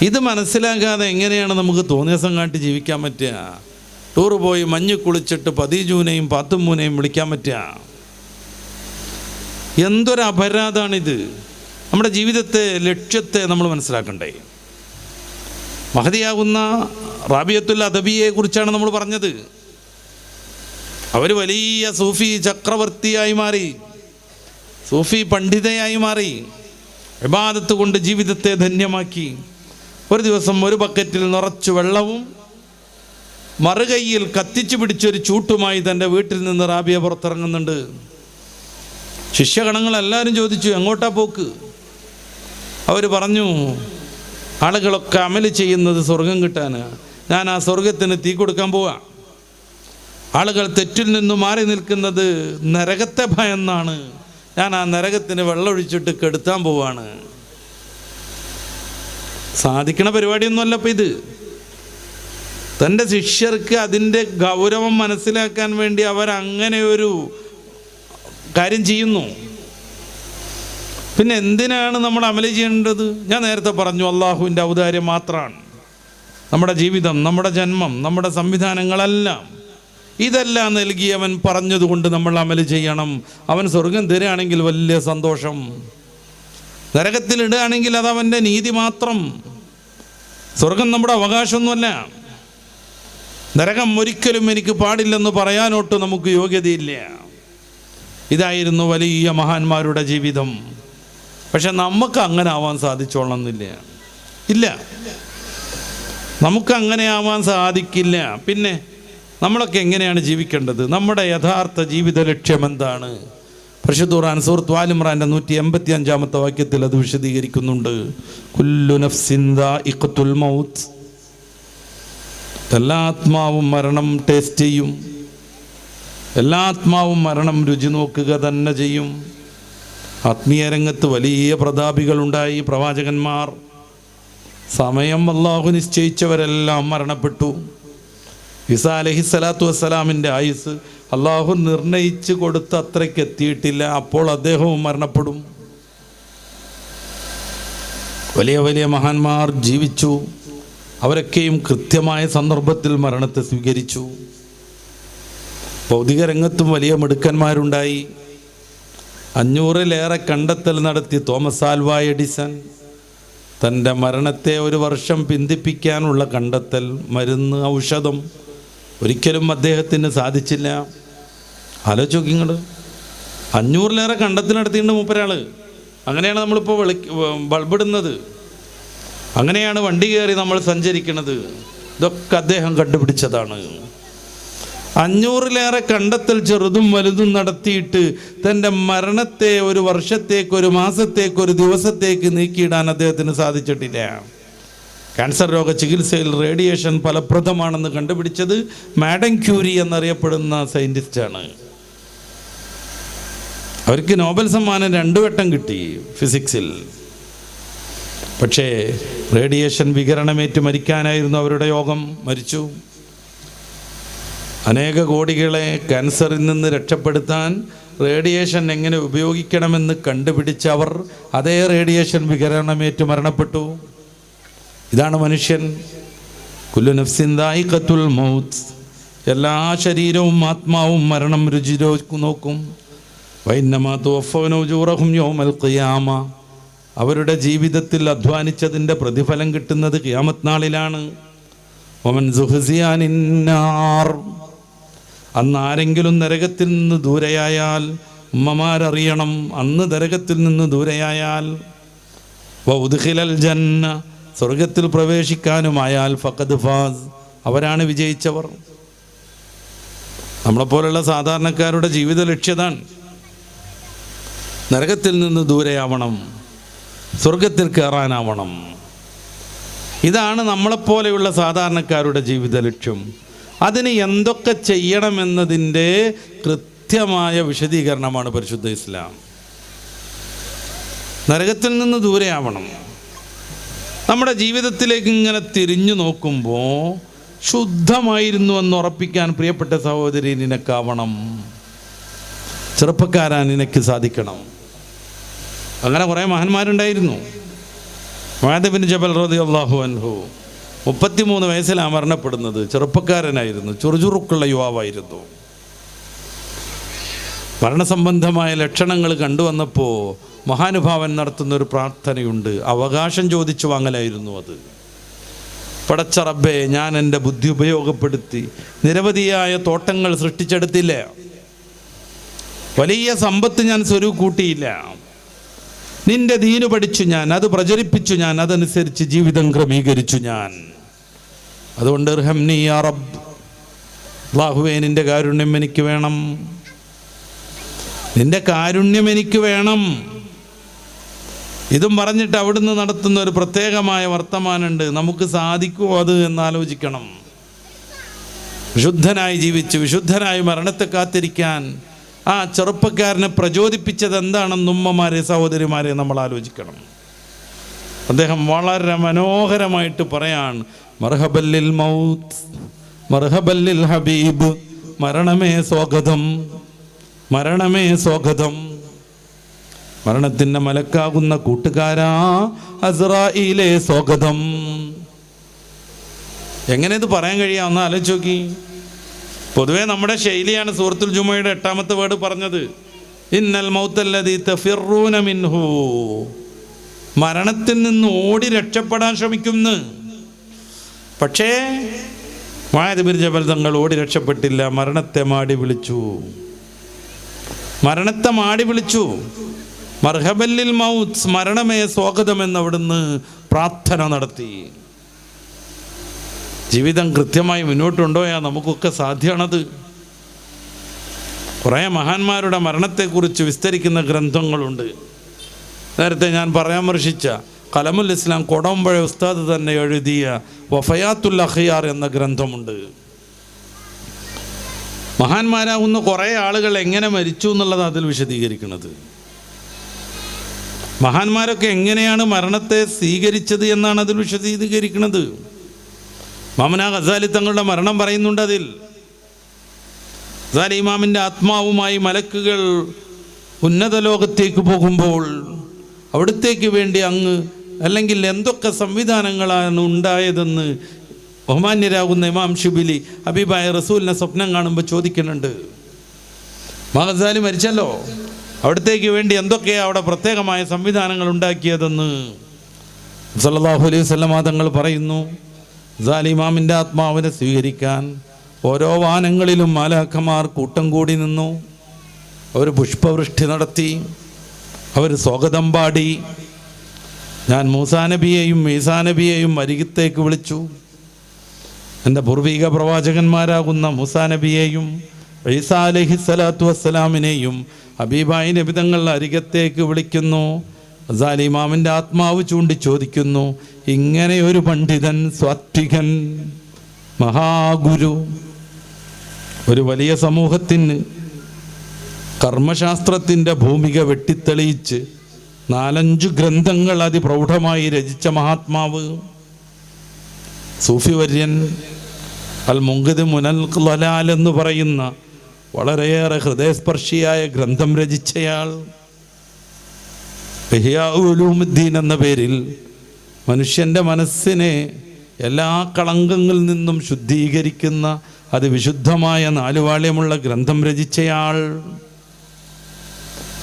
ഇത് മനസ്സിലാക്കാതെ എങ്ങനെയാണ് നമുക്ക് തോന്നിയസം കാട്ടി ജീവിക്കാൻ പറ്റുക? ടൂറ് പോയി മഞ്ഞ് കുളിച്ചിട്ട് പതീജൂനെയും പാത്തുമ്മൂനെയും വിളിക്കാൻ പറ്റുക? എന്തൊരു അപരാധാണിത്. നമ്മുടെ ജീവിതത്തെ, ലക്ഷ്യത്തെ നമ്മൾ മനസ്സിലാക്കണ്ടേ? മഹദിയാകുന്ന റാബിയത്തുൽ അദബിയെ കുറിച്ചാണ് നമ്മൾ പറഞ്ഞത്. അവർ വലിയ സൂഫി ചക്രവർത്തിയായി മാറി, സൂഫി പണ്ഡിതയായി മാറി, ഇബാദത്ത് കൊണ്ട് ജീവിതത്തെ ധന്യമാക്കി. ഒരു ദിവസം ഒരു ബക്കറ്റിൽ നിറച്ചു വെള്ളവും മറുകൈയിൽ കത്തിച്ചു പിടിച്ചൊരു ചൂട്ടുമായി തൻ്റെ വീട്ടിൽ നിന്ന് റാബിയ പുറത്തിറങ്ങുന്നുണ്ട്. ശിഷ്യഗണങ്ങളെല്ലാവരും ചോദിച്ചു, എങ്ങോട്ടാ പോക്ക്? അവർ പറഞ്ഞു, ആളുകളൊക്കെ അമല് ചെയ്യുന്നത് സ്വർഗം കിട്ടാനാ, ഞാൻ ആ സ്വർഗത്തിന് തീ കൊടുക്കാൻ പോവാ. ആളുകൾ തെറ്റിൽ നിന്ന് മാറി നിൽക്കുന്നത് നരകത്തെ ഭയന്നാണ്, ഞാൻ ആ നരകത്തിന് വെള്ളമൊഴിച്ചിട്ട് കെടുത്താൻ പോവാണ്. സാധിക്കണ പരിപാടിയൊന്നുമല്ല ഇപ്പം ഇത്. തൻ്റെ ശിഷ്യർക്ക് അതിൻ്റെ ഗൗരവം മനസ്സിലാക്കാൻ വേണ്ടി അവരങ്ങനെ ഒരു കാര്യം ചെയ്യുന്നു. പിന്നെ എന്തിനാണ് നമ്മൾ അമല് ചെയ്യേണ്ടത്? ഞാൻ നേരത്തെ പറഞ്ഞു, അള്ളാഹുവിൻ്റെ ഔദാര്യം മാത്രമാണ് നമ്മുടെ ജീവിതം, നമ്മുടെ ജന്മം, നമ്മുടെ സംവിധാനങ്ങളെല്ലാം. ഇതെല്ലാം നൽകിയവൻ പറഞ്ഞതുകൊണ്ട് നമ്മൾ അമല് ചെയ്യണം. അവൻ സ്വർഗം തരികയാണെങ്കിൽ വലിയ സന്തോഷം, നരകത്തിലിടുകയാണെങ്കിൽ അതവൻ്റെ നീതി മാത്രം. സ്വർഗം നമ്മുടെ അവകാശമൊന്നുമല്ല. നരകം ഒരിക്കലും എനിക്ക് പാടില്ലെന്ന് പറയാനോട്ട് നമുക്ക് യോഗ്യതയില്ല. ഇതായിരുന്നു വലിയ മഹാന്മാരുടെ ജീവിതം. പക്ഷെ നമുക്ക് അങ്ങനെ ആവാൻ സാധിച്ചോളണമെന്നില്ല. ഇല്ല, നമുക്കങ്ങനെ ആവാൻ സാധിക്കില്ല. പിന്നെ നമ്മളൊക്കെ എങ്ങനെയാണ് ജീവിക്കേണ്ടത്? നമ്മുടെ യഥാർത്ഥ ജീവിത ലക്ഷ്യം എന്താണ്? പരിശുദ്ധ ഖുർആൻ സൂറത്ത് ആൽ ഇംറാന്റെ 185-ാമത്തെ വാക്യത്തിൽ അത് വിശദീകരിക്കുന്നുണ്ട്. കുല്ലു നഫ്സിൻ ദാഇഖത്തുൽ മൗത്ത്, എല്ലാ ആത്മാവും മരണം ടേസ്റ്റ് ചെയ്യും, എല്ലാ ആത്മാവും മരണം രുചി നോക്കുക തന്നെ ചെയ്യും. ആത്മീയ രംഗത്ത് വലിയ പ്രതാപികളുണ്ടായി, പ്രവാചകന്മാർ. സമയം അല്ലാഹു നിശ്ചയിച്ചവരെല്ലാം മരണപ്പെട്ടു. ഈസാ അലൈഹിസ്സലാത്തു വസ്സലാമിൻ്റെ ആയുസ് അള്ളാഹു നിർണയിച്ച് കൊടുത്ത അത്രയ്ക്ക് എത്തിയിട്ടില്ല, അപ്പോൾ അദ്ദേഹവും മരണപ്പെടും. വലിയ വലിയ മഹാന്മാർ ജീവിച്ചു, അവരൊക്കെയും കൃത്യമായ സന്ദർഭത്തിൽ മരണത്തെ സ്വീകരിച്ചു. ഭൗതിക രംഗത്തും വലിയ മിടുക്കന്മാരുണ്ടായി. 500-ലേറെ കണ്ടെത്തൽ നടത്തി തോമസ് ആൽവാ എഡിസൺ, തൻ്റെ മരണത്തെ ഒരു വർഷം പിന്തിപ്പിക്കാനുള്ള കണ്ടെത്തൽ, മരുന്ന്, ഔഷധം ഒരിക്കലും അദ്ദേഹത്തിന് സാധിച്ചില്ല. ആലോചിച്ച് നോക്കി നിങ്ങൾ, 500-ലേറെ കണ്ടെത്തൽ നടത്തിയിട്ടുണ്ട് മൂപ്പരാൾ. അങ്ങനെയാണ് നമ്മളിപ്പോൾ ബൾബിടുന്നത്, അങ്ങനെയാണ് വണ്ടി കയറി നമ്മൾ സഞ്ചരിക്കുന്നത്. ഇതൊക്കെ അദ്ദേഹം കണ്ടുപിടിച്ചതാണ്. 500-ലേറെ കണ്ടെത്തൽ ചെറുതും വലുതും നടത്തിയിട്ട് തൻ്റെ മരണത്തെ ഒരു വർഷത്തേക്ക്, ഒരു മാസത്തേക്ക്, ഒരു ദിവസത്തേക്ക് നീക്കിയിടാൻ അദ്ദേഹത്തിന് സാധിച്ചിട്ടില്ല. ക്യാൻസർ രോഗ ചികിത്സയിൽ റേഡിയേഷൻ ഫലപ്രദമാണെന്ന് കണ്ടുപിടിച്ചത് മാഡം ക്യൂരി എന്നറിയപ്പെടുന്ന സയൻറ്റിസ്റ്റാണ്. അവർക്ക് നോബൽ സമ്മാനം 2 വട്ടം കിട്ടി ഫിസിക്സിൽ. പക്ഷേ റേഡിയേഷൻ വികിരണമേറ്റ് മരിക്കാനായിരുന്നു അവരുടെ യോഗം. മരിച്ചു. അനേക കോടികളെ ക്യാൻസറിൽ നിന്ന് രക്ഷപ്പെടുത്താൻ റേഡിയേഷൻ എങ്ങനെ ഉപയോഗിക്കണമെന്ന് കണ്ടുപിടിച്ചവർ അതേ റേഡിയേഷൻ വികിരണമേറ്റ് മരണപ്പെട്ടു. ഇതാണ് മനുഷ്യൻ. കുല്ലു നഫ്സിൻ ദായിഖത്തുൽ മൗത്ത്. എല്ലാ ശരീരവും ആത്മാവും മരണം രുചി നോക്കും. വഇന്നമാ തുവഫൗന ഉജൂറഹും യൗമൽ ഖിയാമ. അവരുടെ ജീവിതത്തിൽ അധ്വാനിച്ചതിൻ്റെ പ്രതിഫലം കിട്ടുന്നത് ഖിയാമത്ത് നാളിലാണ്. വമൻ സുഹ്സിയ അനിന്നാർ. അന്ന് ആരെങ്കിലും നരകത്തിൽ നിന്ന് ദൂരെയായാൽ, ഉമ്മമാരറിയണം, അന്ന് നരകത്തിൽ നിന്ന് ദൂരെയായാൽ, വഉദ്ഖിലൽ ജന്ന, സ്വർഗത്തിൽ പ്രവേശിക്കാനുമായാൽ, ഫഖദ് ഫാസ്, അവരാണ് വിജയിച്ചവർ. നമ്മളെപ്പോലുള്ള സാധാരണക്കാരുടെ ജീവിത ലക്ഷ്യതാണ് നരകത്തിൽ നിന്ന് ദൂരെയാവണം, സ്വർഗത്തിൽ കയറാനാവണം. ഇതാണ് നമ്മളെപ്പോലെയുള്ള സാധാരണക്കാരുടെ ജീവിത ലക്ഷ്യം. അതിന് എന്തൊക്കെ ചെയ്യണമെന്നതിൻ്റെ കൃത്യമായ വിശദീകരണമാണ് പരിശുദ്ധ ഇസ്ലാം. നരകത്തിൽ നിന്ന് ദൂരെയാവണം. നമ്മുടെ ജീവിതത്തിലേക്ക് ഇങ്ങനെ തിരിഞ്ഞു നോക്കുമ്പോൾ ശുദ്ധമായിരുന്നു എന്ന് ഉറപ്പിക്കാൻ പ്രിയപ്പെട്ട സഹോദരി നിനക്കാവണം. ചെറുപ്പക്കാരാൻ നിനക്ക് സാധിക്കണം. അങ്ങനെ കുറേ മഹാന്മാരുണ്ടായിരുന്നു. മുആദ് ബിൻ ജബൽ റളിയല്ലാഹു അൻഹു 33 വയസ്സിലാണ് മരണപ്പെടുന്നത്. ചെറുപ്പക്കാരനായിരുന്നു, ചുറുചുറുക്കുള്ള യുവാവായിരുന്നു. മരണസംബന്ധമായ ലക്ഷണങ്ങൾ കണ്ടുവന്നപ്പോൾ മഹാനുഭാവൻ നടത്തുന്നൊരു പ്രാർത്ഥനയുണ്ട്. അവകാശം ചോദിച്ചു വാങ്ങലായിരുന്നു അത്. പടച്ച റബ്ബേ, ഞാൻ എൻ്റെ ബുദ്ധി ഉപയോഗപ്പെടുത്തി നിരവധിയായ തോട്ടങ്ങൾ സൃഷ്ടിച്ചെടുത്തില്ല, വലിയ സമ്പത്ത് ഞാൻ സ്വരൂകൂട്ടിയില്ല, നിന്റെ ദീന് പഠിച്ചു ഞാൻ, അത് പ്രചരിപ്പിച്ചു ഞാൻ, അതനുസരിച്ച് ജീവിതം ക്രമീകരിച്ചു ഞാൻ. അതുകൊണ്ട് ഇർഹംനി യാ റബ്ബ്, അല്ലാഹുവേ നിന്റെ കാരുണ്യം എനിക്ക് വേണം, നിന്റെ കാരുണ്യം എനിക്ക് വേണം. ഇതും പറഞ്ഞിട്ട് അവിടുന്ന് നടത്തുന്ന ഒരു പ്രത്യേകമായ വർത്തമാനമുണ്ട്. നമുക്ക് സാധിക്കുമോ അത് എന്നാലോചിക്കണം. വിശുദ്ധനായി ജീവിച്ച് വിശുദ്ധനായി മരണത്തെ കാത്തിരിക്കാൻ ആ ചെറുപ്പക്കാരനെ പ്രചോദിപ്പിച്ചത് എന്താണെന്ന് ഉമ്മമാരെ, സഹോദരിമാരെ നമ്മൾ ആലോചിക്കണം. അദ്ദേഹം വളരെ മനോഹരമായിട്ട് പറയാൻ, മർഹബല്ലിൽ മൗത്ത് മർഹബല്ലിൽ ഹബീബ്, മരണമേ സ്വാഗതം, മരണമേ സ്വാഗതം. മരണത്തിൻ്റെ മലക്കാകുന്ന കൂട്ടുകാരാ അസ്രായീലേ സ്വാഗതം. എങ്ങനെ ഇത് പറയാൻ കഴിയാമെന്ന് ആലോചിച്ച് നോക്കി. പൊതുവേ നമ്മുടെ ശൈലിയാണ്. സൂറത്തുൽ ജുമയുടെ 8-ാമത്തെ വേർഡ് പറഞ്ഞത്, ഇന്നൽ മൗത്തല്ലദീ തഫിറൂന മിൻഹു, മരണത്തിൽ നിന്ന് ഓടി രക്ഷപ്പെടാൻ ശ്രമിക്കുന്നു. പക്ഷേ മുആദ് ബിൻ ജബൽ തങ്ങൾ ഓടി രക്ഷപ്പെട്ടില്ല. മരണത്തെ മാടി വിളിച്ചു, മരണത്തെ മാടി വിളിച്ചു. മർഹബല്ലിൽ മൗത്ത്, മരണമേ സ്വാഗതം എന്ന് അവിടുന്ന് പ്രാർത്ഥന നടത്തി. ജീവിതം കൃത്യമായി മുന്നോട്ടുണ്ടോയാ നമുക്കൊക്കെ സാധ്യമാണത്. കുറേ മഹാന്മാരുടെ മരണത്തെക്കുറിച്ച് വിസ്തരിക്കുന്ന ഗ്രന്ഥങ്ങളുണ്ട്. നേരത്തെ ഞാൻ പരാമർശിച്ച കലമുൽ ഇസ്ലാം കൊടമ്പഴ ഉസ്താദ് തന്നെ എഴുതിയ വഫയാത്തുൽ അഖിയാർ എന്ന ഗ്രന്ഥമുണ്ട്. മഹാന്മാരാകുന്ന കുറേ ആളുകൾ എങ്ങനെ മരിച്ചു എന്നുള്ളത് അതിൽ വിശദീകരിക്കുന്നത്. മഹാന്മാരൊക്കെ എങ്ങനെയാണ് മരണത്തെ സ്വീകരിച്ചത് എന്നാണ് അതിൽ വിശദീകരിക്കുന്നത്. ഇമാമുന ഗസാലി തങ്ങളുടെ മരണം പറയുന്നുണ്ട് അതിൽ. ഗസാലി ഇമാമിൻ്റെ ആത്മാവുമായി മലക്കുകൾ ഉന്നത ലോകത്തേക്ക് പോകുമ്പോൾ അവിടത്തേക്ക് വേണ്ടി അല്ലെങ്കിൽ എന്തൊക്കെ സംവിധാനങ്ങളാണ് ഉണ്ടായതെന്ന് ബഹുമാന്യരാകുന്ന ഇമാം ഷിബിലി ഹബീബായ റസൂലിനെ സ്വപ്നം കാണുമ്പോൾ ചോദിക്കുന്നുണ്ട്. ഗസാലി മരിച്ചല്ലോ, അവിടത്തേക്ക് വേണ്ടി എന്തൊക്കെയാണ് അവിടെ പ്രത്യേകമായ സംവിധാനങ്ങൾ ഉണ്ടാക്കിയതെന്ന്. സല്ലല്ലാഹു അലൈഹി വസല്ലം തങ്ങൾ പറയുന്നു, ഇമാമിൻ്റെ ആത്മാവിനെ സ്വീകരിക്കാൻ ഓരോ വാനങ്ങളിലും മാലാഖമാർ കൂട്ടം കൂടി നിന്നു. അവർ പുഷ്പവൃഷ്ടി നടത്തി, അവർ സ്വാഗതം പാടി. ഞാൻ മൂസാ നബിയെയും ഈസാ നബിയെയും അരികത്തേക്ക് വിളിച്ചു. എൻ്റെ പൂർവിക പ്രവാചകന്മാരാകുന്ന മൂസാ നബിയെയും ഈസാ അലൈഹിസ്സലാത്തു വസ്സലാമിനെയും ഹബീബായി നബി തങ്ങൾ അരികത്തേക്ക് വിളിക്കുന്നു. ഇമാമിൻ്റെ ആത്മാവ് ചൂണ്ടി ചോദിക്കുന്നു, ഇങ്ങനെ ഒരു പണ്ഡിതൻ, സ്വാത്വികൻ, മഹാഗുരു, ഒരു വലിയ സമൂഹത്തിന് കർമ്മശാസ്ത്രത്തിൻ്റെ ഭൂമിക വെട്ടിത്തെളിയിച്ച് 4-5 ഗ്രന്ഥങ്ങൾ അതിപ്രൗഢമായി രചിച്ച മഹാത്മാവ്, സൂഫി വര്യൻ, അൽ മുങ്കിദ് മുനൽ ളലാൽ എന്ന് പറയുന്ന വളരെയേറെ ഹൃദയസ്പർശിയായ ഗ്രന്ഥം രചിച്ചയാൾ, ഇഹ്യാ ഉലൂമുദ്ദീൻ എന്ന പേരിൽ മനുഷ്യൻ്റെ മനസ്സിനെ എല്ലാ കളങ്കങ്ങളിൽ നിന്നും ശുദ്ധീകരിക്കുന്ന അതിവിശുദ്ധമായ 4 വാള്യമുള്ള ഗ്രന്ഥം രചിച്ചയാൾ.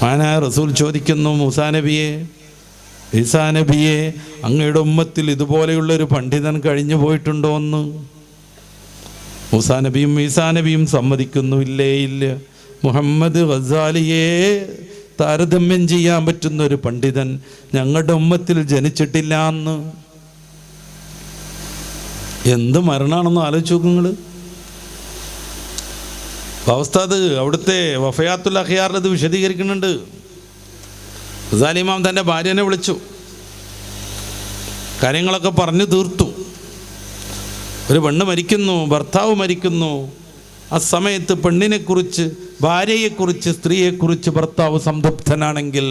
ആനായ റസൂൽ ചോദിക്കുന്നു, മൂസാ നബിയെ, ഈസാ നബിയെ, അങ്ങയുടെ ഉമ്മത്തിൽ ഇതുപോലെയുള്ളൊരു പണ്ഡിതൻ കഴിഞ്ഞു പോയിട്ടുണ്ടോ എന്ന്? മൂസാ നബിയും ഈസാ നബിയും സമ്മതിക്കുന്നു, ഇല്ലേ ഇല്ല. മുഹമ്മദ് ഗസാലിയെ താരതമ്യം ചെയ്യാൻ പറ്റുന്ന ഒരു പണ്ഡിതൻ ഞങ്ങളുടെ ഉമ്മത്തിൽ ജനിച്ചിട്ടില്ല എന്ന്. എന്ത് മരണമാണെന്ന് ആലോചിച്ച് നോക്കും നിങ്ങൾ. ഉസ്താദ് അവിടുത്തെ വഫയാത്തുൽ അഖിയാറിൽ ഇത് വിശദീകരിക്കുന്നുണ്ട്. ഗസാലി ഇമാം തൻ്റെ ഭാര്യനെ വിളിച്ചു, കാര്യങ്ങളൊക്കെ പറഞ്ഞു തീർത്തു. ഒരു പെണ്ണ് മരിക്കുന്നു, ഭർത്താവ് മരിക്കുന്നു. ആ സമയത്ത് പെണ്ണിനെക്കുറിച്ച്, ഭാര്യയെക്കുറിച്ച്, സ്ത്രീയെക്കുറിച്ച് ഭർത്താവ് സംതൃപ്തനാണെങ്കിൽ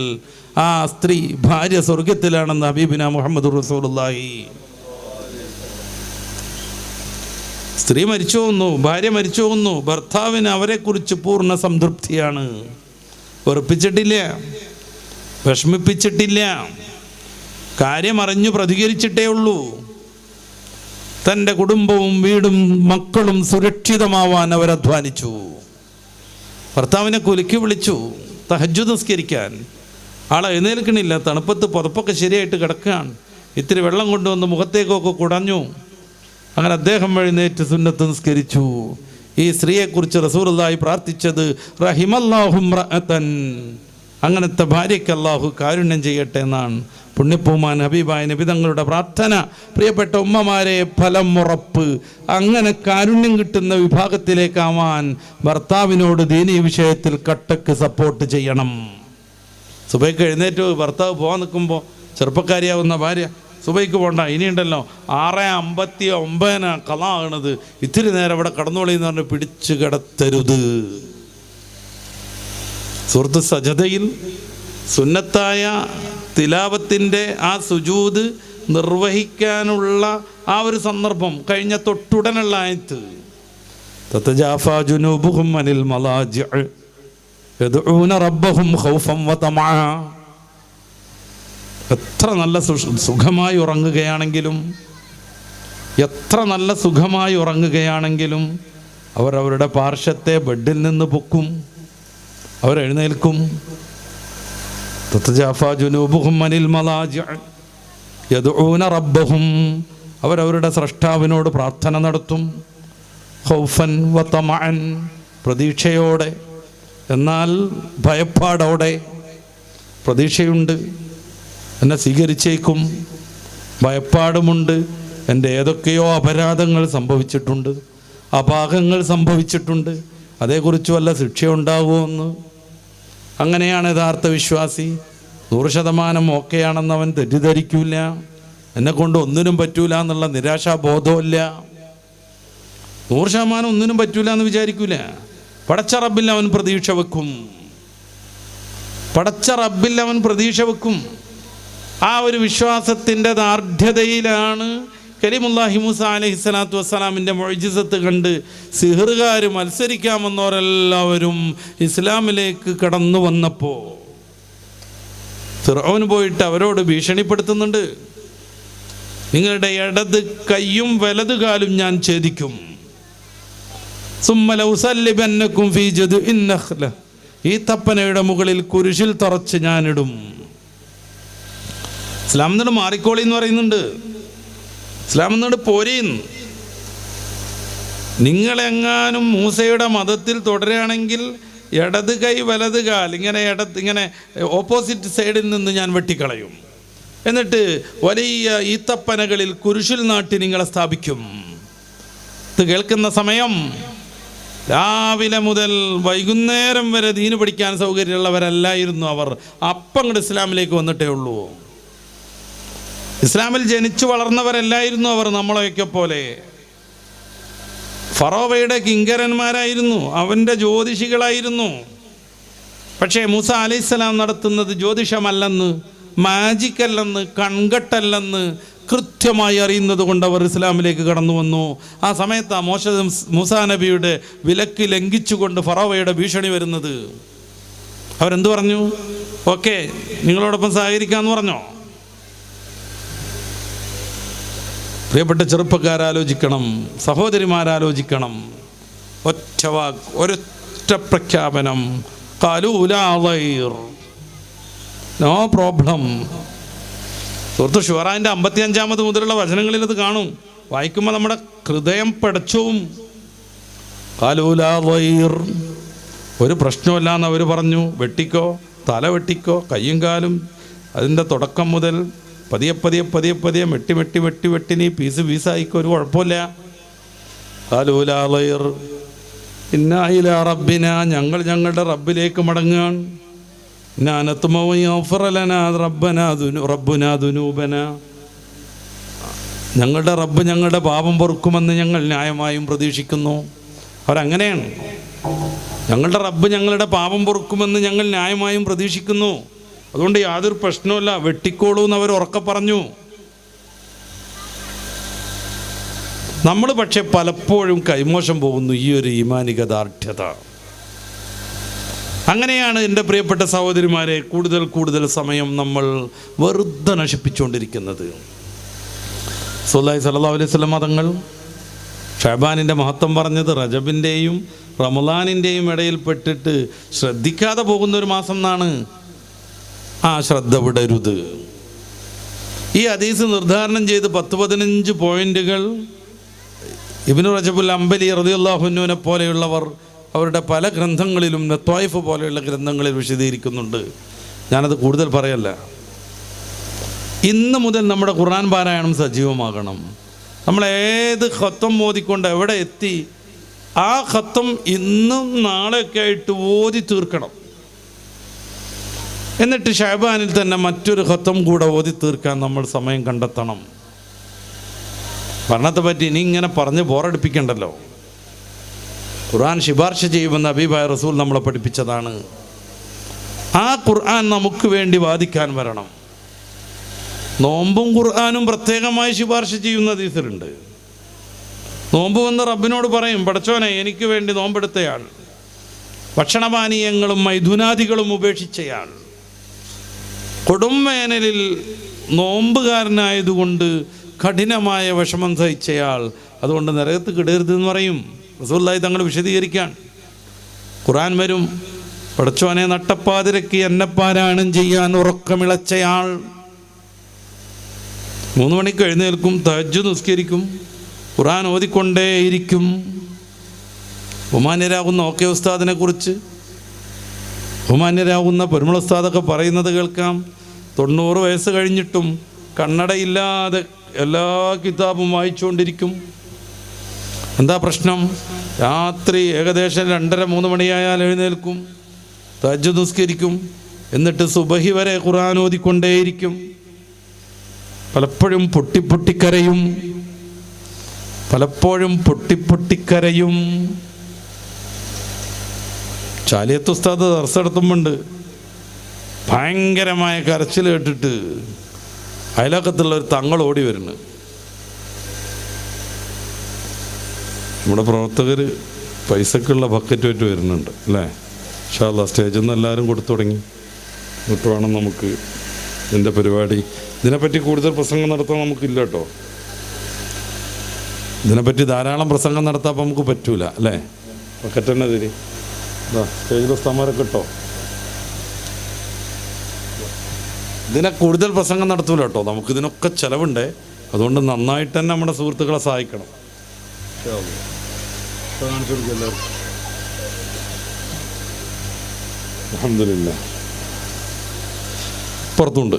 ആ സ്ത്രീ, ഭാര്യ സ്വർഗത്തിലാണെന്ന് ഹബീബിന മുഹമ്മദ് റസൂലുള്ളാഹി. സ്ത്രീ മരിച്ചു പോകുന്നു, ഭാര്യ മരിച്ചു പോകുന്നു, ഭർത്താവിന് അവരെക്കുറിച്ച് പൂർണ്ണ സംതൃപ്തിയാണ്. വെറുപ്പിച്ചിട്ടില്ല, വിഷമിപ്പിച്ചിട്ടില്ല, കാര്യം അറിഞ്ഞു പ്രതികരിച്ചിട്ടേ ഉള്ളൂ. തൻ്റെ കുടുംബവും വീടും മക്കളും സുരക്ഷിതമാവാൻ അവരധ്വാനിച്ചു. ഭർത്താവിനെ കുലുക്കി വിളിച്ചു തഹജ്ജുദ് നിസ്കരിക്കാൻ. ആളെ എഴുന്നേൽക്കണില്ല, തണുപ്പത്ത് പുതപ്പൊക്കെ ശരിയായിട്ട് കിടക്കുകയാണ്. ഇത്തിരി വെള്ളം കൊണ്ടുവന്ന് മുഖത്തേക്കൊക്കെ കുടഞ്ഞു. അങ്ങനെ അദ്ദേഹം എഴുന്നേറ്റ് സുന്നത്ത് നിസ്കരിച്ചു. ഈ സ്ത്രീയെക്കുറിച്ച് റസൂലുള്ളാഹി പ്രാർത്ഥിച്ചത്, റഹിമല്ലാഹു ഇംറഅതൻ, അങ്ങനത്തെ ഭാര്യയ്ക്ക് അല്ലാഹു കാരുണ്യം ചെയ്യട്ടെ എന്നാണ് പുണ്യപ്പൂമാൻ ഹബീബായ നബി തങ്ങളുടെ പ്രാർത്ഥന. പ്രിയപ്പെട്ട ഉമ്മമാരെ, ഫലം ഉറപ്പ്. അങ്ങനെ കാരുണ്യം കിട്ടുന്ന വിഭാഗത്തിലേക്കാവാൻ ഭർത്താവിനോട് ദീനീ വിഷയത്തിൽ കട്ടക്ക് സപ്പോർട്ട് ചെയ്യണം. സുബൈക്ക് എഴുന്നേറ്റ് ഭർത്താവ് പോകാൻ നിൽക്കുമ്പോൾ ചെറുപ്പക്കാരിയാവുന്ന ഭാര്യ, സുബൈക്ക് പോകണ്ട, ഇനിയുണ്ടല്ലോ 6:59 കള ആകണത്, ഇത്തിരി നേരം ഇവിടെ കടന്നോളി എന്ന് പറഞ്ഞ് പിടിച്ചു കിടത്തരുത്. സൂറത്ത് സജദയിൽ സുന്നത്തായ തിലാവത്തിൻ്റെ ആ സുജൂദ് നിർവഹിക്കാനുള്ള ആ ഒരു സന്ദർഭം കഴിഞ്ഞ തൊട്ടുടനുള്ള ആയത്ത്, തതജാഫാ ജുനൂബുഹും അനിൽ മലാജിഅ് യദ്ഊന റബ്ബഹും ഖൗഫൻ വതമഅ. എത്ര നല്ല സുഖമായി ഉറങ്ങുകയാണെങ്കിലും, എത്ര നല്ല സുഖമായി ഉറങ്ങുകയാണെങ്കിലും അവരവരുടെ പാർശ്വത്തെ ബെഡിൽ നിന്ന് പൊക്കും, അവരെഴുന്നേൽക്കും. തതജാഫാ ജുനൂബുഹും അനിൽ മലാജിഅ് യദ്ഊന റബ്ബഹും, അവരവരുടെ സ്രഷ്ടാവിനോട് പ്രാർത്ഥന നടത്തും. ഖൗഫൻ വതമഅൻ, പ്രതീക്ഷയോടെ, എന്നാൽ ഭയപ്പാടോടെ. പ്രതീക്ഷയുണ്ട്, എന്നെ സ്വീകരിച്ചേക്കും. ഭയപ്പാടുമുണ്ട്, എൻ്റെ ഏതൊക്കെയോ അപരാധങ്ങൾ സംഭവിച്ചിട്ടുണ്ട്, അപാകങ്ങൾ സംഭവിച്ചിട്ടുണ്ട്, അതേക്കുറിച്ച് വല്ല ശിക്ഷയുണ്ടാകുമോ എന്ന്. അങ്ങനെയാണ് യഥാർത്ഥ വിശ്വാസി. 100% ഓക്കെയാണെന്ന് അവൻ തെറ്റിദ്ധരിക്കില്ല. എന്നെക്കൊണ്ട് ഒന്നിനും പറ്റൂല എന്നുള്ള നിരാശാബോധമില്ല. 100% ഒന്നിനും പറ്റൂല എന്ന് വിചാരിക്കൂല. പടച്ച റബ്ബിൽ അവൻ പ്രതീക്ഷ വെക്കും. പടച്ച റബ്ബിൽ അവൻ പ്രതീക്ഷ വെക്കും. ആ ഒരു വിശ്വാസത്തിൻ്റെ ദാർഢ്യതയിലാണ് കലിമുല്ലാഹി മൂസ അലൈഹിസ്സലാത്തു വസ്സലാമിൻ്റെ മുഅ്ജിസത്ത് കണ്ട് സിഹ്റുകാർ മത്സരിക്കാമെന്നവരെല്ലാവരും ഇസ്ലാമിലേക്ക് കടന്നു വന്നപ്പോൾ ഫിർഔൻ പോയിട്ട് അവരോട് ഭീഷണിപ്പെടുത്തുന്നുണ്ട്. നിങ്ങളുടെ ഇടത് കൈയും വലത് കാലും ഞാൻ ഛേദിക്കും. സുമ്മ ലൗസല്ലിബന്നകും ഫീ ജദ്ഇൻ നഖ്ല, ഈ തപ്പനയുടെ മുകളിൽ കുരിശിൽ തറച്ച് ഞാനിടും. ഇസ്ലാം എന്നിട്ട് മാറിക്കോളി എന്ന് പറയുന്നുണ്ട്. ഇസ്ലാം എന്നിട്ട് പോരേന്ന്. നിങ്ങളെങ്ങാനും മൂസയുടെ മതത്തിൽ തുടരുകയാണെങ്കിൽ ഇടത് കൈ വലത് കാൽ ഇങ്ങനെ ഓപ്പോസിറ്റ് സൈഡിൽ നിന്ന് ഞാൻ വെട്ടിക്കളയും. എന്നിട്ട് വലിയ ഈത്തപ്പനകളിൽ കുരിശിൽ നാട്ടി നിങ്ങളെ സ്ഥാപിക്കും. ഇത് കേൾക്കുന്ന സമയം രാവിലെ മുതൽ വൈകുന്നേരം വരെ ദീന് പഠിക്കാൻ സൗകര്യമുള്ളവരല്ലായിരുന്നു അവർ. അപ്പം അങ്ങോട്ട് ഇസ്ലാമിലേക്ക് വന്നിട്ടേ ഉള്ളൂ. ഇസ്ലാമിൽ ജനിച്ചു വളർന്നവരല്ലായിരുന്നു അവർ നമ്മളെയൊക്കെ പോലെ. ഫറോവയുടെ കിങ്കരന്മാരായിരുന്നു, അവൻ്റെ ജ്യോതിഷികളായിരുന്നു. പക്ഷേ മൂസ അലൈഹിസ്സലാം നടത്തുന്നത് ജ്യോതിഷമല്ലെന്ന്, മാജിക്കല്ലെന്ന്, കൺകെട്ടല്ലെന്ന് കൃത്യമായി അറിയുന്നത് കൊണ്ട് അവർ ഇസ്ലാമിലേക്ക് കടന്നു വന്നു. ആ സമയത്താണ് മൂസാ നബിയുടെ വിലക്ക് ലംഘിച്ചുകൊണ്ട് ഫറോവയുടെ ഭീഷണി വരുന്നത്. അവരെന്തു പറഞ്ഞു? ഓക്കെ, നിങ്ങളോടൊപ്പം സഹകരിക്കാമെന്ന് പറഞ്ഞോ? പ്രിയപ്പെട്ട ചെറുപ്പക്കാരാലോചിക്കണം, സഹോദരിമാരാലോചിക്കണം. ഒറ്റ വാക്ക്, ഒരൊറ്റ പ്രഖ്യാപനം, ഖാലൂ ലാ ളൈർ, നോ പ്രോബ്ലം. സുഹൃത്ത് ഷുറാൻ്റെ 55 മുതലുള്ള വചനങ്ങളിൽ അത് കാണും. വായിക്കുമ്പോൾ നമ്മുടെ ഹൃദയം പിടച്ചും. ഖാലൂ ലാ ളൈർ, ഒരു പ്രശ്നമല്ല എന്ന് അവർ പറഞ്ഞു. വെട്ടിക്കോ, തല വെട്ടിക്കോ, കയ്യും കാലും അതിൻ്റെ തുടക്കം മുതൽ പതിയെ പതിയെ പതിയെ പതിയെ വെട്ടി വെട്ടി വെട്ടി വെട്ടി നീ പീസ് പീസായിക്കോ, ഒരു കുഴപ്പമില്ല. ഖാലൂ ലാ ളൈർ ഇന്നാ ഇലാ റബ്ബിനാ, ഞങ്ങൾ ഞങ്ങളുടെ റബ്ബിലേക്ക് മടങ്ങാൻ. ഇന്നാ നത്മഉ യഗ്ഫിറ ലനാ റബ്ബുനാ ദുനൂബനാ, ഞങ്ങളുടെ റബ്ബ് ഞങ്ങളുടെ പാപം പൊറുക്കുമെന്ന് ഞങ്ങൾ ന്യായമായും പ്രതീക്ഷിക്കുന്നു. അവരങ്ങനെയാണ്. ഞങ്ങളുടെ റബ്ബ് ഞങ്ങളുടെ പാപം പൊറുക്കുമെന്ന് ഞങ്ങൾ ന്യായമായും പ്രതീക്ഷിക്കുന്നു. അതുകൊണ്ട് യാതൊരു പ്രശ്നവുമില്ല, വെട്ടിക്കോളൂ എന്ന് അവർ ഉറക്കെ പറഞ്ഞു. നമ്മൾ പക്ഷെ പലപ്പോഴും കൈമോശം പോകുന്നു ഈ ഒരു ഈമാനിക ദാർഢ്യത. അങ്ങനെയാണ് എൻ്റെ പ്രിയപ്പെട്ട സഹോദരിമാരെ കൂടുതൽ കൂടുതൽ സമയം നമ്മൾ വെറുതെ നശിപ്പിച്ചുകൊണ്ടിരിക്കുന്നത്. റസൂലുള്ളാഹി സ്വല്ലല്ലാഹു അലൈഹി വസല്ലം തങ്ങൾ ഷഅബാനിൻ്റെ മഹത്വം പറഞ്ഞത് റജബിൻ്റെയും റമളാനിൻ്റെയും ഇടയിൽപ്പെട്ടിട്ട് ശ്രദ്ധിക്കാതെ പോകുന്നൊരു മാസം എന്നാണ്. ആ ശ്രദ്ധ വിടരുത്. ഈ ഹദീസ് നിർദ്ധാരണം ചെയ്ത് 10-15 പോയിന്റുകൾ ഇബ്നു റജബുൽ ഹംബലി റളിയല്ലാഹു അൻഹുവിനെ പോലെയുള്ളവർ അവരുടെ പല ഗ്രന്ഥങ്ങളിലും ത്വായിഫ് പോലെയുള്ള ഗ്രന്ഥങ്ങളിൽ വിശദീകരിക്കുന്നുണ്ട്. ഞാനത് കൂടുതൽ പറയല്ല. ഇന്ന് മുതൽ നമ്മുടെ ഖുർആൻ പാരായണം സജീവമാകണം. നമ്മൾ ഏത് ഖത്തം ഓതിക്കൊണ്ട് എവിടെ എത്തി, ആ ഖത്തം ഇന്നും നാളെയൊക്കെ ആയിട്ട് ഓതി തീർക്കണം. എന്നിട്ട് ഷഅബാനിൽ തന്നെ മറ്റൊരു ഖത്തം കൂടെ ഓതി തീർക്കാൻ നമ്മൾ സമയം കണ്ടെത്തണം. ഭരണത്തെ പറ്റി ഇനി ഇങ്ങനെ പറഞ്ഞ് ബോറടിപ്പിക്കണ്ടല്ലോ. ഖുർആൻ ശുപാർശ ചെയ്യുമെന്ന് ഹബീബായ റസൂൽ നമ്മളെ പഠിപ്പിച്ചതാണ്. ആ ഖുർആൻ നമുക്ക് വേണ്ടി വാദിക്കാൻ വരണം. നോമ്പും ഖുർആനും പ്രത്യേകമായി ശുപാർശ ചെയ്യുന്ന ഹദീസിലുണ്ട്. നോമ്പ് വന്ന് റബ്ബിനോട് പറയും, പടച്ചോനെ എനിക്ക് വേണ്ടി നോമ്പെടുത്തയാൾ, ഭക്ഷണപാനീയങ്ങളും മൈഥുനാദികളും ഉപേക്ഷിച്ചയാൾ, കൊടും വേനലിൽ നോമ്പുകാരനായതുകൊണ്ട് കഠിനമായ വിഷമം സഹിച്ചയാൾ, അതുകൊണ്ട് നരകത്ത് കിടരുതെന്ന് പറയും. റസൂലുള്ളാഹി തങ്ങൾ വിശദീകരിക്കാൻ ഖുർആൻ വരും. പടച്ചോനെ നട്ടപ്പാതിരക്ക് എന്നെ പാരായണം ചെയ്യാൻ ഉറക്കമിളച്ചയാൾ, 3 മണിക്ക് എഴുന്നേൽക്കും, തഹജ്ജുദ് നിസ്കരിക്കും, ഖുർആൻ ഓതിക്കൊണ്ടേയിരിക്കും. ബഹുമാന്യരാകുന്ന ഓക്കെ ഉസ്താദിനെ കുറിച്ച് ബഹുമാന്യരാകുന്ന പെരുമൾ ഉസ്താദൊക്കെ പറയുന്നത് കേൾക്കാം. 90 വയസ്സ് കഴിഞ്ഞിട്ടും കണ്ണടയില്ലാതെ എല്ലാ കിതാബും വായിച്ചുകൊണ്ടിരിക്കും. എന്താ പ്രശ്നം? രാത്രി ഏകദേശം 2:30-3 മണിയായാൽ എഴുന്നേൽക്കും, തഹജ്ജുദ് നിസ്കരിക്കും, എന്നിട്ട് സുബഹി വരെ ഖുർആൻ ഓതിക്കൊണ്ടേയിരിക്കും. പലപ്പോഴും പൊട്ടിപ്പൊട്ടിക്കരയും, പലപ്പോഴും പൊട്ടിപ്പൊട്ടിക്കരയും. ചാലിയത്ത് ഉസ്താദ് ദർസ് നടത്തുമ്പോണ്ട് ഭയങ്കരമായ കരച്ചിൽ കേട്ടിട്ട് അയലക്കത്തുള്ള ഒരു തങ്ങൾ ഓടി വരുന്നു. നമ്മുടെ പ്രവർത്തകർ പൈസക്കുള്ള ബക്കറ്റുമായിട്ട് വരുന്നുണ്ട് അല്ലേ? ഇൻഷാ അല്ലാഹ് സ്റ്റേജിൽ നിന്ന് എല്ലാവരും കൊടുത്തു തുടങ്ങി. എന്നിട്ട് വേണം നമുക്ക് ഇതിൻ്റെ പരിപാടി. ഇതിനെപ്പറ്റി കൂടുതൽ പ്രസംഗം നടത്താൻ നമുക്കില്ല കേട്ടോ. ഇതിനെപ്പറ്റി ധാരാളം പ്രസംഗം നടത്താൻ നമുക്ക് പറ്റൂല അല്ലേ? ബക്കറ്റ് തന്നെ തരി. സ്റ്റേജിലെ സ്ഥമാരൊക്കെ കേട്ടോ. ഇതിനെ കൂടുതൽ പ്രസംഗം നടത്തൂല കേട്ടോ, നമുക്കിതിനൊക്കെ ചിലവുണ്ട്. അതുകൊണ്ട് നന്നായിട്ട് തന്നെ നമ്മുടെ സുഹൃത്തുക്കളെ സഹായിക്കണം. അൽഹംദുലില്ലാ. പുറത്തുണ്ട്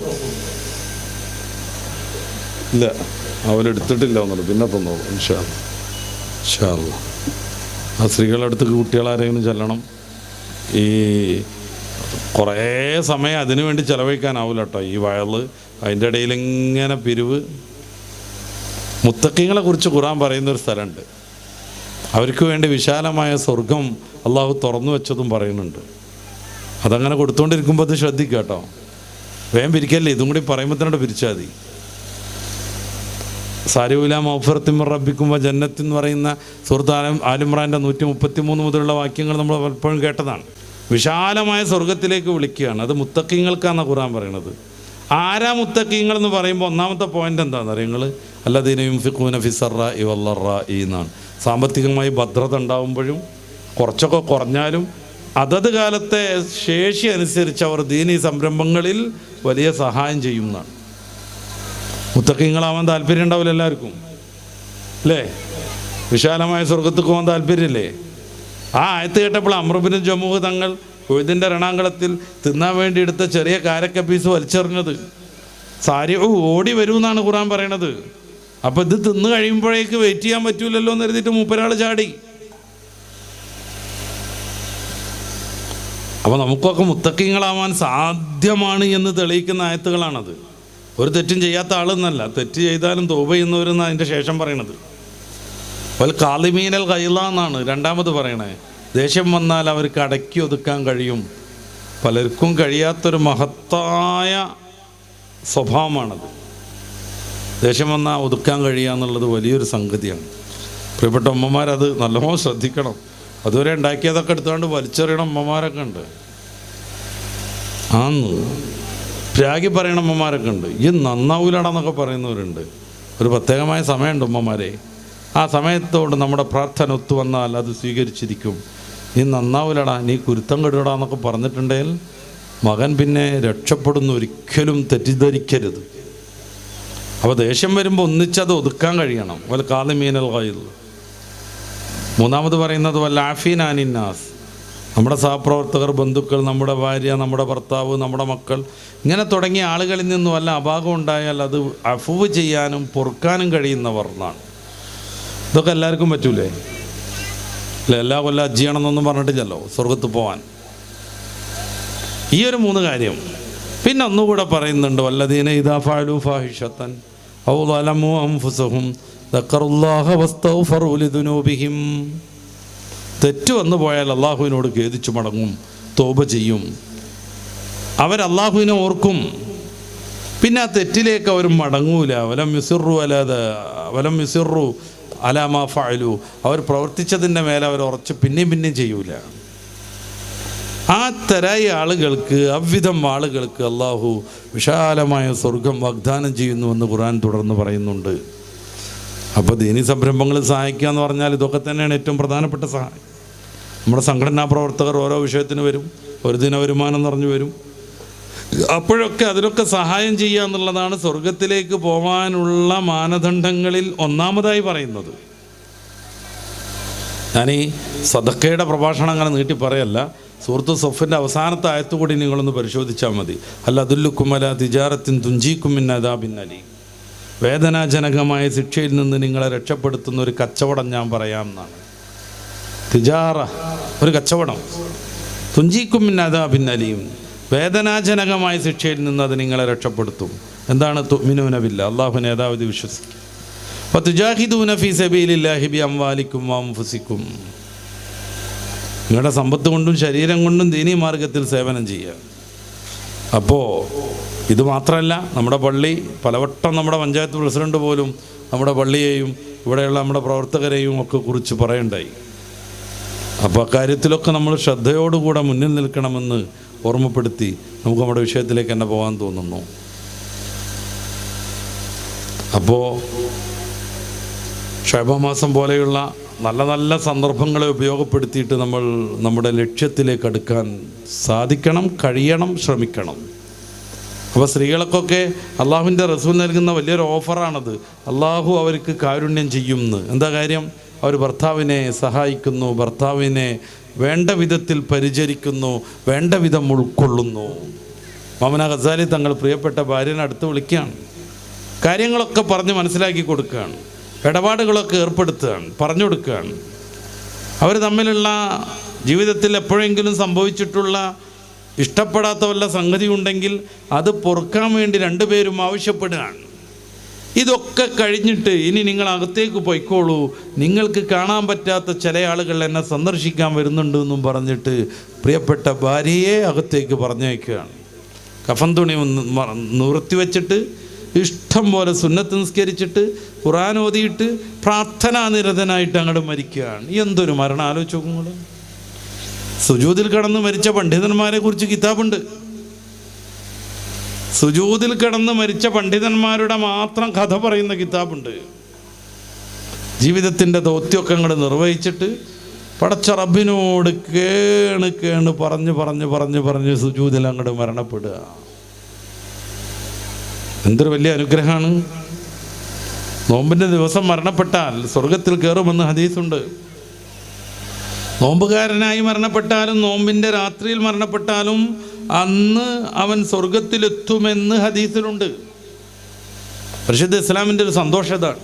ഇല്ല, അവരെടുത്തിട്ടില്ല ഒന്നുള്ളൂ, പിന്നെ തന്നോളൂ ഇൻഷാ അല്ലാഹ്. ആ സ്ത്രീകളുടെ അടുത്ത് കുട്ടികളാരെങ്കിലും ചെല്ലണം. ഈ കുറേ സമയം അതിനു വേണ്ടി ചിലവഴിക്കാനാവില്ല കേട്ടോ ഈ വയല്. അതിൻ്റെ ഇടയിൽ ഇങ്ങനെ പിരിവ്. മുത്തഖീങ്ങളെ കുറിച്ച് ഖുർആൻ പറയുന്നൊരു സ്ഥലമുണ്ട്. അവർക്ക് വേണ്ടി വിശാലമായ സ്വർഗം അള്ളാഹു തുറന്നു വെച്ചതും പറയുന്നുണ്ട്. അതങ്ങനെ കൊടുത്തുകൊണ്ടിരിക്കുമ്പോൾ അത് ശ്രദ്ധിക്കുക കേട്ടോ, വേഗം പിരിക്കല്ലേ. ഇതും കൂടി പറയുമ്പോൾ തന്നെ പിരിച്ചാൽ മതി. സാരിഉല മഗ്ഫിറത്തിൻ റബ്ബിക്കും ജന്നത്ത് എന്ന് പറയുന്ന സൂറത്ത് ആലിമ്രാൻ്റെ 133 മുതലുള്ള വാക്യങ്ങൾ നമ്മൾ പലപ്പോഴും കേട്ടതാണ്. വിശാലമായ സ്വർഗത്തിലേക്ക് വിളിക്കുകയാണ്. അത് മുത്തഖീങ്ങൾക്കാണ് ഖുർആൻ പറയുന്നത്. ആരാ മുത്തഖീങ്ങൾ എന്ന് പറയുമ്പോൾ ഒന്നാമത്തെ പോയിന്റ് എന്താണെന്ന് അറിയാം നിങ്ങൾ? അല്ലദീന യുൻഫിഖൂന ഫിസ്സറാഇ വല്ലറാഇ എന്നാണ്. സാമ്പത്തികമായി ഭദ്രത ഉണ്ടാകുമ്പോഴും കുറച്ചൊക്കെ കുറഞ്ഞാലും അതത് കാലത്തെ ശേഷി അനുസരിച്ച് അവർ ദീനീ സംരംഭങ്ങളിൽ വലിയ സഹായം ചെയ്യുന്നതാണ്. മുത്തഖീങ്ങളാവാൻ താല്പര്യം ഉണ്ടാവില്ല എല്ലാവർക്കും അല്ലേ? വിശാലമായ സ്വർഗത്ത് പോകാൻ താല്പര്യമില്ലേ? ആ ആയത്ത് കേട്ടപ്പോൾ അംർ ഇബ്നു ജമൂഹ് തങ്ങൾ കൊയ്തിൻ്റെ രണാങ്കളത്തിൽ തിന്നാൻ വേണ്ടി എടുത്ത ചെറിയ കാരക്ക പീസ് വലിച്ചെറിഞ്ഞത് സാരി ഓടി വരൂ എന്നാണ് ഖുർആൻ പറയണത്. അപ്പോൾ ഇത് തിന്ന് കഴിയുമ്പോഴേക്ക് വെയിറ്റ് ചെയ്യാൻ പറ്റൂലല്ലോ എന്ന് കരുതിയിട്ട് മൂപ്പരാൾ ചാടി. അപ്പോൾ നമുക്കൊക്കെ മുത്തഖീങ്ങളാവാൻ സാധ്യമാണ് എന്ന് തെളിയിക്കുന്ന ആയത്തുകളാണത്. ഒരു തെറ്റും ചെയ്യാത്ത ആളെന്നല്ല, തെറ്റ് ചെയ്താലും തൗബ ചെയ്യുന്നവരെന്ന് അതിൻ്റെ ശേഷം പറയണത്. വൽ കാളിമീനൽ ഗൈള എന്നാണ് രണ്ടാമത് പറയണേ. ദേഷ്യം വന്നാൽ അവർക്ക് അടക്കി ഒതുക്കാൻ കഴിയും. പലർക്കും കഴിയാത്തൊരു മഹത്തായ സ്വഭാവമാണത്. ദേഷ്യം വന്നാൽ ഒതുക്കാൻ കഴിയുക എന്നുള്ളത് വലിയൊരു സംഗതിയാണ്. പ്രിയപ്പെട്ട അമ്മമാരത് നല്ലോണം ശ്രദ്ധിക്കണം. അതുവരെ ഉണ്ടാക്കിയതൊക്കെ എടുത്തുകൊണ്ട് വലിച്ചെറിയണം അമ്മമാരൊക്കെ ഉണ്ട്. ആന്ന് പ്രാഗി പറയണ അമ്മമാരൊക്കെ ഉണ്ട്. ഈ നന്നാവൂലാടാന്നൊക്കെ പറയുന്നവരുണ്ട്. ഒരു പ്രത്യേകമായ സമയമുണ്ട് ഉമ്മമാരെ. ആ സമയത്തോട് നമ്മുടെ പ്രാർത്ഥന ഒത്തു വന്നാൽ അത് സ്വീകരിച്ചിരിക്കും. നീ നന്നാവൂലടാ, നീ കുരുത്തം കെടുകടാന്നൊക്കെ പറഞ്ഞിട്ടുണ്ടെങ്കിൽ മകൻ പിന്നെ രക്ഷപ്പെടുന്ന ഒരിക്കലും തെറ്റിദ്ധരിക്കരുത്. അപ്പോൾ ദേഷ്യം വരുമ്പോൾ ഒന്നിച്ചത് ഒതുക്കാൻ കഴിയണം. വൽ കാളിമീനൽ ഗൈള. മൂന്നാമത് പറയുന്നത് വൽ ആഫീന അനിന്നാസ്. നമ്മുടെ സഹപ്രവർത്തകർ, ബന്ധുക്കൾ, നമ്മുടെ ഭാര്യ, നമ്മുടെ ഭർത്താവ്, നമ്മുടെ മക്കൾ, ഇങ്ങനെ തുടങ്ങിയ ആളുകളിൽ നിന്നും വല്ല അപാകം ഉണ്ടായാൽ അത് അഫുവ് ചെയ്യാനും പൊറുക്കാനും കഴിയുന്നവർ എന്നാണ്. ഇതൊക്കെ എല്ലാവർക്കും പറ്റൂലേ? അല്ല, എല്ലാ കൊല്ലം ഹജ്ജ് ചെയ്യണമെന്നൊന്നും പറഞ്ഞിട്ടില്ലല്ലോ സ്വർഗത്ത് പോകാൻ. ഈ ഒരു 3 കാര്യം. പിന്നെ ഒന്നുകൂടെ പറയുന്നുണ്ട്, വല്ലദീന ഇദാ ഫഅലു ഫാഹിഷതൻ ഔ ളലമു അൻഫുസഹും ദക്കറുല്ലാഹ വസ്തഗ്ഫറു ലിദുനൂബിഹിം. തെറ്റ് വന്നു പോയാൽ അള്ളാഹുവിനോട് ഖേദിച്ചു മടങ്ങും, തൗബ ചെയ്യും. അവരല്ലാഹുവിനെ ഓർക്കും. പിന്നെ ആ തെറ്റിലേക്ക് അവർ മടങ്ങൂല. വലം യുസിറു അലാ മാ ഫഅലു. അവർ പ്രവർത്തിച്ചതിൻ്റെ മേലെ അവർ ഉറച്ച് പിന്നെയും ചെയ്യൂല. ആ തരായി ആളുകൾക്ക്, അவ்விധം ആളുകൾക്ക് അള്ളാഹു വിശാലമായ സ്വർഗം വാഗ്ദാനം ചെയ്യുന്നുവെന്ന് ഖുർആൻ തുടർന്ന് പറയുന്നുണ്ട്. അപ്പോൾ ദീനീ സംരംഭങ്ങൾ സഹായിക്കുക എന്ന് പറഞ്ഞാൽ ഇതൊക്കെ തന്നെയാണ് ഏറ്റവും പ്രധാനപ്പെട്ട സഹായം. നമ്മുടെ സംഘടനാ പ്രവർത്തകർ ഓരോ വിഷയത്തിന് വരും, ഒരു ദിന വരുമാനം നിറഞ്ഞു വരും. അപ്പോഴൊക്കെ അതിനൊക്കെ സഹായം ചെയ്യുക എന്നുള്ളതാണ് സ്വർഗത്തിലേക്ക് പോകാനുള്ള മാനദണ്ഡങ്ങളിൽ ഒന്നാമതായി പറയുന്നത്. ഞാനീ സദക്കയുടെ പ്രഭാഷണം അങ്ങനെ നീട്ടി പറയല്ല. സൂറത്ത് സഫിൻ്റെ അവസാനത്തെ ആയത്ത് കൂടി നിങ്ങളൊന്ന് പരിശോധിച്ചാൽ മതി. അല്ല അദുല്ലുക്കും അലാ തിജാറത്തിൻ തുഞ്ചീക്കും മിൻ അദാബിൻ അലീം. വേദനാജനകമായ ശിക്ഷയിൽ നിന്ന് നിങ്ങളെ രക്ഷപ്പെടുത്തുന്ന ഒരു കച്ചവടം ഞാൻ പറയാം എന്നാണ്. തിജാറ, ഒരു കച്ചവടം. തുഞ്ചീക്കും മിൻ അദാബിൻ അലീം, വേദനാജനകമായ ശിക്ഷയിൽ നിന്ന് അത് നിങ്ങളെ രക്ഷപ്പെടുത്തും. എന്താണ്? തുഅ്മിനൂന ബില്ലാഹ്, അല്ലാഹുവിനെ യഥാവിധി വിശ്വസിക്കും. വതുജാഹിദൂന ഫീ സബീലില്ലാഹി ബിഅംവാലിക്കും വഅൻഫുസിക്കും. നിങ്ങളുടെ സമ്പത്ത് കൊണ്ടും ശരീരം കൊണ്ടും ദീനീ മാർഗത്തിൽ സേവനം ചെയ്യുക. അപ്പോൾ ഇത് മാത്രമല്ല, നമ്മുടെ പള്ളി പലവട്ടം നമ്മുടെ പഞ്ചായത്ത് പ്രസിഡന്റ് പോലും നമ്മുടെ പള്ളിയെയും ഇവിടെയുള്ള നമ്മുടെ പ്രവർത്തകരെയും ഒക്കെ കുറിച്ച് പറയണ്ടായി. അപ്പോൾ അക്കാര്യത്തിലൊക്കെ നമ്മൾ ശ്രദ്ധയോടുകൂടെ മുന്നിൽ നിൽക്കണമെന്ന് ഓർമ്മപ്പെടുത്തി നമുക്ക് നമ്മുടെ വിഷയത്തിലേക്ക് തന്നെ പോകാൻ തോന്നുന്നു. അപ്പോൾ ഷഅബാൻ പോലെയുള്ള നല്ല നല്ല സന്ദർഭങ്ങളെ ഉപയോഗപ്പെടുത്തിയിട്ട് നമ്മൾ നമ്മുടെ ലക്ഷ്യത്തിലേക്ക് അടുക്കാൻ സാധിക്കണം, കഴിയണം, ശ്രമിക്കണം. അപ്പോൾ സ്ത്രീകൾക്കൊക്കെ അള്ളാഹുവിൻ്റെ റസൂൽ നൽകുന്ന വലിയൊരു ഓഫറാണത്. അള്ളാഹു അവർക്ക് കാരുണ്യം ചെയ്യുമെന്ന്. എന്താ കാര്യം? അവർ ഭർത്താവിനെ സഹായിക്കുന്നു, ഭർത്താവിനെ വേണ്ട വിധത്തിൽ പരിചരിക്കുന്നു, വേണ്ട വിധം ഉൾക്കൊള്ളുന്നു. മൗലാന ഗസാലി തങ്ങൾ പ്രിയപ്പെട്ട ഭാര്യനെ അടുത്ത് വിളിക്കുകയാണ്, കാര്യങ്ങളൊക്കെ പറഞ്ഞ് മനസ്സിലാക്കി കൊടുക്കുകയാണ്, ഇടപാടുകളൊക്കെ ഏർപ്പെടുത്തുകയാണ്, പറഞ്ഞു കൊടുക്കുകയാണ്. അവർ തമ്മിലുള്ള ജീവിതത്തിൽ എപ്പോഴെങ്കിലും സംഭവിച്ചിട്ടുള്ള ഇഷ്ടപ്പെടാത്ത വല്ല സംഗതി ഉണ്ടെങ്കിൽ അത് പൊറുക്കാൻ വേണ്ടി രണ്ടുപേരും ആവശ്യപ്പെടുകയാണ്. ഇതൊക്കെ കഴിഞ്ഞിട്ട് ഇനി നിങ്ങൾ അകത്തേക്ക് പോയിക്കോളൂ, നിങ്ങൾക്ക് കാണാൻ പറ്റാത്ത ചില ആളുകൾ എന്നെ സന്ദർശിക്കാൻ വരുന്നുണ്ട് എന്നും പറഞ്ഞിട്ട് പ്രിയപ്പെട്ട ഭാര്യയെ അകത്തേക്ക് പറഞ്ഞയക്കുകയാണ്. കഫൻ തുണി നിവർത്തി വെച്ചിട്ട് ഇഷ്ടം പോലെ സുന്നത്ത് നിസ്കരിച്ചിട്ട് ഖുർആൻ ഓതിയിട്ട് പ്രാർത്ഥനാനിരതനായിട്ട് അങ്ങോട്ട് മരിക്കുകയാണ്. എന്തൊരു മരണം ആലോചിച്ച് നോക്കുമ്പോൾ. സുജൂദിൽ കിടന്ന് മരിച്ച പണ്ഡിതന്മാരെ കുറിച്ച് കിതാബുണ്ട്. സുജൂദിൽ കിടന്ന് മരിച്ച പണ്ഡിതന്മാരുടെ മാത്രം കഥ പറയുന്ന കിതാബുണ്ട്. ജീവിതത്തിൻ്റെ ദൗത്യമൊക്കെ അങ്ങോട്ട് നിർവഹിച്ചിട്ട് പടച്ച റബ്ബിനോട് കേണ് പറഞ്ഞ് സുജൂദിൽ അങ്ങോട്ട് മരണപ്പെടുക. എന്തൊരു വലിയ അനുഗ്രഹമാണ്. നോമ്പിൻ്റെ ദിവസം മരണപ്പെട്ടാൽ സ്വർഗത്തിൽ കയറുമെന്ന് ഹദീസുണ്ട്. നോമ്പുകാരനായി മരണപ്പെട്ടാലും നോമ്പിൻ്റെ രാത്രിയിൽ മരണപ്പെട്ടാലും അന്ന് അവൻ സ്വർഗത്തിലെത്തുമെന്ന് ഹദീസിലുണ്ട്. പരിശുദ്ധ ഇസ്ലാമിൻ്റെ ഒരു സന്തോഷം ഇതാണ്.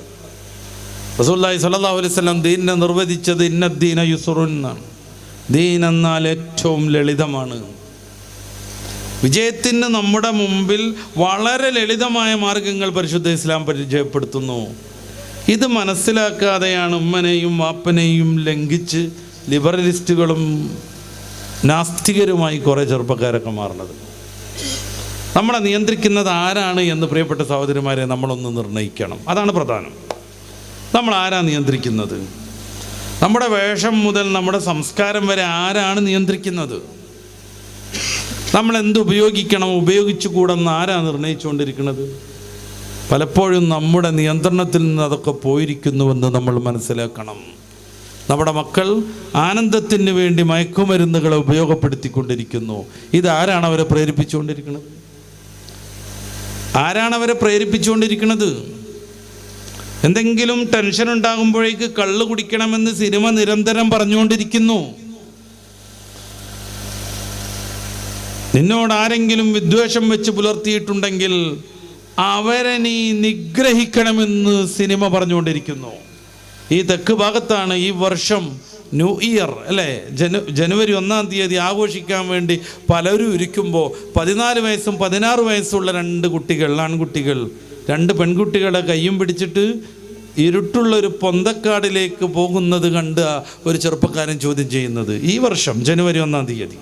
റസൂലുള്ളാഹി സ്വല്ലല്ലാഹു അലൈഹി വസല്ലം ദീനിനെ നിർവചിച്ചത് ഇന്നദ്ദീന യുസ്റുൻ എന്നാണ്. ദീൻ എന്നാൽ ഏറ്റവും ലളിതമാണ്. വിജയത്തിന് നമ്മുടെ മുമ്പിൽ വളരെ ലളിതമായ മാർഗങ്ങൾ പരിശുദ്ധ ഇസ്ലാം പരിചയപ്പെടുത്തുന്നു. ഇത് മനസ്സിലാക്കാതെയാണ് ഉമ്മനെയും വാപ്പനെയും ലംഘിച്ച് ലിബറലിസ്റ്റുകളും നാസ്തികരുമായി കുറേ ചെറുപ്പക്കാരൊക്കെ മാറുന്നത്. നമ്മളെ നിയന്ത്രിക്കുന്നത് ആരാണ് എന്ന് പ്രിയപ്പെട്ട സഹോദരിമാരെ നമ്മളൊന്ന് നിർണ്ണയിക്കണം. അതാണ് പ്രധാനം. നമ്മൾ ആരാ നിയന്ത്രിക്കുന്നത്? നമ്മുടെ വേഷം മുതൽ നമ്മുടെ സംസ്കാരം വരെ ആരാണ് നിയന്ത്രിക്കുന്നത്? നമ്മൾ എന്ത് ഉപയോഗിക്കണം, ഉപയോഗിച്ചുകൂടെന്ന് ആരാ നിർണ്ണയിച്ചുകൊണ്ടിരിക്കുന്നത്? പലപ്പോഴും നമ്മുടെ നിയന്ത്രണത്തിൽ നിന്ന് അതൊക്കെ പോയിരിക്കുന്നുവെന്ന് നമ്മൾ മനസ്സിലാക്കണം. നമ്മുടെ മക്കൾ ആനന്ദത്തിന് വേണ്ടി മയക്കുമരുന്നുകളെ ഉപയോഗപ്പെടുത്തിക്കൊണ്ടിരിക്കുന്നു. ഇതാരാണ് അവരെ പ്രേരിപ്പിച്ചുകൊണ്ടിരിക്കുന്നത്? ആരാണ് അവരെ പ്രേരിപ്പിച്ചുകൊണ്ടിരിക്കുന്നത്? എന്തെങ്കിലും ടെൻഷൻ ഉണ്ടാകുമ്പോഴേക്ക് കള്ള് കുടിക്കണമെന്ന് സിനിമ നിരന്തരം പറഞ്ഞുകൊണ്ടിരിക്കുന്നു. നിന്നോട് ആരെങ്കിലും വിദ്വേഷം വെച്ച് പുലർത്തിയിട്ടുണ്ടെങ്കിൽ അവരെ നീ നിഗ്രഹിക്കണമെന്ന് സിനിമ പറഞ്ഞുകൊണ്ടിരിക്കുന്നു. ഈ തെക്ക് ഭാഗത്താണ് ഈ വർഷം ന്യൂ ഇയർ അല്ലേ, ജനുവരി 1-ാം തീയതി ആഘോഷിക്കാൻ വേണ്ടി പലരും ഇരിക്കുമ്പോൾ 14 വയസ്സും 16 വയസ്സുള്ള 2 കുട്ടികൾ, ആൺകുട്ടികൾ, 2 പെൺകുട്ടികളെ കയ്യും പിടിച്ചിട്ട് ഇരുട്ടുള്ളൊരു പൊന്തക്കാടിലേക്ക് പോകുന്നത് കണ്ട് ഒരു ചെറുപ്പക്കാരൻ ചോദ്യം ചെയ്യുന്നത് ഈ വർഷം ജനുവരി 1-ാം തീയതി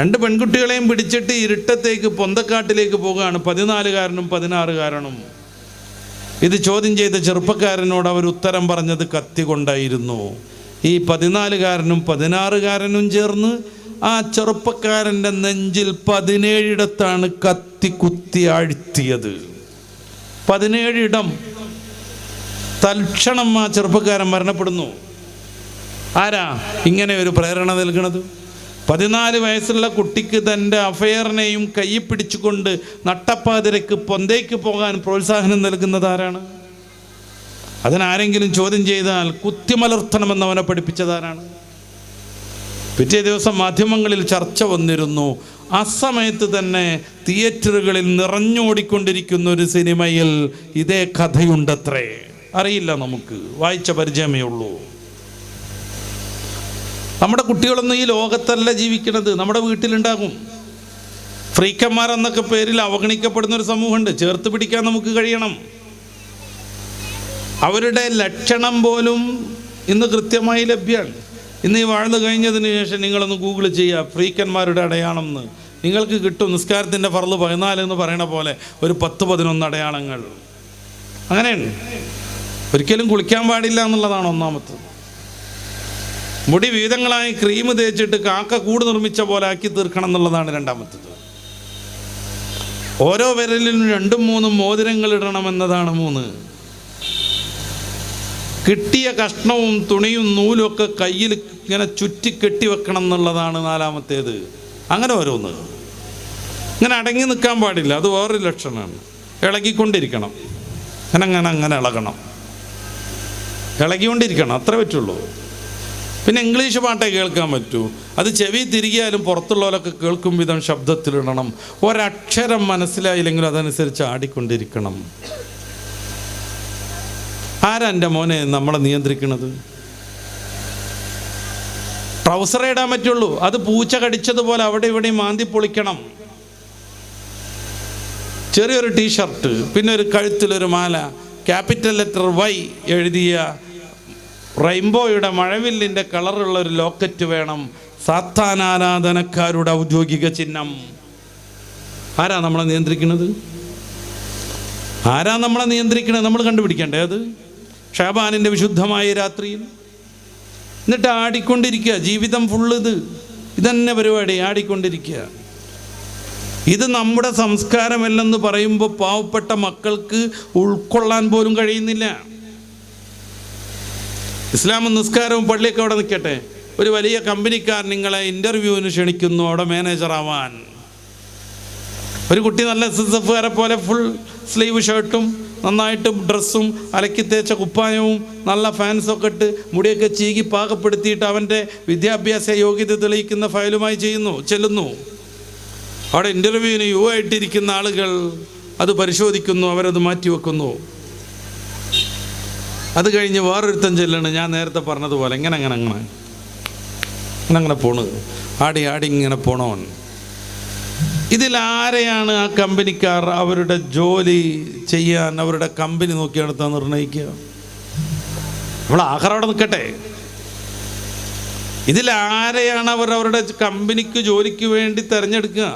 2 പെൺകുട്ടികളെയും പിടിച്ചിട്ട് ഇരുട്ടത്തേക്ക് പൊന്തക്കാട്ടിലേക്ക് പോകുകയാണ് 14-കാരനും 16-കാരനും. ഇത് ചോദ്യം ചെയ്ത ചെറുപ്പക്കാരനോട് അവർ ഉത്തരം പറഞ്ഞത് കത്തി കൊണ്ടായിരുന്നു. ഈ 14-കാരനും 16-കാരനും ചേർന്ന് ആ ചെറുപ്പക്കാരൻ്റെ നെഞ്ചിൽ 17 ഇടത്താണ് കത്തി കുത്തി ആഴ്ത്തിയത്. 17 ഇടം. തൽക്ഷണം ആ ചെറുപ്പക്കാരൻ മരണപ്പെടുന്നു. ആരാ ഇങ്ങനെ ഒരു പ്രേരണ നൽകുന്നത്? 14 വയസ്സുള്ള കുട്ടിക്ക് തൻ്റെ അഫയറിനെയും കൈ പിടിച്ചുകൊണ്ട് നട്ടപ്പാതിരക്ക് പൊന്തേക്ക് പോകാൻ പ്രോത്സാഹനം നൽകുന്നത് ആരാണ്? അതിനാരെങ്കിലും ചോദ്യം ചെയ്താൽ കുത്തിമലർത്തണമെന്ന് അവനെ പഠിപ്പിച്ചതാരാണ്? പിറ്റേ ദിവസം മാധ്യമങ്ങളിൽ ചർച്ച വന്നിരുന്നു. ആ സമയത്ത് തന്നെ തിയേറ്ററുകളിൽ നിറഞ്ഞോടിക്കൊണ്ടിരിക്കുന്ന ഒരു സിനിമയിൽ ഇതേ കഥയുണ്ടത്രേ. അറിയില്ല, നമുക്ക് വായിച്ച പരിചയമേ ഉള്ളൂ. നമ്മുടെ കുട്ടികളൊന്നും ഈ ലോകത്തല്ല ജീവിക്കുന്നത്, നമ്മുടെ വീട്ടിലുണ്ടാകും. ഫ്രീക്കന്മാർ എന്നൊക്കെ പേരിൽ അവഗണിക്കപ്പെടുന്ന ഒരു സമൂഹമുണ്ട്. ചേർത്ത് പിടിക്കാൻ നമുക്ക് കഴിയണം. അവരുടെ ലക്ഷണം പോലും ഇന്ന് കൃത്യമായി ലഭ്യമാണ്. ഇന്ന് ഈ വാഴ്ന്നു കഴിഞ്ഞതിന് ശേഷം നിങ്ങളൊന്ന് ഗൂഗിൾ ചെയ്യുക ഫ്രീക്കന്മാരുടെ അടയാളം എന്ന്, നിങ്ങൾക്ക് കിട്ടും. നിസ്കാരത്തിൻ്റെ ഫർള് 14 എന്ന് പറയണ പോലെ ഒരു 10-11 അടയാളങ്ങൾ. അങ്ങനെയാണ്. ഒരിക്കലും കുളിക്കാൻ പാടില്ല എന്നുള്ളതാണ് ഒന്നാമത്തെ. മുടി വീതങ്ങളായി ക്രീം തേച്ചിട്ട് കാക്ക കൂട് നിർമ്മിച്ച പോലെ ആക്കി തീർക്കണം എന്നുള്ളതാണ് രണ്ടാമത്തത്. ഓരോ വിരലിലും 2-3 മോതിരങ്ങൾ ഇടണമെന്നതാണ് 3. കിട്ടിയ കഷ്ണവും തുണിയും നൂലും ഒക്കെ കയ്യിൽ ഇങ്ങനെ ചുറ്റി കെട്ടി വെക്കണം എന്നുള്ളതാണ് 4-മത്തേത്. അങ്ങനെ ഓരോന്ന്. ഇങ്ങനെ അടങ്ങി നിൽക്കാൻ പാടില്ല, അത് വേറൊരു ലക്ഷണമാണ്. ഇളകിക്കൊണ്ടിരിക്കണം, അങ്ങനെ ഇളകണം, ഇളകിക്കൊണ്ടിരിക്കണം, അത്രേ പറ്റുള്ളൂ. പിന്നെ ഇംഗ്ലീഷ് പാട്ടേ കേൾക്കാൻ പറ്റൂ, അത് ചെവി തിരികിയാലും പുറത്തുള്ളവരൊക്കെ കേൾക്കും വിധം ശബ്ദത്തിലിടണം. ഒരക്ഷരം മനസ്സിലായില്ലെങ്കിലും അതനുസരിച്ച് ആടിക്കൊണ്ടിരിക്കണം. ആരാ എൻ്റെ മോനെ നമ്മളെ നിയന്ത്രിക്കണത്? ട്രൗസറേ ഇടാൻ പറ്റുള്ളൂ, അത് പൂച്ച കടിച്ചതുപോലെ അവിടെ ഇവിടെയും മാന്തി പൊളിക്കണം. ചെറിയൊരു ടീഷർട്ട്, പിന്നെ ഒരു കഴുത്തിലൊരു മാല, ക്യാപിറ്റൽ ലെറ്റർ Y എഴുതിയ റെയിൻബോയുടെ മഴവില്ലിൻ്റെ കളറുള്ള ഒരു ലോക്കറ്റ് വേണം. സാത്താനാരാധനക്കാരുടെ ഔദ്യോഗിക ചിഹ്നം. ആരാ നമ്മളെ നിയന്ത്രിക്കുന്നത്? ആരാ നമ്മളെ നിയന്ത്രിക്കണത്? നമ്മൾ കണ്ടുപിടിക്കണ്ടേ അത്? ഷാബാനിൻ്റെ വിശുദ്ധമായ രാത്രിയിൽ എന്നിട്ട് ആടിക്കൊണ്ടിരിക്കുക, ജീവിതം ഫുള്ള് ഇതന്നെ പരിപാടി, ആടിക്കൊണ്ടിരിക്കുക. ഇത് നമ്മുടെ സംസ്കാരമല്ലെന്ന് പറയുമ്പോൾ പാവപ്പെട്ട മക്കൾക്ക് ഉൾക്കൊള്ളാൻ പോലും കഴിയുന്നില്ല. ഇസ്ലാമും നിസ്കാരവും പള്ളിയൊക്കെ അവിടെ നിൽക്കട്ടെ, ഒരു വലിയ കമ്പനിക്കാർ നിങ്ങളെ ഇൻ്റർവ്യൂവിന് ക്ഷണിക്കുന്നു, അവിടെ മാനേജറാവാൻ. ഒരു കുട്ടി നല്ല SSFകാരെ പോലെ ഫുൾ സ്ലീവ് ഷർട്ടും നന്നായിട്ട് ഡ്രസ്സും അലക്കി തേച്ച കുപ്പായവും നല്ല ഫാൻസൊക്കെ ഇട്ട് മുടിയൊക്കെ ചീകി പാകപ്പെടുത്തിയിട്ട് അവൻ്റെ വിദ്യാഭ്യാസ യോഗ്യത തെളിയിക്കുന്ന ഫയലുമായി ചെല്ലുന്നു. അവിടെ ഇൻ്റർവ്യൂവിന് ആയിട്ടിരിക്കുന്ന ആളുകൾ അത് പരിശോധിക്കുന്നു, അവരത് മാറ്റിവെക്കുന്നു. അത് കഴിഞ്ഞ് വേറൊരുത്തൻ ചെല്ലാണ്, ഞാൻ നേരത്തെ പറഞ്ഞതുപോലെ അങ്ങനെ പോണ്, ആടി ഇങ്ങനെ പോണവൻ. ഇതിലാരെയാണ് ആ കമ്പനിക്കാർ അവരുടെ ജോലി ചെയ്യാൻ അവരുടെ കമ്പനി നോക്കി നടത്താൻ നിർണ്ണയിക്കുക? നമ്മൾ ആഹാരം നിൽക്കട്ടെ, ഇതിലാരെയാണ് അവരുടെ കമ്പനിക്ക് ജോലിക്ക് വേണ്ടി തിരഞ്ഞെടുക്കുക?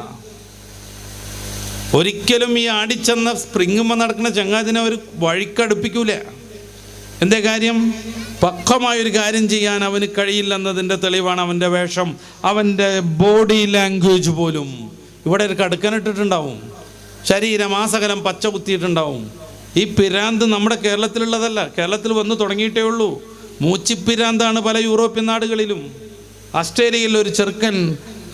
ഒരിക്കലും ഈ ആടിച്ചെന്ന സ്പ്രിങ്ങുമ്പോൾ നടക്കുന്ന ചങ്ങാതിനെ ഒരു വഴിക്കടുപ്പിക്കൂല. എന്തേ കാര്യം? പക്വമായൊരു കാര്യം ചെയ്യാൻ അവന് കഴിയില്ലെന്നതിൻ്റെ തെളിവാണ് അവൻ്റെ വേഷം, അവൻ്റെ ബോഡി ലാംഗ്വേജ് പോലും. ഇവിടെ ഒരു കടുക്കനിട്ടിട്ടുണ്ടാവും, ശരീരമാസകലം പച്ച കുത്തിയിട്ടുണ്ടാവും. ഈ പിരാന്ത് നമ്മുടെ കേരളത്തിലുള്ളതല്ല, കേരളത്തിൽ വന്ന് തുടങ്ങിയിട്ടേ ഉള്ളൂ. മൂച്ചിപ്പിരാന്താണ് പല യൂറോപ്യൻ നാടുകളിലും. ഓസ്ട്രേലിയയിൽ ഒരു ചെറുക്കൻ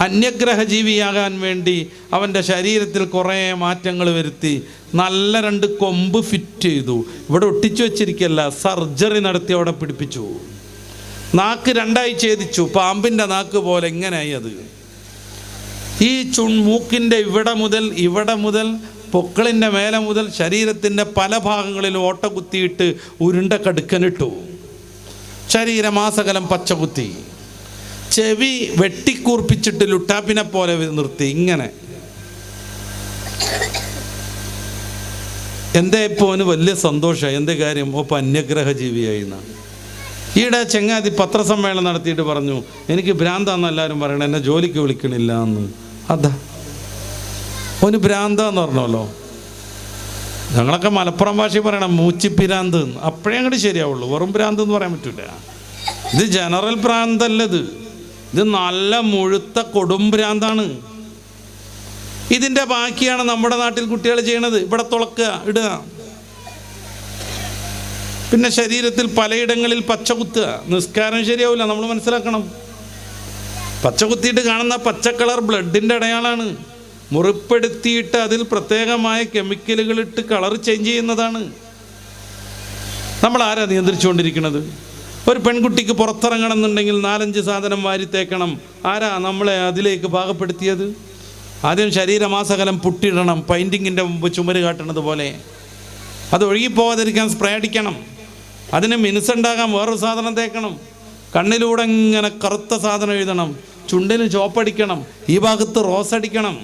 അന്യഗ്രഹ ജീവിയാകാൻ വേണ്ടി അവൻ്റെ ശരീരത്തിൽ കുറേ മാറ്റങ്ങൾ വരുത്തി നല്ല 2 കൊമ്പ് ഫിറ്റ് ചെയ്തു. ഇവിടെ ഒട്ടിച്ചു വെച്ചിരിക്കല്ല, സർജറി നടത്തി അവിടെ പിടിപ്പിച്ചു. നാക്ക് 2ആയി ഛേദിച്ചു, പാമ്പിൻ്റെ നാക്ക് പോലെ. എങ്ങനെയായി അത്? ഈ മൂക്കിൻ്റെ ഇവിടെ മുതൽ പൊക്കിളിൻ്റെ മേലെ മുതൽ ശരീരത്തിൻ്റെ പല ഭാഗങ്ങളിലും ഓട്ട കുത്തിയിട്ട് ഉരുണ്ട കടുക്കനിട്ടു. ശരീരമാസകലം പച്ചകുത്തി, ചെവി വെട്ടിക്കൂർപ്പിച്ചിട്ട് ലുട്ടാപ്പിനെ പോലെ നിർത്തി. ഇങ്ങനെ എന്തേ ഇപ്പോൾ അവന് വലിയ സന്തോഷമായി. എന്തേ കാര്യം? ഇപ്പോൾ അന്യഗ്രഹ ജീവിയായി എന്നാണ്. ഈയിടെ ചെങ്ങാതി പത്രസമ്മേളനം നടത്തിയിട്ട് പറഞ്ഞു, എനിക്ക് ഭ്രാന്താന്ന് എല്ലാവരും പറയണം, എന്നെ ജോലിക്ക് വിളിക്കണില്ല എന്ന്. അതാ ഓന് ഭ്രാന്താന്ന് പറഞ്ഞല്ലോ. ഞങ്ങളൊക്കെ മലപ്പുറം ഭാഷയിൽ പറയണം മൂച്ചിപ്പിരാന്ത്, അപ്പോഴേ അങ്ങോട്ട് ശരിയാവുള്ളൂ. വെറും ഭ്രാന്ത് എന്ന് പറയാൻ പറ്റില്ല. ഇത് ജനറൽ ഭ്രാന്തല്ലത്, ഇത് നല്ല മുഴുത്ത കൊടും ഭ്രാന്താണ്. ഇതിൻ്റെ ബാക്കിയാണ് നമ്മുടെ നാട്ടിൽ കുട്ടികൾ ചെയ്യണത്. ഇവിടെ തുളക്കുക, ഇടുക, പിന്നെ ശരീരത്തിൽ പലയിടങ്ങളിൽ പച്ച കുത്തുക. നിസ്കാരം ശരിയാവില്ല, നമ്മൾ മനസ്സിലാക്കണം. പച്ച കുത്തിയിട്ട് കാണുന്ന പച്ച കളർ ബ്ലഡിൻ്റെ അടയാളാണ്. മുറിപ്പെടുത്തിയിട്ട് അതിൽ പ്രത്യേകമായ കെമിക്കലുകളിട്ട് കളർ ചേഞ്ച് ചെയ്യുന്നതാണ്. നമ്മൾ ആരാ നിയന്ത്രിച്ചുകൊണ്ടിരിക്കുന്നത്? ഒരു പെൺകുട്ടിക്ക് പുറത്തിറങ്ങണം എന്നുണ്ടെങ്കിൽ 4-5 സാധനം വാരി തേക്കണം. ആരാ നമ്മളെ അതിലേക്ക് പാകപ്പെടുത്തിയത്? ആദ്യം ശരീരമാസകലം പുട്ടിടണം, പെയിൻറ്റിങ്ങിൻ്റെ മുമ്പ് ചുമര് കാട്ടണത് പോലെ. അത് ഒഴുകിപ്പോകാതിരിക്കാൻ സ്പ്രേ അടിക്കണം. അതിന് മിനുസുണ്ടാകാൻ വേറൊരു സാധനം തേക്കണം. കണ്ണിലൂടെ ഇങ്ങനെ കറുത്ത സാധനം എഴുതണം, ചുണ്ടിന് ചോപ്പടിക്കണം, ഈ ഭാഗത്ത് റോസ് അടിക്കണം.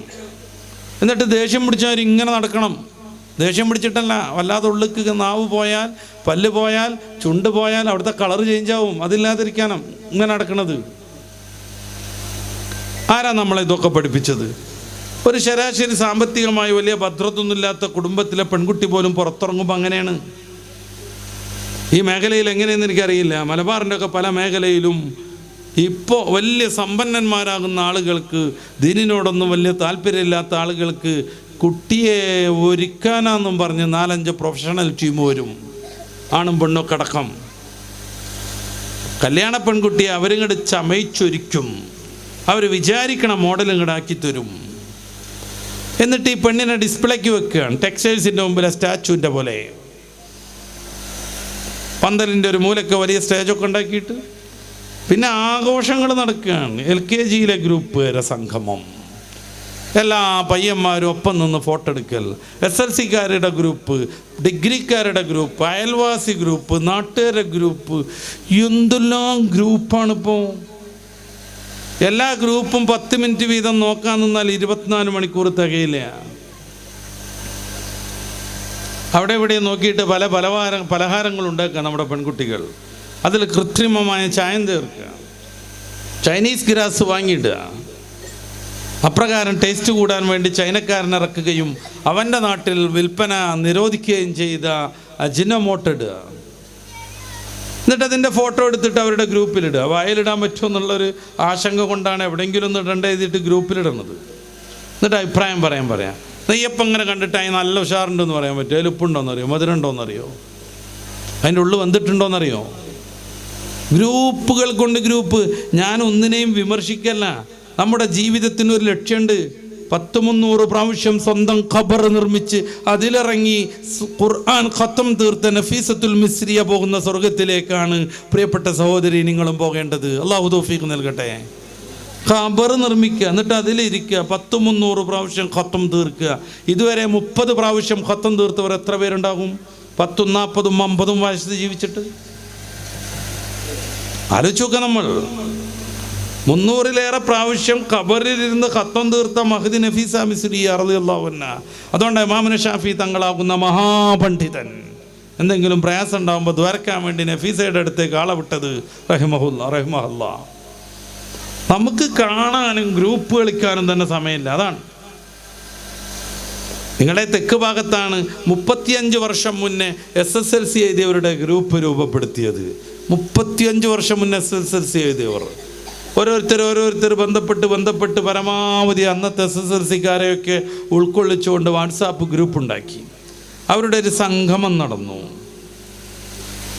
എന്നിട്ട് ദേഷ്യം പിടിച്ചവർ ഇങ്ങനെ നടക്കണം. ദേഷ്യം പിടിച്ചിട്ടല്ല, വല്ലാതെ ഉള്ളിക്ക് നാവ് പോയാൽ, പല്ല് പോയാൽ, ചുണ്ട് പോയാൽ അവിടുത്തെ കളർ ചേഞ്ച് ആവും. അതില്ലാതിരിക്കാനും ഇങ്ങനെ നടക്കണത്. ആരാ നമ്മളെ ഇതൊക്കെ പഠിപ്പിച്ചത്? ഒരു ശരാശരി സാമ്പത്തികമായി വലിയ ഭദ്രതൊന്നുമില്ലാത്ത കുടുംബത്തിലെ പെൺകുട്ടി പോലും പുറത്തിറങ്ങുമ്പോൾ അങ്ങനെയാണ്. ഈ മേഖലയിൽ എങ്ങനെയെന്ന് എനിക്കറിയില്ല. മലബാറിൻ്റെ ഒക്കെ പല മേഖലയിലും ഇപ്പോൾ വലിയ സമ്പന്നന്മാരാകുന്ന ആളുകൾക്ക്, ദീനിനോടൊന്നും വലിയ താല്പര്യമില്ലാത്ത ആളുകൾക്ക് കുട്ടിയെ ഒരുക്കാനാന്നും പറഞ്ഞ് 4-5 പ്രൊഫഷണൽ ടീം വരും, ആണും പെണ്ണൊക്കെ അടക്കം. കല്യാണ പെൺകുട്ടിയെ അവരിങ്ങോട്ട് ചമയിച്ചൊരിക്കും. അവർ വിചാരിക്കണ മോഡൽ ഇങ്ങോട്ട് ആക്കി തരും. എന്നിട്ട് ഈ പെണ്ണിനെ ഡിസ്പ്ലേക്ക് വെക്കുകയാണ് ടെക്സ്റ്റൈൽസിൻ്റെ മുമ്പിലെ സ്റ്റാച്ചുവിൻ്റെ പോലെ. പന്തലിൻ്റെ ഒരു മൂലയ്ക്ക് വലിയ സ്റ്റേജൊക്കെ ഉണ്ടാക്കിയിട്ട് പിന്നെ ആഘോഷങ്ങൾ നടക്കുകയാണ്. LKGയിലെ ഗ്രൂപ്പുകാരെ സംഗമം, എല്ലാ പയ്യന്മാരും ഒപ്പം നിന്ന് ഫോട്ടോ എടുക്കൽ, SLCക്കാരുടെ ഗ്രൂപ്പ്, ഡിഗ്രിക്കാരുടെ ഗ്രൂപ്പ്, അയൽവാസി ഗ്രൂപ്പ്, നാട്ടുകാരുടെ ഗ്രൂപ്പ്, എന്തെല്ലാം ഗ്രൂപ്പാണിപ്പോൾ. എല്ലാ ഗ്രൂപ്പും 10 മിനിറ്റ് വീതം നോക്കാൻ നിന്നാൽ 24 മണിക്കൂർ തികയില്ല. അവിടെ ഇവിടെ നോക്കിയിട്ട് പല പലഹാരങ്ങൾ ഉണ്ടാക്കുക നമ്മുടെ പെൺകുട്ടികൾ. അതിൽ കൃത്രിമമായ ചായം ചേർക്കുക, ചൈനീസ് ഗ്രാസ് വാങ്ങിയിടുക, അപ്രകാരം ടേസ്റ്റ് കൂടാൻ വേണ്ടി ചൈനക്കാരൻ ഇറക്കുകയും അവൻ്റെ നാട്ടിൽ വിൽപ്പന നിരോധിക്കുകയും ചെയ്ത അജിനോമോട്ടോ ഇടുക. എന്നിട്ട് അതിൻ്റെ ഫോട്ടോ എടുത്തിട്ട് അവരുടെ ഗ്രൂപ്പിലിടുക. വായിലിടാൻ പറ്റുമെന്നുള്ളൊരു ആശങ്ക കൊണ്ടാണ് എവിടെയെങ്കിലും ഒന്ന് ഇടേണ്ട എഴുതിയിട്ട് ഗ്രൂപ്പിലിടുന്നത്. എന്നിട്ട് അഭിപ്രായം പറയാം. നെയ്യപ്പം ഇങ്ങനെ കണ്ടിട്ടായി നല്ല ഉഷാറുണ്ടെന്ന് പറയാൻ പറ്റുമോ? അതിൽ ഉപ്പുണ്ടോയെന്നറിയോ? മധുരം ഉണ്ടോയെന്നറിയോ? അതിൻ്റെ ഉള്ളിൽ വന്നിട്ടുണ്ടോയെന്നറിയോ? ഗ്രൂപ്പുകൾ കൊണ്ട് ഗ്രൂപ്പ്. ഞാൻ ഒന്നിനെയും വിമർശിക്കല്ല. നമ്മുടെ ജീവിതത്തിന് ഒരു ലക്ഷ്യമുണ്ട്. 100-300 പ്രാവശ്യം സ്വന്തം ഖബർ നിർമ്മിച്ച് അതിലിറങ്ങി ഖുർആൻ ഖത്തം തീർത്ത നഫീസത്തുൽ മിസ്രിയ പോകുന്ന സ്വർഗത്തിലേക്കാണ് പ്രിയപ്പെട്ട സഹോദരി നിങ്ങളും പോകേണ്ടത്. അള്ളാഹു തൗഫീഖ് നൽകട്ടെ. ഖബർ നിർമ്മിക്കുക, എന്നിട്ട് അതിലിരിക്കുക, 100-300 പ്രാവശ്യം ഖത്തം തീർക്കുക. ഇതുവരെ 30 പ്രാവശ്യം ഖത്തം തീർത്തവർ എത്ര പേരുണ്ടാകും? 10, 40, 50 വയസ്സ് ജീവിച്ചിട്ട് ആലോചിച്ച് നോക്കുക. നമ്മൾ 300-ലേറെ പ്രാവശ്യം ഖബറിലിരുന്ന് ഖത്തം തീർത്ത മഹദി നഫീസ മിസ്രിയ റളിയല്ലാഹു അൻഹ. അതുകൊണ്ട് ഇമാമുന ഷാഫി തങ്ങളാകുന്ന മഹാപണ്ഡിതൻ എന്തെങ്കിലും പ്രയാസം ഉണ്ടാകുമ്പോൾ ദ്വാരക്കാൻ വേണ്ടി നഫീസയുടെ അടുത്തേക്ക് ആളെ വിട്ടത് റഹിമഹുല്ലാ. നമുക്ക് കാണാനും ഗ്രൂപ്പ് കളിക്കാനും തന്നെ സമയമില്ല. അതാണ് നിങ്ങളുടെ തെക്ക് ഭാഗത്താണ് 35 വർഷം മുന്നേ SSLC എഴുതിയവരുടെ ഗ്രൂപ്പ് രൂപപ്പെടുത്തിയത്. 35 വർഷം മുന്നേ SSLC എഴുതിയവർ ഓരോരുത്തർ ബന്ധപ്പെട്ട് പരമാവധി അന്നത്തെ SSLCക്കാരെയൊക്കെ ഉൾക്കൊള്ളിച്ചുകൊണ്ട് വാട്സാപ്പ് ഗ്രൂപ്പ് ഉണ്ടാക്കി. അവരുടെ ഒരു സംഗമം നടന്നു.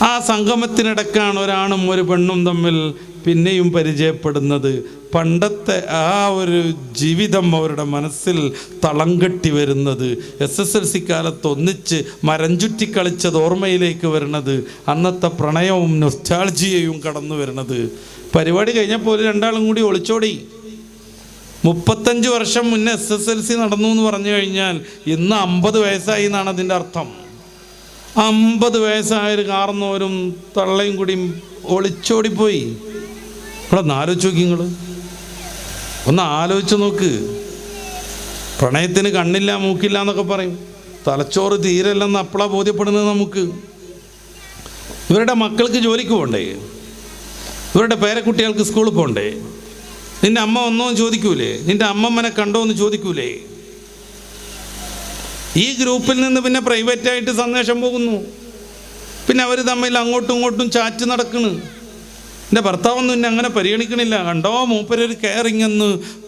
ആ സംഗമത്തിനിടക്കാണ് ഒരാണും ഒരു പെണ്ണും തമ്മിൽ പിന്നെയും പരിചയപ്പെടുന്നത്. പണ്ടത്തെ ആ ഒരു ജീവിതം അവരുടെ മനസ്സിൽ തളം കെട്ടി വരുന്നത്, SSLC കാലത്ത് ഒന്നിച്ച് മരം ചുറ്റി കളിച്ചത് ഓർമ്മയിലേക്ക് വരുന്നത്, അന്നത്തെ പ്രണയവും നൊസ്റ്റാൾജിയയും കടന്നു വരുന്നത്. പരിപാടി കഴിഞ്ഞപ്പോൾ രണ്ടാളും കൂടി ഒളിച്ചോടി. 35 വർഷം മുന്നേ SSLC നടന്നു എന്ന് പറഞ്ഞു കഴിഞ്ഞാൽ ഇന്ന് 50 വയസ്സായി എന്നാണ് അതിൻ്റെ അർത്ഥം. 50 വയസ്സായൊരു കാർന്നവരും തള്ളയും കൂടി ഒളിച്ചോടിപ്പോയി. ഇവിടെ ഒന്ന് ആലോചിച്ച് നോക്കി, ഒന്ന് ആലോചിച്ച് നോക്ക്. പ്രണയത്തിന് കണ്ണില്ല മൂക്കില്ല എന്നൊക്കെ പറയും. തലച്ചോറ് തീരല്ലെന്ന് അപ്പോഴാണ് ബോധ്യപ്പെടുന്നത് നമുക്ക്. ഇവരുടെ മക്കൾക്ക് ജോലിക്ക് പോകണ്ടേ? ഇവരുടെ പേരക്കുട്ടികൾക്ക് സ്കൂളിൽ പോകണ്ടേ? നിന്റെ അമ്മ ഒന്നോ ചോദിക്കൂലേ? നിന്റെ അമ്മമ്മനെ കണ്ടോ എന്ന് ചോദിക്കൂലേ? ഈ ഗ്രൂപ്പിൽ നിന്ന് പിന്നെ പ്രൈവറ്റായിട്ട് സന്ദേശം പോകുന്നു. പിന്നെ അവർ തമ്മിൽ അങ്ങോട്ടും ഇങ്ങോട്ടും ചാറ്റ് നടക്കണ്. എൻ്റെ ഭർത്താവൊന്നും എന്നെ അങ്ങനെ പരിഗണിക്കണില്ല, കണ്ടോ മൂപ്പരൊരു കെയറിങ് എന്ന്.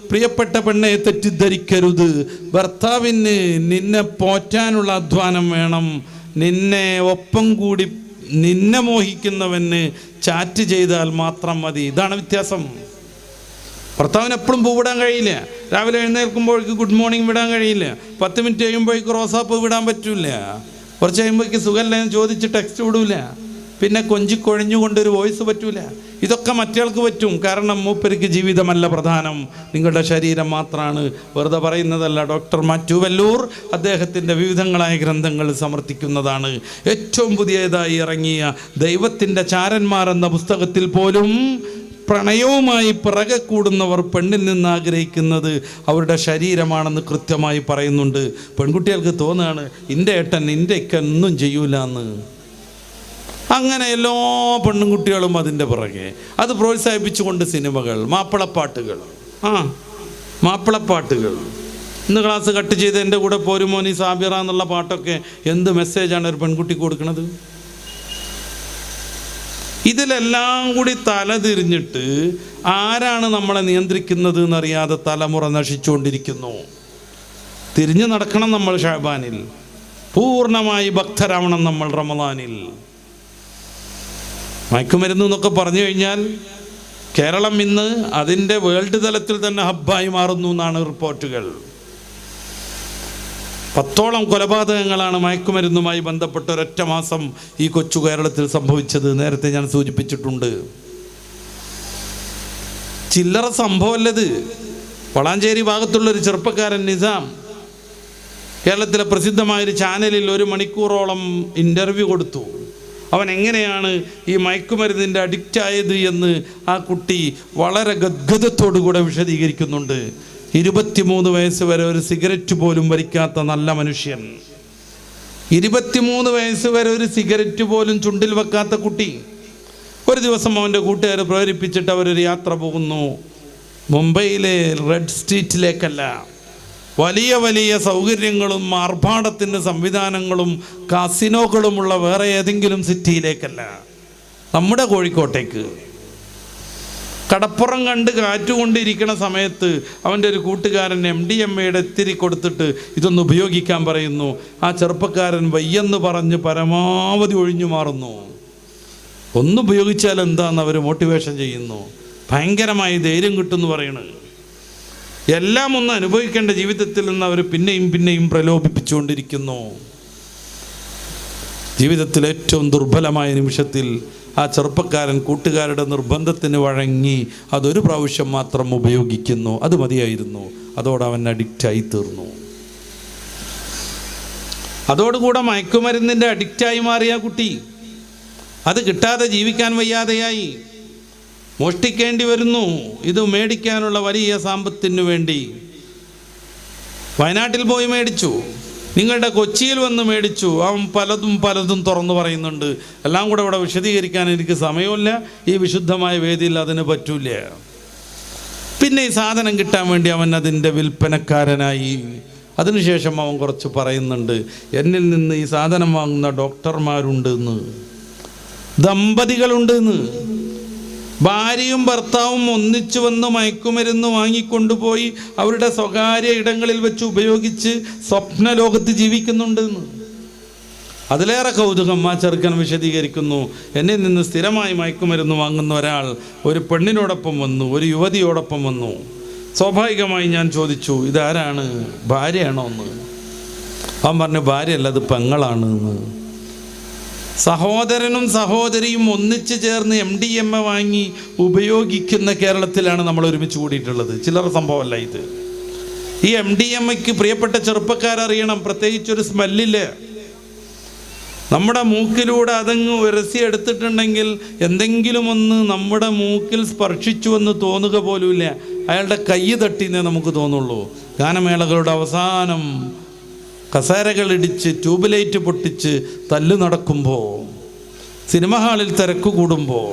പ്രിയപ്പെട്ട പെണ്ണെ, തെറ്റിദ്ധരിക്കരുത്. ഭർത്താവിന് നിന്നെ പോറ്റാനുള്ള അധ്വാനം വേണം. നിന്നെ ഒപ്പം കൂടി നിന്നെ മോഹിക്കുന്നവന് ചാറ്റ് ചെയ്താൽ മാത്രം മതി. ഇതാണ് വ്യത്യാസം. ഭർത്താവിന് എപ്പോഴും പൂവിടാൻ കഴിയില്ല. രാവിലെ എഴുന്നേൽക്കുമ്പോഴേക്ക് ഗുഡ് മോർണിംഗ് വിടാൻ കഴിയില്ല. 10 മിനിറ്റ് കഴിയുമ്പോഴേക്ക് റോസാപ്പ് വിടാൻ പറ്റൂല. കുറച്ച് കഴിയുമ്പോഴേക്ക് സുഖമല്ലെന്ന് ചോദിച്ച് ടെക്സ്റ്റ് വിടൂല. പിന്നെ കൊഞ്ചിക്കൊഴിഞ്ഞുകൊണ്ടൊരു വോയിസ് പറ്റൂല. ഇതൊക്കെ മറ്റേയാൾക്ക് പറ്റും. കാരണം മൂപ്പർക്ക് ജീവിതമല്ല പ്രധാനം, നിങ്ങളുടെ ശരീരം മാത്രമാണ്. വെറുതെ പറയുന്നതല്ല. ഡോക്ടർ മാത്യു വെല്ലൂർ അദ്ദേഹത്തിൻ്റെ വിവിധങ്ങളായ ഗ്രന്ഥങ്ങൾ സമർത്ഥിക്കുന്നതാണ്. ഏറ്റവും പുതിയതായി ഇറങ്ങിയ ദൈവത്തിൻ്റെ ചാരന്മാർ എന്ന പുസ്തകത്തിൽ പോലും പ്രണയവുമായി പിറകെ കൂടുന്നവർ പെണ്ണിൽ നിന്ന് ആഗ്രഹിക്കുന്നത് അവരുടെ ശരീരമാണെന്ന് കൃത്യമായി പറയുന്നുണ്ട്. പെൺകുട്ടികൾക്ക് തോന്നുകയാണ് എൻ്റെ ഏട്ടൻ എൻ്റെ ഇക്ക ഒന്നും ചെയ്യൂല എന്ന്. അങ്ങനെ എല്ലാ പെണ്ണുകുട്ടികളും അതിൻ്റെ പുറകെ. അത് പ്രോത്സാഹിപ്പിച്ചുകൊണ്ട് സിനിമകൾ, മാപ്പിളപ്പാട്ടുകൾ. മാപ്പിളപ്പാട്ടുകൾ. ഇന്ന് ക്ലാസ് കട്ട് ചെയ്ത് എൻ്റെ കൂടെ പോരുമോനി സാബിറ എന്നുള്ള പാട്ടൊക്കെ എന്ത് മെസ്സേജാണ് ഒരു പെൺകുട്ടിക്ക് കൊടുക്കുന്നത്? ഇതിലെല്ലാം കൂടി തല തിരിഞ്ഞിട്ട് ആരാണ് നമ്മളെ നിയന്ത്രിക്കുന്നത് എന്നറിയാതെ തലമുറ നശിച്ചുകൊണ്ടിരിക്കുന്നു. തിരിഞ്ഞു നടക്കണം നമ്മൾ ഷഅബാനിൽ, പൂർണ്ണമായി ഭക്തരാവണം നമ്മൾ റമദാനിൽ. മയക്കുമരുന്ന് എന്നൊക്കെ പറഞ്ഞു കഴിഞ്ഞാൽ കേരളം ഇന്ന് അതിൻ്റെ വേൾഡ് തലത്തിൽ തന്നെ ഹബ്ബായി മാറുന്നു എന്നാണ് റിപ്പോർട്ടുകൾ. 10ഓളം കൊലപാതകങ്ങളാണ് മയക്കുമരുന്നുമായി ബന്ധപ്പെട്ട് ഒരൊറ്റ മാസം ഈ കൊച്ചു കേരളത്തിൽ സംഭവിച്ചത്. നേരത്തെ ഞാൻ സൂചിപ്പിച്ചിട്ടുണ്ട്. ചില്ലറ സംഭവമല്ലത്. വളാഞ്ചേരി ഭാഗത്തുള്ളൊരു ചെറുപ്പക്കാരൻ നിസാം കേരളത്തിലെ പ്രസിദ്ധമായൊരു ചാനലിൽ 1 മണിക്കൂറോളം ഇൻ്റർവ്യൂ കൊടുത്തു. അവൻ എങ്ങനെയാണ് ഈ മയക്കുമരുന്നിൻ്റെ അഡിക്റ്റ് ആയത് എന്ന് ആ കുട്ടി വളരെ ഗദ്ഗതത്തോടു കൂടെ വിശദീകരിക്കുന്നുണ്ട്. 23 വയസ്സ് വരെ ഒരു സിഗരറ്റ് പോലും വലിക്കാത്ത നല്ല മനുഷ്യൻ, 23 വയസ്സ് വരെ ഒരു സിഗരറ്റ് പോലും ചുണ്ടിൽ വെക്കാത്ത കുട്ടി. ഒരു ദിവസം അവൻ്റെ കൂട്ടുകാർ പ്രേരിപ്പിച്ചിട്ട് അവരൊരു യാത്ര പോകുന്നു. മുംബൈയിലെ റെഡ് സ്ട്രീറ്റിലേക്കല്ല, വലിയ വലിയ സൗകര്യങ്ങളും ആർഭാടത്തിൻ്റെ സംവിധാനങ്ങളും കാസിനോകളുമുള്ള വേറെ ഏതെങ്കിലും സിറ്റിയിലേക്കല്ല, നമ്മുടെ കോഴിക്കോട്ടേക്ക്. കടപ്പുറം കണ്ട് കാറ്റുകൊണ്ടിരിക്കുന്ന സമയത്ത് അവൻ്റെ ഒരു കൂട്ടുകാരൻ MDMA ഇത്തിരി കൊടുത്തിട്ട് ഇതൊന്ന് ഉപയോഗിക്കാൻ പറയുന്നു. ആ ചെറുപ്പക്കാരൻ വയ്യെന്ന് പറഞ്ഞ് പരമാവധി ഒഴിഞ്ഞു മാറുന്നു. ഒന്നുപയോഗിച്ചാൽ എന്താണെന്ന് അവർ മോട്ടിവേഷൻ ചെയ്യുന്നു. ഭയങ്കരമായി ധൈര്യം കിട്ടുമെന്ന് പറയണത്. എല്ലാം ഒന്ന് അനുഭവിക്കേണ്ട ജീവിതത്തിൽ നിന്ന് അവർ പിന്നെയും പിന്നെയും പ്രലോഭിപ്പിച്ചുകൊണ്ടിരിക്കുന്നു. ജീവിതത്തിൽ ഏറ്റവും ദുർബലമായ നിമിഷത്തിൽ ആ ചെറുപ്പക്കാരൻ കൂട്ടുകാരുടെ നിർബന്ധത്തിന് വഴങ്ങി അതൊരു പ്രാവശ്യം മാത്രം ഉപയോഗിക്കുന്നു. അത് മതിയായിരുന്നു. അതോടെ അവൻ അഡിക്റ്റായി തീർന്നു. അതോടുകൂടെ മയക്കുമരുന്നിൻ്റെ അഡിക്റ്റായി മാറിയ കുട്ടി അത് കിട്ടാതെ ജീവിക്കാൻ വയ്യാതെയായി. മോഷ്ടിക്കേണ്ടി വരുന്നു ഇത് മേടിക്കാനുള്ള വലിയ സാമ്പത്തിനു വേണ്ടി. വയനാട്ടിൽ പോയി മേടിച്ചു, നിങ്ങളുടെ കൊച്ചിയിൽ വന്ന് മേടിച്ചു. അവൻ പലതും തുറന്നു പറയുന്നുണ്ട്. എല്ലാം കൂടെ ഇവിടെ വിശദീകരിക്കാൻ എനിക്ക് സമയമില്ല. ഈ വിശുദ്ധമായ വേദിയിൽ അതിന് പറ്റൂല. പിന്നെ ഈ സാധനം കിട്ടാൻ വേണ്ടി അവൻ അതിൻ്റെ വിൽപ്പനക്കാരനായി. അതിനുശേഷം അവൻ കുറച്ച് പറയുന്നുണ്ട്, എന്നിൽ നിന്ന് ഈ സാധനം വാങ്ങുന്ന ഡോക്ടർമാരുണ്ടെന്ന്, ദമ്പതികളുണ്ടെന്ന്. ഭാര്യയും ഭർത്താവും ഒന്നിച്ചു വന്ന് മയക്കുമരുന്ന് വാങ്ങിക്കൊണ്ടുപോയി അവരുടെ സ്വകാര്യ ഇടങ്ങളിൽ വെച്ച് ഉപയോഗിച്ച് സ്വപ്ന ലോകത്ത് ജീവിക്കുന്നുണ്ടെന്ന്. അതിലേറെ കൗതുകം ആ ചെറുക്കൻ വിശദീകരിക്കുന്നു. എന്നിൽ നിന്ന് സ്ഥിരമായി മയക്കുമരുന്ന് വാങ്ങുന്ന ഒരാൾ ഒരു പെണ്ണിനോടൊപ്പം വന്നു, ഒരു യുവതിയോടൊപ്പം വന്നു. സ്വാഭാവികമായി ഞാൻ ചോദിച്ചു, ഇതാരാണ്, ഭാര്യയാണോ എന്ന്? അവൻ പറഞ്ഞു, ഭാര്യയല്ല, അത് പെങ്ങളാണ് എന്ന്. സഹോദരനും സഹോദരിയും ഒന്നിച്ചു ചേർന്ന് MDMA വാങ്ങി ഉപയോഗിക്കുന്ന കേരളത്തിലാണ് നമ്മൾ ഒരുമിച്ച് കൂടിയിട്ടുള്ളത്. ചില്ലറ സംഭവമല്ല ഇത്. ഈ MDMAക്ക് പ്രിയപ്പെട്ട ചെറുപ്പക്കാരറിയണം, പ്രത്യേകിച്ചൊരു സ്മെല്ലില്ല. നമ്മുടെ മൂക്കിലൂടെ അതങ്ങ് ഉരസി എടുത്തിട്ടുണ്ടെങ്കിൽ എന്തെങ്കിലും ഒന്ന് നമ്മുടെ മൂക്കിൽ സ്പർശിച്ചു എന്ന് തോന്നുക പോലുമില്ല. അയാളുടെ കൈ തട്ടിന്നേ നമുക്ക് തോന്നുള്ളൂ. ഗാനമേളകളുടെ അവസാനം കസേരകളിടിച്ച് ട്യൂബ് ലൈറ്റ് പൊട്ടിച്ച് തല്ല് നടക്കുമ്പോൾ, സിനിമ ഹാളിൽ തിരക്ക് കൂടുമ്പോൾ,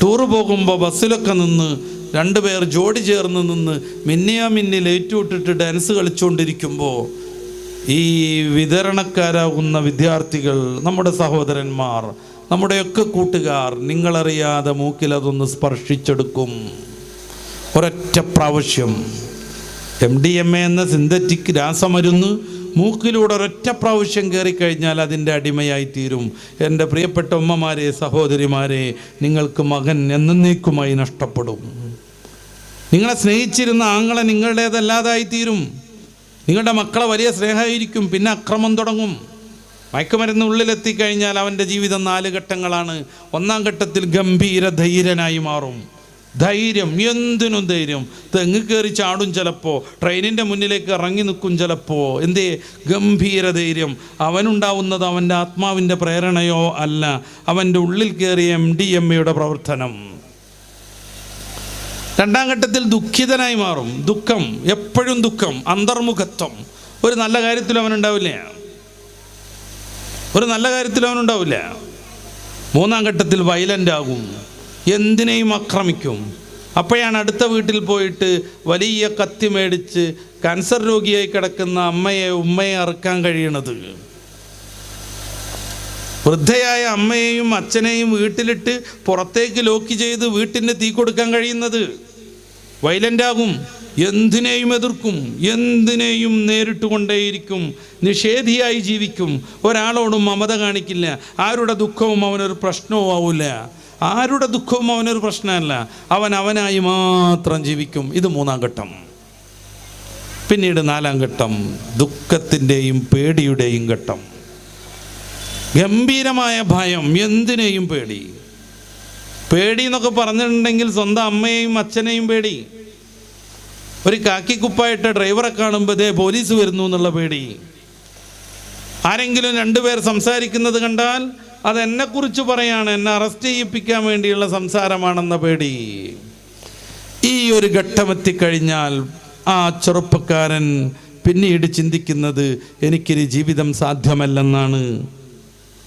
ടൂറ് പോകുമ്പോൾ ബസ്സിലൊക്കെ നിന്ന് 2 പേർ ജോഡി ചേർന്ന് നിന്ന് മിന്നി ലൈറ്റ് വിട്ടിട്ട് ഡാൻസ് കളിച്ചുകൊണ്ടിരിക്കുമ്പോൾ ഈ വിതരണക്കാരാകുന്ന വിദ്യാർത്ഥികൾ, നമ്മുടെ സഹോദരന്മാർ, നമ്മുടെയൊക്കെ കൂട്ടുകാർ നിങ്ങളറിയാതെ മൂക്കിൽ അതൊന്ന് സ്പർശിച്ചെടുക്കും. ഒരൊറ്റ പ്രാവശ്യം MDMA എന്ന സിന്തറ്റിക് രാസമരുന്ന് മൂക്കിലൂടെ ഒരൊറ്റ പ്രാവശ്യം കയറിക്കഴിഞ്ഞാൽ അതിൻ്റെ അടിമയായി തീരും. എൻ്റെ പ്രിയപ്പെട്ട ഉമ്മമാരെ, സഹോദരിമാരെ, നിങ്ങൾക്ക് മകൻ എന്നേക്കുമായി നഷ്ടപ്പെടും. നിങ്ങളെ സ്നേഹിച്ചിരുന്ന ആങ്ങളെ നിങ്ങളുടേതല്ലാതായി തീരും. നിങ്ങളുടെ മക്കളെ വലിയ സ്നേഹമായിരിക്കും, പിന്നെ അക്രമം തുടങ്ങും. മയക്കുമരുന്ന് ഉള്ളിലെത്തിക്കഴിഞ്ഞാൽ അവൻ്റെ ജീവിതം 4 ഘട്ടങ്ങളാണ്. 1-ാം ഘട്ടത്തിൽ ഗംഭീര ധൈര്യനായി മാറും. ധൈര്യം, എന്തിനും ധൈര്യം. തെങ്ങ് കയറി ചാടും ചിലപ്പോൾ, ട്രെയിനിൻ്റെ മുന്നിലേക്ക് ഇറങ്ങി നിൽക്കും ചിലപ്പോൾ. എന്തേ? ഗംഭീര ധൈര്യം. അവനുണ്ടാവുന്നത് അവൻ്റെ ആത്മാവിൻ്റെ പ്രേരണയോ അല്ല, അവൻ്റെ ഉള്ളിൽ കയറിയ MDMAയുടെ പ്രവർത്തനം. 2-ാം ഘട്ടത്തിൽ ദുഃഖിതനായി മാറും. ദുഃഖം, എപ്പോഴും ദുഃഖം, അന്തർമുഖത്വം. ഒരു നല്ല കാര്യത്തിലും അവനുണ്ടാവില്ല. 3-ാം ഘട്ടത്തിൽ വയലൻ്റ് ആകും, എന്തിനേയും ആക്രമിക്കും. അപ്പോഴാണ് അടുത്ത വീട്ടിൽ പോയിട്ട് വലിയ കത്തി മേടിച്ച് ക്യാൻസർ രോഗിയായി കിടക്കുന്ന ഉമ്മയെ അറുക്കാൻ കഴിയണത്. വൃദ്ധയായ അമ്മയെയും അച്ഛനെയും വീട്ടിലിട്ട് പുറത്തേക്ക് ലോക്ക് ചെയ്ത് വീട്ടിന് തീ കൊടുക്കാൻ കഴിയുന്നത്. വയലൻ്റാകും, എന്തിനേയും എതിർക്കും, എന്തിനേയും നേരിട്ട് കൊണ്ടേയിരിക്കും, നിഷേധിയായി ജീവിക്കും. ഒരാളോടും മമത കാണിക്കില്ല. ആരുടെ ദുഃഖവും അവനൊരു പ്രശ്നവും ആവില്ല. ആരുടെ ദുഃഖവും അവനൊരു പ്രശ്നമല്ല. അവനായി മാത്രം ജീവിക്കും. ഇത് 3-ാം ഘട്ടം. പിന്നീട് 4-ാം ഘട്ടം ദുഃഖത്തിൻ്റെയും പേടിയുടെയും ഘട്ടം. ഗംഭീരമായ ഭയം, എന്തിനേയും പേടി. പേടി എന്നൊക്കെ പറഞ്ഞിട്ടുണ്ടെങ്കിൽ സ്വന്തം അമ്മയെയും അച്ഛനെയും പേടി. ഒരു കാക്കിക്കുപ്പായിട്ട് ഡ്രൈവറെ കാണുമ്പോൾ ദേ പോലീസ് വരുന്നു എന്നുള്ള പേടി. ആരെങ്കിലും 2 പേർ സംസാരിക്കുന്നത് കണ്ടാൽ അത് എന്നെക്കുറിച്ച് പറയാണ്, എന്നെ അറസ്റ്റ് ചെയ്യിപ്പിക്കാൻ വേണ്ടിയുള്ള സംസാരമാണെന്ന പേടി. ഈ ഒരു ഘട്ടമെത്തിക്കഴിഞ്ഞാൽ ആ ചെറുപ്പക്കാരൻ പിന്നീട് ചിന്തിക്കുന്നത് എനിക്കിനി ജീവിതം സാധ്യമല്ലെന്നാണ്.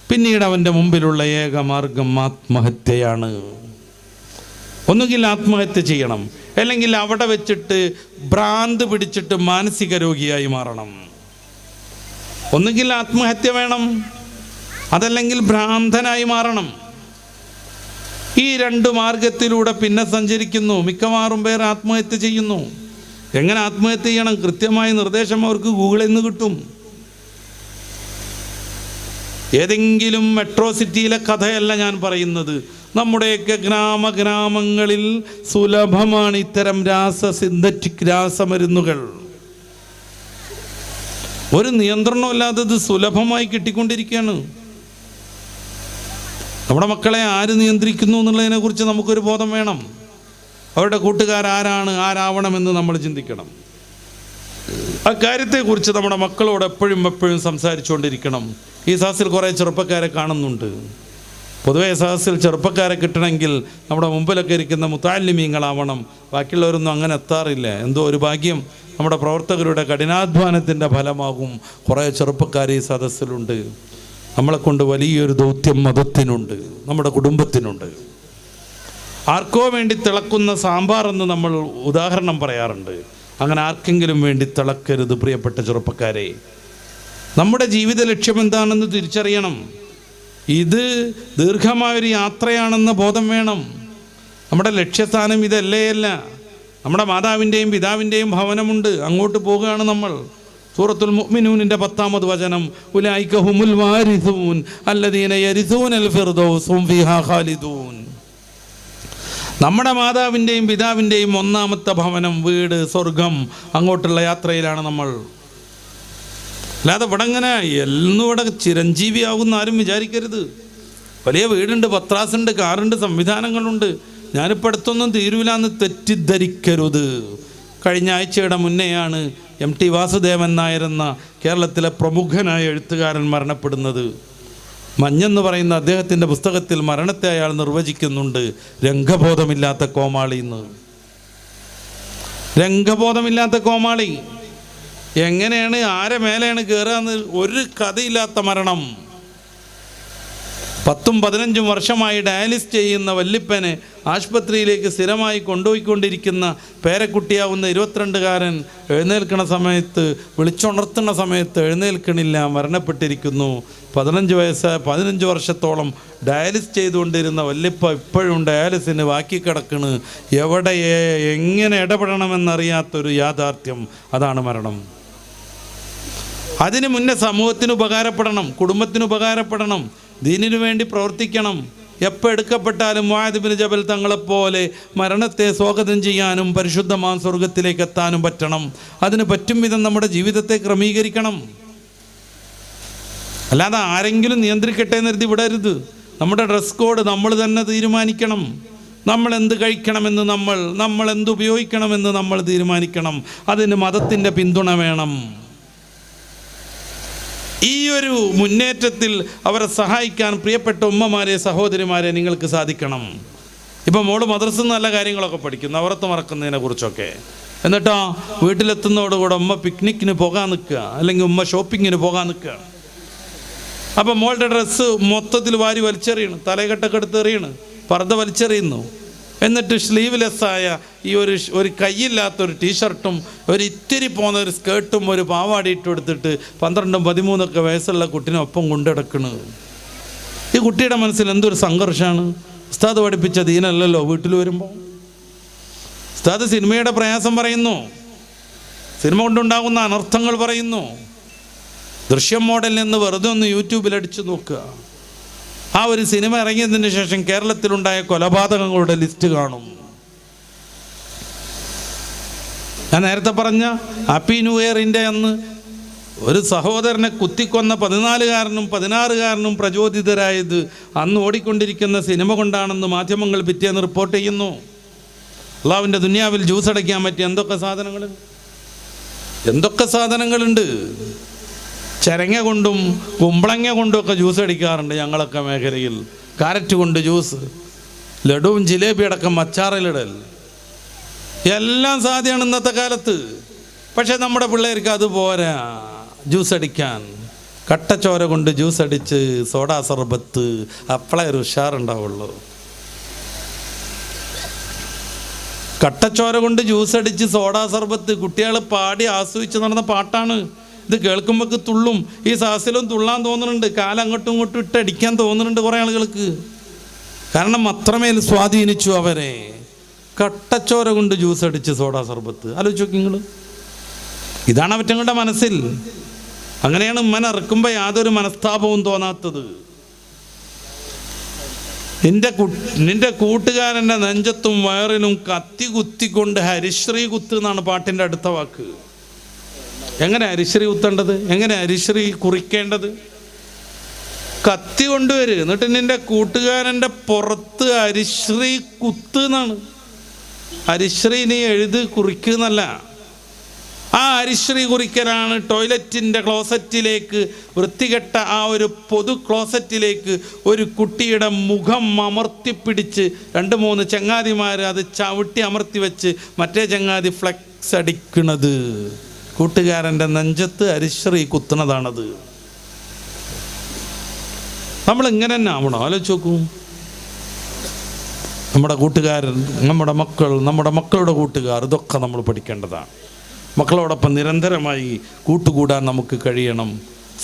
പിന്നീട് അവൻ്റെ മുമ്പിലുള്ള ഏക മാർഗം ആത്മഹത്യയാണ്. ഒന്നുകിൽ ആത്മഹത്യ ചെയ്യണം, അല്ലെങ്കിൽ അവിടെ വെച്ചിട്ട് ഭ്രാന്ത് പിടിച്ചിട്ട് മാനസിക രോഗിയായി മാറണം. ഒന്നുകിൽ ആത്മഹത്യ വേണം, അതല്ലെങ്കിൽ ഭ്രാന്തനായി മാറണം. ഈ 2 മാർഗത്തിലൂടെ പിന്നെ സഞ്ചരിക്കുന്നു. മിക്കവാറും പേർ ആത്മഹത്യ ചെയ്യുന്നു. എങ്ങനെ ആത്മഹത്യ ചെയ്യണം കൃത്യമായ നിർദ്ദേശം അവർക്ക് ഗൂഗിളിൽ നിന്ന് കിട്ടും. ഏതെങ്കിലും മെട്രോ സിറ്റിയിലെ കഥയല്ല ഞാൻ പറയുന്നത്. നമ്മുടെയൊക്കെ ഗ്രാമങ്ങളിൽ സുലഭമാണ് ഇത്തരം സിന്തറ്റിക് രാസമരുന്നുകൾ. ഒരു നിയന്ത്രണമില്ലാത്തത് സുലഭമായി കിട്ടിക്കൊണ്ടിരിക്കുകയാണ്. നമ്മുടെ മക്കളെ ആര് നിയന്ത്രിക്കുന്നു എന്നുള്ളതിനെ കുറിച്ച് നമുക്കൊരു ബോധം വേണം. അവരുടെ കൂട്ടുകാരാരാണ്, ആരാവണമെന്ന് നമ്മൾ ചിന്തിക്കണം. അക്കാര്യത്തെക്കുറിച്ച് നമ്മുടെ മക്കളോട് എപ്പോഴും സംസാരിച്ചുകൊണ്ടിരിക്കണം. ഈ സദസ്സിൽ കുറേ ചെറുപ്പക്കാരെ കാണുന്നുണ്ട്. പൊതുവേ സദസ്സിൽ ചെറുപ്പക്കാരെ കിട്ടണമെങ്കിൽ നമ്മുടെ മുമ്പിലൊക്കെ ഇരിക്കുന്ന മുത്താലിമീങ്ങളാവണം. ബാക്കിയുള്ളവരൊന്നും അങ്ങനെ എത്താറില്ല. എന്തോ ഒരു ഭാഗ്യം, നമ്മുടെ പ്രവർത്തകരുടെ കഠിനാധ്വാനത്തിൻ്റെ ഫലമാകും കുറേ ചെറുപ്പക്കാർ ഈ സദസ്സിലുണ്ട്. നമ്മളെക്കൊണ്ട് വലിയൊരു ദൗത്യം മതത്തിനുണ്ട്, നമ്മുടെ കുടുംബത്തിനുണ്ട്. ആർക്കോ വേണ്ടി തിളക്കുന്ന സാമ്പാർ എന്ന് നമ്മൾ ഉദാഹരണം പറയാറുണ്ട്. അങ്ങനെ ആർക്കെങ്കിലും വേണ്ടി തിളക്കരുത് പ്രിയപ്പെട്ട ചെറുപ്പക്കാരെ. നമ്മുടെ ജീവിത ലക്ഷ്യം എന്താണെന്ന് തിരിച്ചറിയണം. ഇത് ദീർഘമായൊരു യാത്രയാണെന്ന ബോധം വേണം. നമ്മുടെ ലക്ഷ്യസ്ഥാനം ഇതല്ലേയല്ല. നമ്മുടെ മാതാവിൻ്റെയും പിതാവിൻ്റെയും ഭവനമുണ്ട്, അങ്ങോട്ട് പോകുകയാണ് നമ്മൾ. സൂറത്തുൽ മുഅ്മിനൂനിൻ്റെ 10-ാമത് വചനം, ഉലൈക ഹുമുൽ വാരിസൂൻ അല്ലദീന യരിസൂനൽ ഫിർദൗസ് ഹും ഫീഹാ ഖാലിദൂൻ. നമ്മുടെ മാതാവിൻ്റെയും പിതാവിൻ്റെയും 1-ാമത്തെ ഭവനം, വീട്, സ്വർഗം, അങ്ങോട്ടുള്ള യാത്രയിലാണ് നമ്മൾ. അല്ലാതെ ഇവിടെ ഇങ്ങനെ എന്നും ഇവിടെ ചിരഞ്ജീവിയാകുന്ന ആരും വിചാരിക്കരുത്. വലിയ വീടുണ്ട്, പത്രാസുണ്ട്, കാറുണ്ട്, സംവിധാനങ്ങളുണ്ട്, ഞാനിപ്പോൾ അടുത്തൊന്നും തീരൂലെന്ന് തെറ്റിദ്ധരിക്കരുത്. കഴിഞ്ഞ ആഴ്ചയുടെ മുന്നെയാണ് MT വാസുദേവൻ നായർ എന്ന കേരളത്തിലെ പ്രമുഖനായ എഴുത്തുകാരൻ മരണപ്പെടുന്നത്. മഞ്ഞെന്ന് പറയുന്ന അദ്ദേഹത്തിൻ്റെ പുസ്തകത്തിൽ മരണത്തെ അയാൾ നിർവചിക്കുന്നുണ്ട് രംഗബോധമില്ലാത്ത കോമാളി എന്ന്. രംഗബോധമില്ലാത്ത കോമാളി എങ്ങനെയാണ്, ആരെ മേലെയാണ് കയറുകയെന്ന് ഒരു കഥയില്ലാത്ത മരണം. 10-15 വർഷമായി ഡയാലിസ് ചെയ്യുന്ന വല്ലിപ്പനെ ആശുപത്രിയിലേക്ക് സ്ഥിരമായി കൊണ്ടുപോയിക്കൊണ്ടിരിക്കുന്ന പേരക്കുട്ടിയാവുന്ന 22-കാരൻ എഴുന്നേൽക്കണ സമയത്ത്, വിളിച്ചുണർത്തുന്ന സമയത്ത് എഴുന്നേൽക്കണില്ല, മരണപ്പെട്ടിരിക്കുന്നു. 15 വർഷത്തോളം ഡയാലിസ് ചെയ്തുകൊണ്ടിരുന്ന വല്ലിപ്പ ഇപ്പോഴും ഡയാലിസിന് ബാക്കി കിടക്കണ്. എവിടെ എങ്ങനെ ഇടപെടണമെന്നറിയാത്തൊരു യാഥാർത്ഥ്യം, അതാണ് മരണം. അതിന് മുന്നേ സമൂഹത്തിന് ഉപകാരപ്പെടണം, കുടുംബത്തിന് ഉപകാരപ്പെടണം, ദീനിനു വേണ്ടി പ്രവർത്തിക്കണം. എപ്പോൾ എടുക്കപ്പെട്ടാലും മുആദ് ഇബ്നു ജബൽ തങ്ങളെപ്പോലെ മരണത്തെ സ്വാഗതം ചെയ്യാനും പരിശുദ്ധമായ സ്വർഗത്തിലേക്ക് എത്താനും പറ്റണം. അതിന് പറ്റും വിധം നമ്മുടെ ജീവിതത്തെ ക്രമീകരിക്കണം. അല്ലാതെ ആരെങ്കിലും നിയന്ത്രിക്കട്ടെ എന്ന് കരുതി വിടരുത്. നമ്മുടെ ഡ്രസ് കോഡ് നമ്മൾ തന്നെ തീരുമാനിക്കണം. നമ്മൾ എന്ത് കഴിക്കണമെന്ന്, നമ്മൾ എന്ത് ഉപയോഗിക്കണമെന്ന് നമ്മൾ തീരുമാനിക്കണം. അതിന് മതത്തിൻ്റെ പിന്തുണ വേണം. ഈ ഒരു മുന്നേറ്റത്തിൽ അവരെ സഹായിക്കാൻ പ്രിയപ്പെട്ട ഉമ്മമാരെ, സഹോദരിമാരെ നിങ്ങൾക്ക് സാധിക്കണം. ഇപ്പം മോള് മദ്രസയിൽ നല്ല കാര്യങ്ങളൊക്കെ പഠിക്കുന്നു, അവരത്ത് മറക്കുന്നതിനെ കുറിച്ചൊക്കെ. എന്നിട്ടോ വീട്ടിലെത്തുന്നതോടുകൂടെ ഉമ്മ പിക്നിക്കിന് പോകാൻ നിൽക്കുക, അല്ലെങ്കിൽ ഉമ്മ ഷോപ്പിങ്ങിന് പോകാൻ നിൽക്കുക. അപ്പം മോളുടെ ഡ്രസ്സ് മൊത്തത്തിൽ വാരി വലിച്ചെറിയണം, തലകെട്ടൊക്കെ എടുത്ത് എറിയണം, പർദ്ദ വലിച്ചെറിയുന്നു. എന്നിട്ട് സ്ലീവ്ലെസ്സായ ഈ ഒരു കയ്യില്ലാത്തൊരു ടീഷർട്ടും ഒരു ഇത്തിരി പോകുന്ന ഒരു സ്കേർട്ടും ഒരു പാവാടിയിട്ടും എടുത്തിട്ട് 12-13 വയസ്സുള്ള കുട്ടീനൊപ്പം കൊണ്ടിടക്കണ്. ഈ കുട്ടിയുടെ മനസ്സിൽ എന്തൊരു സംഘർഷമാണ്. ഉസ്താദ് പഠിപ്പിച്ച ദീനല്ലല്ലോ വീട്ടിൽ വരുമ്പോൾ. ഉസ്താദ് സിനിമയുടെ പ്രയാസം പറയുന്നു, സിനിമ കൊണ്ടുണ്ടാകുന്ന അനർത്ഥങ്ങൾ പറയുന്നു. ദൃശ്യം മോഡലിൽ നിന്ന് വെറുതെ ഒന്ന് യൂട്യൂബിൽ അടിച്ചു നോക്കുക. ആ ഒരു സിനിമ ഇറങ്ങിയതിന് ശേഷം കേരളത്തിലുണ്ടായ കൊലപാതകങ്ങളുടെ ലിസ്റ്റ് കാണും. ഞാൻ നേരത്തെ പറഞ്ഞ ഹാപ്പി ന്യൂ ഇയറിൻ്റെ അന്ന് ഒരു സഹോദരനെ കുത്തിക്കൊന്ന 14-കാരനും 16-കാരനും പ്രചോദിതരായത് അന്ന് ഓടിക്കൊണ്ടിരിക്കുന്ന സിനിമ കൊണ്ടാണെന്ന് മാധ്യമങ്ങൾ പിറ്റേന്ന് റിപ്പോർട്ട് ചെയ്യുന്നു. അള്ളാഹുവിൻ്റെ ദുനിയാവിൽ ജ്യൂസ് അടയ്ക്കാൻ പറ്റിയ എന്തൊക്കെ സാധനങ്ങളുണ്ട്. ചരങ്ങ കൊണ്ടും കുമ്പളങ്ങ കൊണ്ടും ഒക്കെ ജ്യൂസ് അടിക്കാറുണ്ട് ഞങ്ങളൊക്കെ മേഖലയിൽ. കാരറ്റ് കൊണ്ട് ജ്യൂസ്, ലഡുവും ജിലേബി അടക്കം അച്ചാറിലിടൽ, എല്ലാം സാധ്യമാണ് ഇന്നത്തെ കാലത്ത്. പക്ഷെ നമ്മുടെ പിള്ളേർക്ക് അത് പോരാ. ജ്യൂസ് അടിക്കാൻ കട്ടച്ചോര കൊണ്ട് ജ്യൂസ് അടിച്ച് സോഡാ സർബത്ത് അപ്പളേ ഒരു ഉഷാറുണ്ടാവുള്ളൂ. കട്ടച്ചോര കൊണ്ട് ജ്യൂസ് അടിച്ച് സോഡാ സർബത്ത് കുട്ടികൾ പാടി ആസ്വദിച്ച് നടന്ന പാട്ടാണ്. ഇത് കേൾക്കുമ്പോൾ തുള്ളും. ഈ സാസിലും തുള്ളാൻ തോന്നുന്നുണ്ട്, കാലങ്ങോട്ടും ഇങ്ങോട്ടും ഇട്ടടിക്കാൻ തോന്നുന്നുണ്ട് കുറേ ആളുകൾക്ക്. കാരണം അത്രമേൽ സ്വാധീനിച്ചു അവരെ. കട്ടച്ചോര കൊണ്ട് ജ്യൂസ് അടിച്ച് സോഡാ സർബത്ത്. ആലോചിച്ച് നോക്കി നിങ്ങൾ. ഇതാണ് അവറ്റങ്ങളുടെ മനസ്സിൽ. അങ്ങനെയാണ് ഉമ്മനെ ഇറക്കുമ്പോൾ യാതൊരു മനസ്താപവും തോന്നാത്തത്. നിന്റെ കൂട്ടുകാരൻ്റെ നെഞ്ചത്തും വയറിലും കത്തി കുത്തിക്കൊണ്ട് ഹരിശ്രീ കുത്ത് എന്നാണ് പാട്ടിൻ്റെ അടുത്ത വാക്ക്. എങ്ങനെ ഹരിശ്രീ കുത്തേണ്ടത്? എങ്ങനെ ഹരിശ്രീ കുറിക്കേണ്ടത്? കത്തി കൊണ്ടുവരും, എന്നിട്ട് നിന്റെ കൂട്ടുകാരൻ്റെ പുറത്ത് ഹരിശ്രീ കുത്ത് എന്നാണ്. ഹരിശ്രീ നീ എഴുതി കുറിക്കുന്നല്ല. ആ ഹരിശ്രീ കുറിക്കലാണ് ടോയ്ലറ്റിൻ്റെ ക്ലോസറ്റിലേക്ക്, വൃത്തികെട്ട ആ ഒരു പൊതു ക്ലോസറ്റിലേക്ക് ഒരു കുട്ടിയുടെ മുഖം അമർത്തിപ്പിടിച്ച് 2-3 ചങ്ങാതിമാർ അത് ചവിട്ടി അമർത്തി വെച്ച് മറ്റേ ചങ്ങാതി ഫ്ലെക്സ് അടിക്കണത്. കൂട്ടുകാരൻ്റെ നെഞ്ചത്ത് ഹരിശ്രീ കുത്തുന്നതാണത്. നമ്മളിങ്ങനെ തന്നെ ആവണം. ആലോചിച്ച് നോക്കൂ. നമ്മുടെ കൂട്ടുകാരൻ, നമ്മുടെ മക്കൾ, നമ്മുടെ മക്കളുടെ കൂട്ടുകാർ, ഇതൊക്കെ നമ്മൾ പഠിക്കേണ്ടതാണ്. മക്കളോടൊപ്പം നിരന്തരമായി കൂട്ടുകൂടാൻ നമുക്ക് കഴിയണം.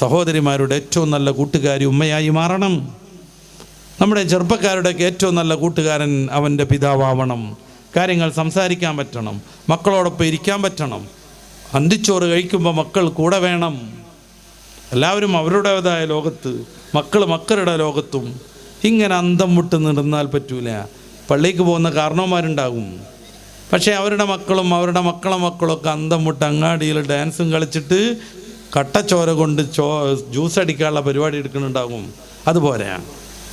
സഹോദരിമാരുടെ ഏറ്റവും നല്ല കൂട്ടുകാരി ഉമ്മയായി മാറണം. നമ്മുടെ ചെറുപ്പക്കാരുടെയൊക്കെ ഏറ്റവും നല്ല കൂട്ടുകാരൻ അവൻ്റെ പിതാവാവണം. കാര്യങ്ങൾ സംസാരിക്കാൻ പറ്റണം, മക്കളോടൊപ്പം ഇരിക്കാൻ പറ്റണം. അന്തിച്ചോറ് കഴിക്കുമ്പോൾ മക്കൾ കൂടെ വേണം. എല്ലാവരും അവരുടേതായ ലോകത്ത്, മക്കൾ മക്കളുടെ ലോകത്തും. ഇങ്ങനെ അന്തം വിട്ട് നിന്നാൽ പറ്റൂല. പള്ളിക്ക് പോകുന്ന കാരണവന്മാരുണ്ടാകും, പക്ഷേ അവരുടെ മക്കളും അവരുടെ മക്കളൊക്കെ അന്തം വിട്ട് അങ്ങാടിയിൽ ഡാൻസും കളിച്ചിട്ട് കട്ടച്ചോര കൊണ്ട് ജ്യൂസ് അടിക്കാനുള്ള പരിപാടി എടുക്കുന്നുണ്ടാകും. അതുപോലെ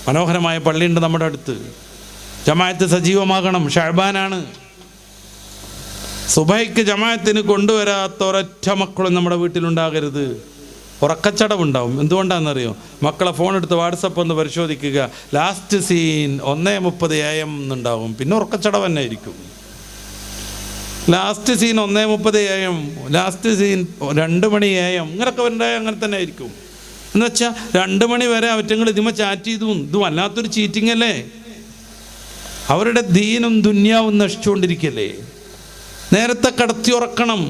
മനോഹരമായ പള്ളിയുണ്ട് നമ്മുടെ അടുത്ത്. ജമാഅത്ത് സജീവമാകണം. ഷഅബാനാണ്. സുബൈക്ക് ജമാഅത്തിന് കൊണ്ടുവരാത്ത ഒരൊറ്റ മക്കളും നമ്മുടെ വീട്ടിലുണ്ടാകരുത്. ഉറക്കച്ചടവുണ്ടാവും. എന്തുകൊണ്ടാണെന്നറിയോ? മക്കളെ ഫോൺ എടുത്ത് വാട്സപ്പ് ഒന്ന് പരിശോധിക്കുക. ലാസ്റ്റ് സീൻ 1:30 AM എന്നുണ്ടാവും. പിന്നെ ഉറക്കച്ചടവ് തന്നെ ആയിരിക്കും. Last seen 1:30 AM, last seen 2 മണി AM, ഇങ്ങനൊക്കെ ഉണ്ടായ അങ്ങനെ തന്നെ ആയിരിക്കും. എന്ന് വെച്ചാൽ 2 മണി വരെ അവറ്റങ്ങൾ ഇതിമ ചാറ്റ് ചെയ്തു. ഇതും വല്ലാത്തൊരു ചീറ്റിംഗ് അല്ലേ? അവരുടെ ദീനും ദുന്യാവും നശിച്ചുകൊണ്ടിരിക്കല്ലേ? നേരത്തെ കടത്തി ഉറക്കണം.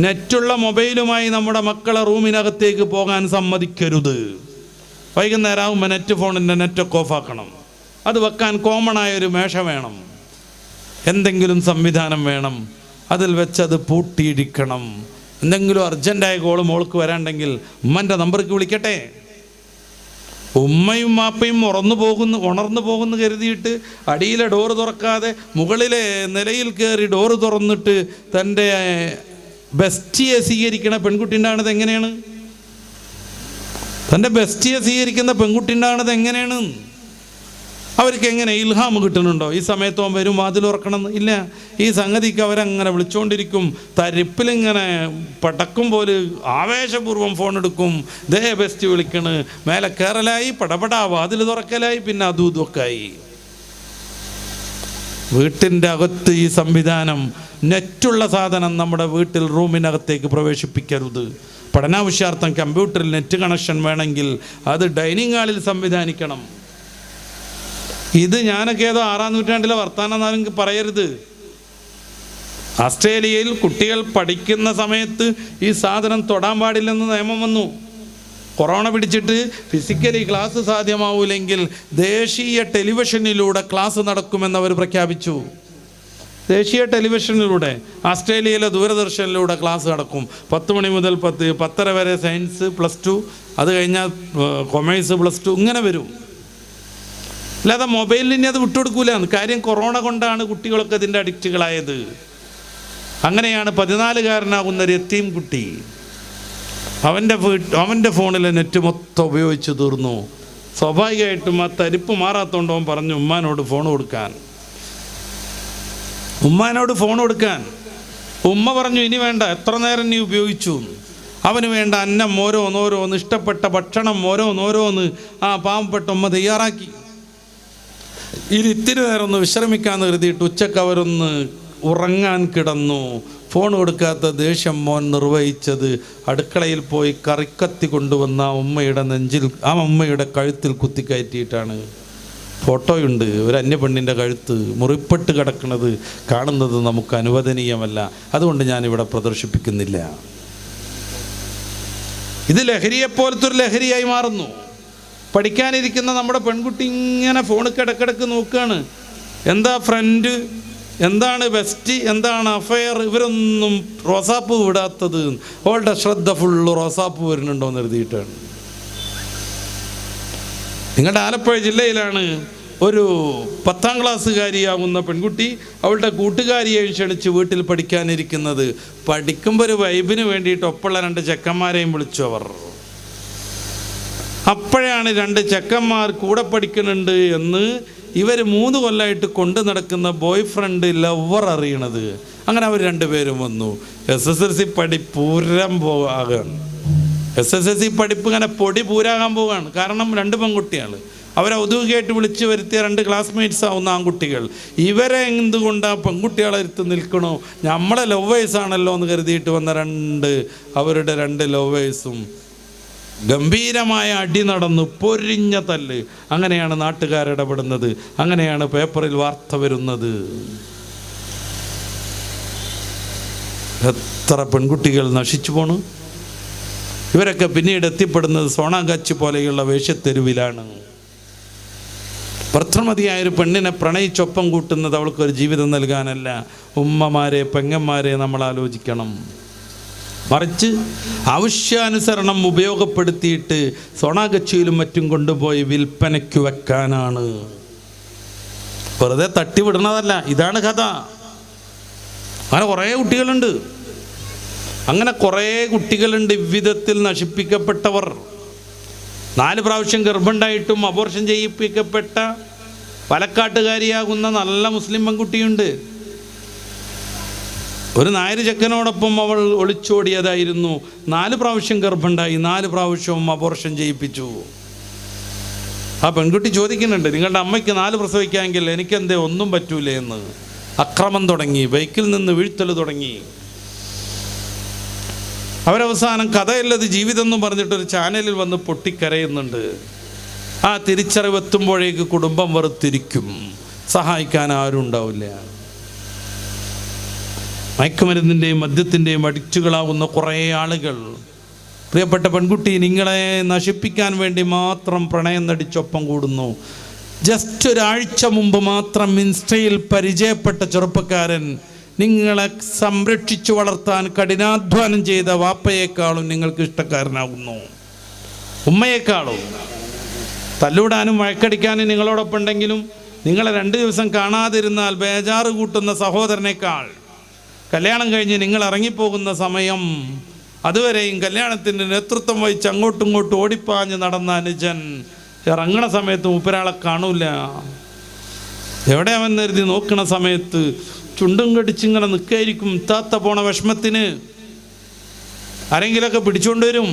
നെറ്റുള്ള മൊബൈലുമായി നമ്മുടെ മക്കളെ റൂമിനകത്തേക്ക് പോകാൻ സമ്മതിക്കരുത്. വൈകുന്നേരം ആകുമ്പോൾ ഫോണിൻ്റെ നെറ്റൊക്കെ ഓഫാക്കണം. അത് വെക്കാൻ കോമണായൊരു മേശ വേണം, എന്തെങ്കിലും സംവിധാനം വേണം. അതിൽ വെച്ചത് പൂട്ടിയിടിക്കണം. എന്തെങ്കിലും അർജൻറ്റായ കോള് മോൾക്ക് വരാണ്ടെങ്കിൽ ഉമ്മൻ്റെ നമ്പർക്ക് വിളിക്കട്ടെ. ഉമ്മയും വാപ്പയും ഉണർന്നു പോകുന്നു കരുതിയിട്ട് അടിയിലെ ഡോറ് തുറക്കാതെ മുകളിലെ നിലയിൽ കയറി ഡോറ് തുറന്നിട്ട് തൻ്റെ ബെസ്റ്റിയെ സ്വീകരിക്കണ പെൺകുട്ടി ഉണ്ടാകുന്നത് എങ്ങനെയാണ്? തൻ്റെ ബെസ്റ്റിയെ സ്വീകരിക്കുന്ന പെൺകുട്ടി ഉണ്ടാകുന്നത് എങ്ങനെയാണ്? അവർക്ക് എങ്ങനെ ഇൽഹാം കിട്ടുന്നുണ്ടോ? ഈ സമയത്ത് അവൻ വരും വാതിൽ ഉറക്കണം? ഇല്ല. ഈ സംഗതിക്ക് അവരങ്ങനെ വിളിച്ചുകൊണ്ടിരിക്കും. തരിപ്പിലിങ്ങനെ പടക്കും പോലെ ആവേശപൂർവ്വം ഫോൺ എടുക്കും. ദേ ബെസ്റ്റ് വിളിക്കണ്, മേലെ കയറലായി, പടപടാ വാതിൽ തുറക്കലായി, പിന്നെ അതും ഇതൊക്കെ ആയി. വീട്ടിൻ്റെ അകത്ത് ഈ സംവിധാനം, നെറ്റുള്ള സാധനം നമ്മുടെ വീട്ടിൽ റൂമിനകത്തേക്ക് പ്രവേശിപ്പിക്കരുത്. പഠനാവശ്യാർത്ഥം കമ്പ്യൂട്ടറിൽ നെറ്റ് കണക്ഷൻ വേണമെങ്കിൽ അത് ഡൈനിങ് ഹാളിൽ സംവിധാനിക്കണം. ഇത് ഞാനൊക്കെ ഏതോ 6-ാം നൂറ്റാണ്ടിലെ വർത്താനം പറയരുത്. ഓസ്ട്രേലിയയിൽ കുട്ടികൾ പഠിക്കുന്ന സമയത്ത് ഈ സാധനം തൊടാൻ പാടില്ലെന്ന് നിയമം വന്നു. കൊറോണ പിടിച്ചിട്ട് ഫിസിക്കലി ക്ലാസ് സാധ്യമാവൂലെങ്കിൽ ദേശീയ ടെലിവിഷനിലൂടെ ക്ലാസ് നടക്കുമെന്നവർ പ്രഖ്യാപിച്ചു. ദേശീയ ടെലിവിഷനിലൂടെ ഓസ്ട്രേലിയയിലെ ദൂരദർശനിലൂടെ ക്ലാസ് നടക്കും. 10 മണി മുതൽ 10:30 വരെ സയൻസ് +2, അത് കഴിഞ്ഞാൽ കൊമേഴ്സ് +2, ഇങ്ങനെ വരും. അല്ലാതെ മൊബൈലിന് അത് വിട്ടുകൊടുക്കൂല. കാര്യം കൊറോണ കൊണ്ടാണ് കുട്ടികളൊക്കെ ഇതിൻ്റെ അഡിക്റ്റുകളായത്. അങ്ങനെയാണ് 14-കാരനാകുന്ന ഒരു യത്തീം കുട്ടി അവൻ്റെ ഫോണിലെ നെറ്റ് മൊത്തം ഉപയോഗിച്ച് തീർന്നു. സ്വാഭാവികമായിട്ടും ആ തരിപ്പ് മാറാത്തോണ്ട് അവൻ പറഞ്ഞു ഉമ്മാനോട് ഫോൺ കൊടുക്കാൻ. ഉമ്മ പറഞ്ഞു ഇനി വേണ്ട, എത്ര നേരം നീ ഉപയോഗിച്ചു. അവന് വേണ്ട അന്നം ഓരോന്നോരോന്ന്, ഇഷ്ടപ്പെട്ട ഭക്ഷണം ഓരോന്നോരോന്ന് ആ പാവപ്പെട്ട ഉമ്മ തയ്യാറാക്കി. ഇത്തിരി നേരം ഒന്ന് വിശ്രമിക്കാമെന്ന് കരുതിയിട്ട് ഉച്ചക്ക് അവരൊന്ന് ഉറങ്ങാൻ കിടന്നു. ഫോൺ കൊടുക്കാത്ത ദേഷ്യം മോൻ നിർവഹിച്ചത് അടുക്കളയിൽ പോയി കറിക്കത്തി കൊണ്ടുവന്ന ഉമ്മയുടെ നെഞ്ചിൽ, ആ ഉമ്മയുടെ കഴുത്തിൽ കുത്തിക്കയറ്റിയിട്ടാണ്. ഫോട്ടോയുണ്ട്, ഒരു അന്യപെണ്ണിൻ്റെ കഴുത്ത് മുറിപ്പെട്ട് കിടക്കുന്നത് കാണുന്നത് നമുക്ക് അനുവദനീയമല്ല. അതുകൊണ്ട് ഞാനിവിടെ പ്രദർശിപ്പിക്കുന്നില്ല. ഇത് ലഹരിയെപ്പോലത്തെ ഒരു ലഹരിയായി മാറുന്നു. പഠിക്കാനിരിക്കുന്ന നമ്മുടെ പെൺകുട്ടി ഇങ്ങനെ ഫോണിൽ ഇടക്കിടക്ക് നോക്കുകയാണ്. എന്താ ഫ്രണ്ട്, എന്താണ് ബെസ്റ്റ്, എന്താണ് അഫയർ, ഇവരൊന്നും റോസാപ്പ് വിടാത്തത്. അവളുടെ ശ്രദ്ധ ഫുള്ള് റോസാപ്പ് വരുന്നുണ്ടോ എന്ന് എഴുതിയിട്ടാണ്. നിങ്ങളുടെ ആലപ്പുഴ ജില്ലയിലാണ് ഒരു 10ാം ക്ലാസ്സുകാരിയാകുന്ന പെൺകുട്ടി അവളുടെ കൂട്ടുകാരിയെ ക്ഷണിച്ച് വീട്ടിൽ പഠിക്കാനിരിക്കുന്നത്. പഠിക്കുമ്പോൾ ഒരു വൈബിന് വേണ്ടിയിട്ട് ഒപ്പമുള്ള 2 ചെക്കന്മാരെയും വിളിച്ചു അവർ. അപ്പോഴാണ് 2 ചെക്കന്മാർ കൂടെ പഠിക്കുന്നുണ്ട് എന്ന് ഇവർ 3 കൊല്ലമായിട്ട് കൊണ്ടു നടക്കുന്ന ബോയ് ഫ്രണ്ട് ലവർ അറിയണത്. അങ്ങനെ അവർ 2 പേരും വന്നു. SSLC പൂരം പോകാണ്. SSLC പഠിപ്പ് ഇങ്ങനെ പൊടി പൂരാകാൻ പോവുകയാണ്. കാരണം 2 പെൺകുട്ടികൾ അവരെ ഔദ്യോഗികമായിട്ട് വിളിച്ച് വരുത്തിയ 2 ക്ലാസ്മേറ്റ്സ് ആവുന്ന ആൺകുട്ടികൾ. ഇവരെ എന്തുകൊണ്ടാണ് പെൺകുട്ടികളെ എടുത്ത് നിൽക്കണോ, നമ്മളെ ലവേഴ്സാണല്ലോ എന്ന് കരുതിയിട്ട് വന്ന അവരുടെ 2 ലവേഴ്സും ഗംഭീരമായ അടി നടന്നു, പൊരിഞ്ഞ തല്ല്. അങ്ങനെയാണ് നാട്ടുകാരിടപെടുന്നത്, അങ്ങനെയാണ് പേപ്പറിൽ വാർത്ത വരുന്നത്. എത്ര പെൺകുട്ടികൾ നശിച്ചു പോണു. ഇവരൊക്കെ പിന്നീട് എത്തിപ്പെടുന്നത് സോണാഗാച്ചി പോലെയുള്ള വേശ്യത്തെരുവിലാണ്. ഭർത്തൃമതിയായൊരു പെണ്ണിനെ പ്രണയിച്ചൊപ്പം കൂട്ടുന്നത് അവൾക്കൊരു ജീവിതം നൽകാനല്ല. ഉമ്മമാരെ, പെങ്ങന്മാരെ നമ്മൾ ആലോചിക്കണം. മറിച്ച് ആവശ്യാനുസരണം ഉപയോഗപ്പെടുത്തിയിട്ട് സോണാഗച്ചിയിലും മറ്റും കൊണ്ടുപോയി വിൽപ്പനയ്ക്ക് വെക്കാനാണ്. വെറുതെ തട്ടിവിടുന്നതല്ല. ഇതാണ് കഥ. അങ്ങനെ കുറേ കുട്ടികളുണ്ട് ഇவ்விധത്തിൽ നശിപ്പിക്കപ്പെട്ടവർ. 4 പ്രാവശ്യം ഗർഭമുണ്ടായിട്ടും അബോർഷൻ ചെയ്യിപ്പിക്കപ്പെട്ട പാലക്കാട്ടുകാരിയാകുന്ന നല്ല മുസ്ലിം പെൺകുട്ടിയുണ്ട്. ഒരു നായർ ചെക്കനോടൊപ്പം അവൾ ഒളിച്ചോടിയതായിരുന്നു. 4 പ്രാവശ്യം ഗർഭമുണ്ടായി, 4 പ്രാവശ്യവും അബോർഷൻ ചെയ്യിപ്പിച്ചു. ആ പെൺകുട്ടി ചോദിക്കുന്നുണ്ട്, നിങ്ങളുടെ അമ്മയ്ക്ക് 4 പ്രസവിക്കാമെങ്കിൽ എനിക്കെന്തേ ഒന്നും പറ്റൂലേ എന്ന്. അക്രമം തുടങ്ങി, ബൈക്കിൽ നിന്ന് വീഴ്ത്തൽ തുടങ്ങി. അവരവസാനം കഥയല്ലത് ജീവിതം എന്ന് പറഞ്ഞിട്ടൊരു ചാനലിൽ വന്ന് പൊട്ടിക്കരയുന്നുണ്ട്. ആ തിരിച്ചറിവെത്തുമ്പോഴേക്ക് കുടുംബം വെറുത്തിരിക്കും, സഹായിക്കാൻ ആരും ഉണ്ടാവില്ല. മയക്കുമരുന്നിൻ്റെയും മദ്യത്തിൻ്റെയും അഡിക്റ്റുകളാവുന്ന കുറേ ആളുകൾ, പ്രിയപ്പെട്ട പെൺകുട്ടി, നിങ്ങളെ നശിപ്പിക്കാൻ വേണ്ടി മാത്രം പ്രണയം നടിച്ചൊപ്പം കൂടുന്നു. ജസ്റ്റ് ഒരാഴ്ച മുമ്പ് മാത്രം ഇൻസ്റ്റയിൽ പരിചയപ്പെട്ട ചെറുപ്പക്കാരൻ നിങ്ങളെ സംരക്ഷിച്ചു വളർത്താൻ കഠിനാധ്വാനം ചെയ്ത വാപ്പയേക്കാളും നിങ്ങൾക്ക് ഇഷ്ടക്കാരനാകുന്നു, ഉമ്മയേക്കാളും. തല്ലൂടാനും വഴക്കടിക്കാനും നിങ്ങളോടൊപ്പം ഉണ്ടെങ്കിലും നിങ്ങളെ 2 ദിവസം കാണാതിരുന്നാൽ ബേജാറ് കൂട്ടുന്ന സഹോദരനേക്കാൾ കല്യാണം കഴിഞ്ഞ് നിങ്ങൾ ഇറങ്ങിപ്പോകുന്ന സമയം അതുവരെയും കല്യാണത്തിൻ്റെ നേതൃത്വം വഹിച്ച് അങ്ങോട്ടും ഇങ്ങോട്ടും ഓടിപ്പാഞ്ഞ് നടന്ന അനുജൻ ഇറങ്ങണ സമയത്ത് മൂപ്പരാളെ കാണൂല. എവിടെ അവൻ കരുതി നോക്കണ സമയത്ത് ചുണ്ടും കടിച്ചിങ്ങനെ നിൽക്കായിരിക്കും. താത്ത പോണ വിഷമത്തിന് ആരെങ്കിലൊക്കെ പിടിച്ചുകൊണ്ട് വരും.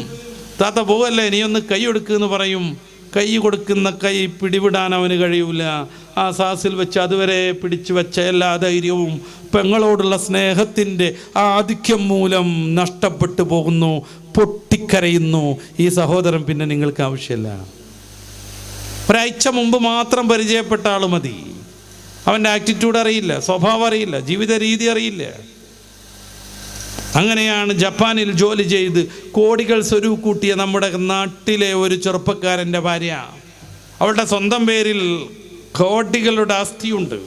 താത്ത പോവല്ലേ, നീ ഒന്ന് കൈ കൊടുക്കുമെന്ന് പറയും. കൈ കൊടുക്കുന്ന കൈ പിടിവിടാൻ അവന് കഴിയൂല. ആ സാസിൽ വെച്ച് അതുവരെ പിടിച്ചു വെച്ച എല്ലാ ധൈര്യവും പെങ്ങളോടുള്ള സ്നേഹത്തിൻ്റെ ആ ആധിക്യം മൂലം നഷ്ടപ്പെട്ടു പോകുന്നു, പൊട്ടിക്കരയുന്നു. ഈ സഹോദരൻ പിന്നെ നിങ്ങൾക്ക് ആവശ്യമില്ല. ഒരാഴ്ച മുമ്പ് മാത്രം പരിചയപ്പെട്ട ആൾ മതി. അവൻ്റെ ആറ്റിറ്റ്യൂഡ് അറിയില്ല, സ്വഭാവം അറിയില്ല, ജീവിത രീതി അറിയില്ല. അങ്ങനെയാണ് ജപ്പാനിൽ ജോലി ചെയ്ത് കോടികൾ സ്വരൂപ് കൂട്ടിയ നമ്മുടെ നാട്ടിലെ ഒരു ചെറുപ്പക്കാരൻ്റെ ഭാര്യ. അവളുടെ സ്വന്തം പേരിൽ കോടികളുടെ ആസ്തിയുണ്ട്.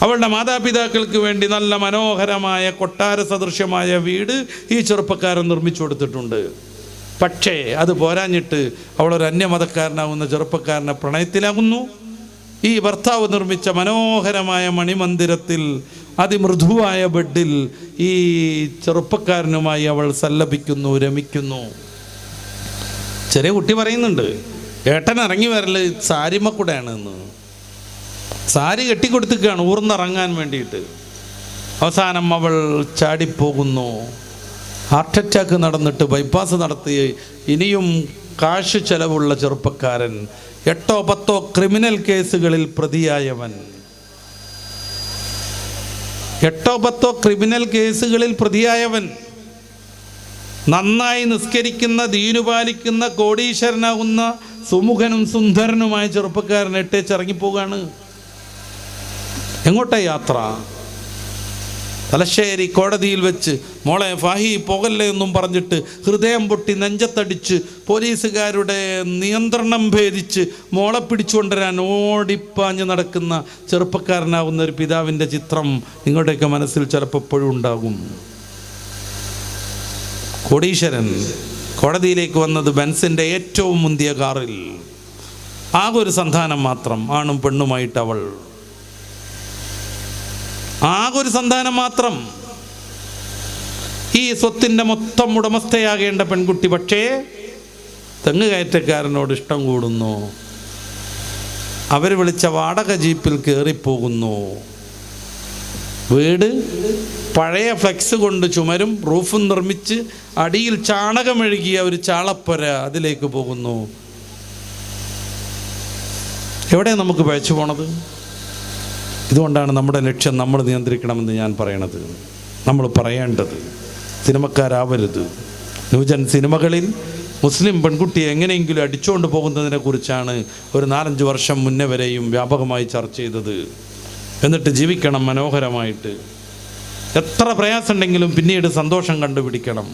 അവളുടെ മാതാപിതാക്കൾക്ക് വേണ്ടി നല്ല മനോഹരമായ കൊട്ടാര സദൃശ്യമായ വീട് ഈ ചെറുപ്പക്കാരൻ നിർമ്മിച്ചു കൊടുത്തിട്ടുണ്ട്. പക്ഷേ അത് പോരാഞ്ഞിട്ട് അവളൊരു അന്യമതക്കാരനാകുന്ന ചെറുപ്പക്കാരനെ പ്രണയത്തിലാകുന്നു. ഈ ഭർത്താവ് നിർമ്മിച്ച മനോഹരമായ മണിമന്ദിരത്തിൽ അതിമൃദുവായ ബെഡിൽ ഈ ചെറുപ്പക്കാരനുമായി അവൾ സല്ലപിക്കുന്നു, രമിക്കുന്നു. ചെറിയ കുട്ടി പറയുന്നുണ്ട്, ഏട്ടൻ ഇറങ്ങി വരല് സാരിമ്മക്കൂടെയാണ് എന്ന്. സാരി കെട്ടിക്കൊടുത്തിക്കുകയാണ് ഊർന്നിറങ്ങാൻ വേണ്ടിയിട്ട്. അവസാനം അവൾ ചാടിപ്പോകുന്നു. ഹാർട്ട് അറ്റാക്ക് നടന്നിട്ട് ബൈപ്പാസ് നടത്തി ഇനിയും കാശ് ചെലവുള്ള ചെറുപ്പക്കാരൻ, 8-10 ക്രിമിനൽ കേസുകളിൽ പ്രതിയായവൻ, 8-10 ക്രിമിനൽ കേസുകളിൽ പ്രതിയായവൻ, നന്നായി നിസ്കരിക്കുന്ന, ദീനു പാലിക്കുന്ന, കോടീശ്വരനാകുന്ന, സുമുഖനും സുന്ദരനുമായ ചെറുപ്പക്കാരൻ ഇറങ്ങിപ്പോവുകയാണ്. എങ്ങോട്ടാ യാത്ര? തലശ്ശേരി കോടതിയിൽ വെച്ച് മോളെ ഫാഹി പോകല്ലേ എന്നും പറഞ്ഞിട്ട് ഹൃദയം പൊട്ടി നെഞ്ചത്തടിച്ച് പോലീസുകാരുടെ നിയന്ത്രണം ഭേദിച്ച് മോളെ പിടിച്ചുകൊണ്ടുവരാൻ ഓടിപ്പാഞ്ഞ് നടക്കുന്ന ചെറുപ്പക്കാരനാകുന്ന ഒരു പിതാവിൻ്റെ ചിത്രം നിങ്ങളുടെയൊക്കെ മനസ്സിൽ ചിലപ്പോൾ എപ്പോഴും ഉണ്ടാകും. കോടീശ്വരൻ കോടതിയിലേക്ക് വന്നത് ബെൻസിൻ്റെ ഏറ്റവും മുന്തിയ കാറിൽ. ആകെ ഒരു സന്താനം മാത്രം, ആണും പെണ്ണുമായിട്ട് അവൾ. ആകെ ഒരു സന്താനം മാത്രം. ഈ സ്വത്തിൻ്റെ മൊത്തം ഉടമസ്ഥയാകേണ്ട പെൺകുട്ടി പക്ഷേ തെങ്ങ് കയറ്റക്കാരനോട് ഇഷ്ടം കൂടുന്നു. അവർ വിളിച്ച വാടക ജീപ്പിൽ കയറിപ്പോകുന്നു. വീട് പഴയ ഫ്ലെക്സ് കൊണ്ട് ചുമരും റൂഫും നിർമ്മിച്ച് അടിയിൽ ചാണകമെഴുകിയ ഒരു ചാളപ്പൊര, അതിലേക്ക് പോകുന്നു. എവിടെ നമുക്ക് പഴച്ചു പോണത്? ഇതുകൊണ്ടാണ് നമ്മുടെ ലക്ഷ്യം നമ്മൾ നിയന്ത്രിക്കണമെന്ന് ഞാൻ പറയണത്, നമ്മൾ പറയേണ്ടത്. സിനിമക്കാരാവരുത്. ന്യൂജൻ സിനിമകളിൽ മുസ്ലിം പെൺകുട്ടിയെ എങ്ങനെയെങ്കിലും അടിച്ചുകൊണ്ട് പോകുന്നതിനെ കുറിച്ചാണ് ഒരു 4-5 വർഷം മുന്നേ വരെയും വ്യാപകമായി ചർച്ച ചെയ്തത്. എന്നിട്ട് ജീവിക്കണം മനോഹരമായിട്ട്. എത്ര പ്രയാസമുണ്ടെങ്കിലും പിന്നീട് സന്തോഷം കണ്ടുപിടിക്കണം.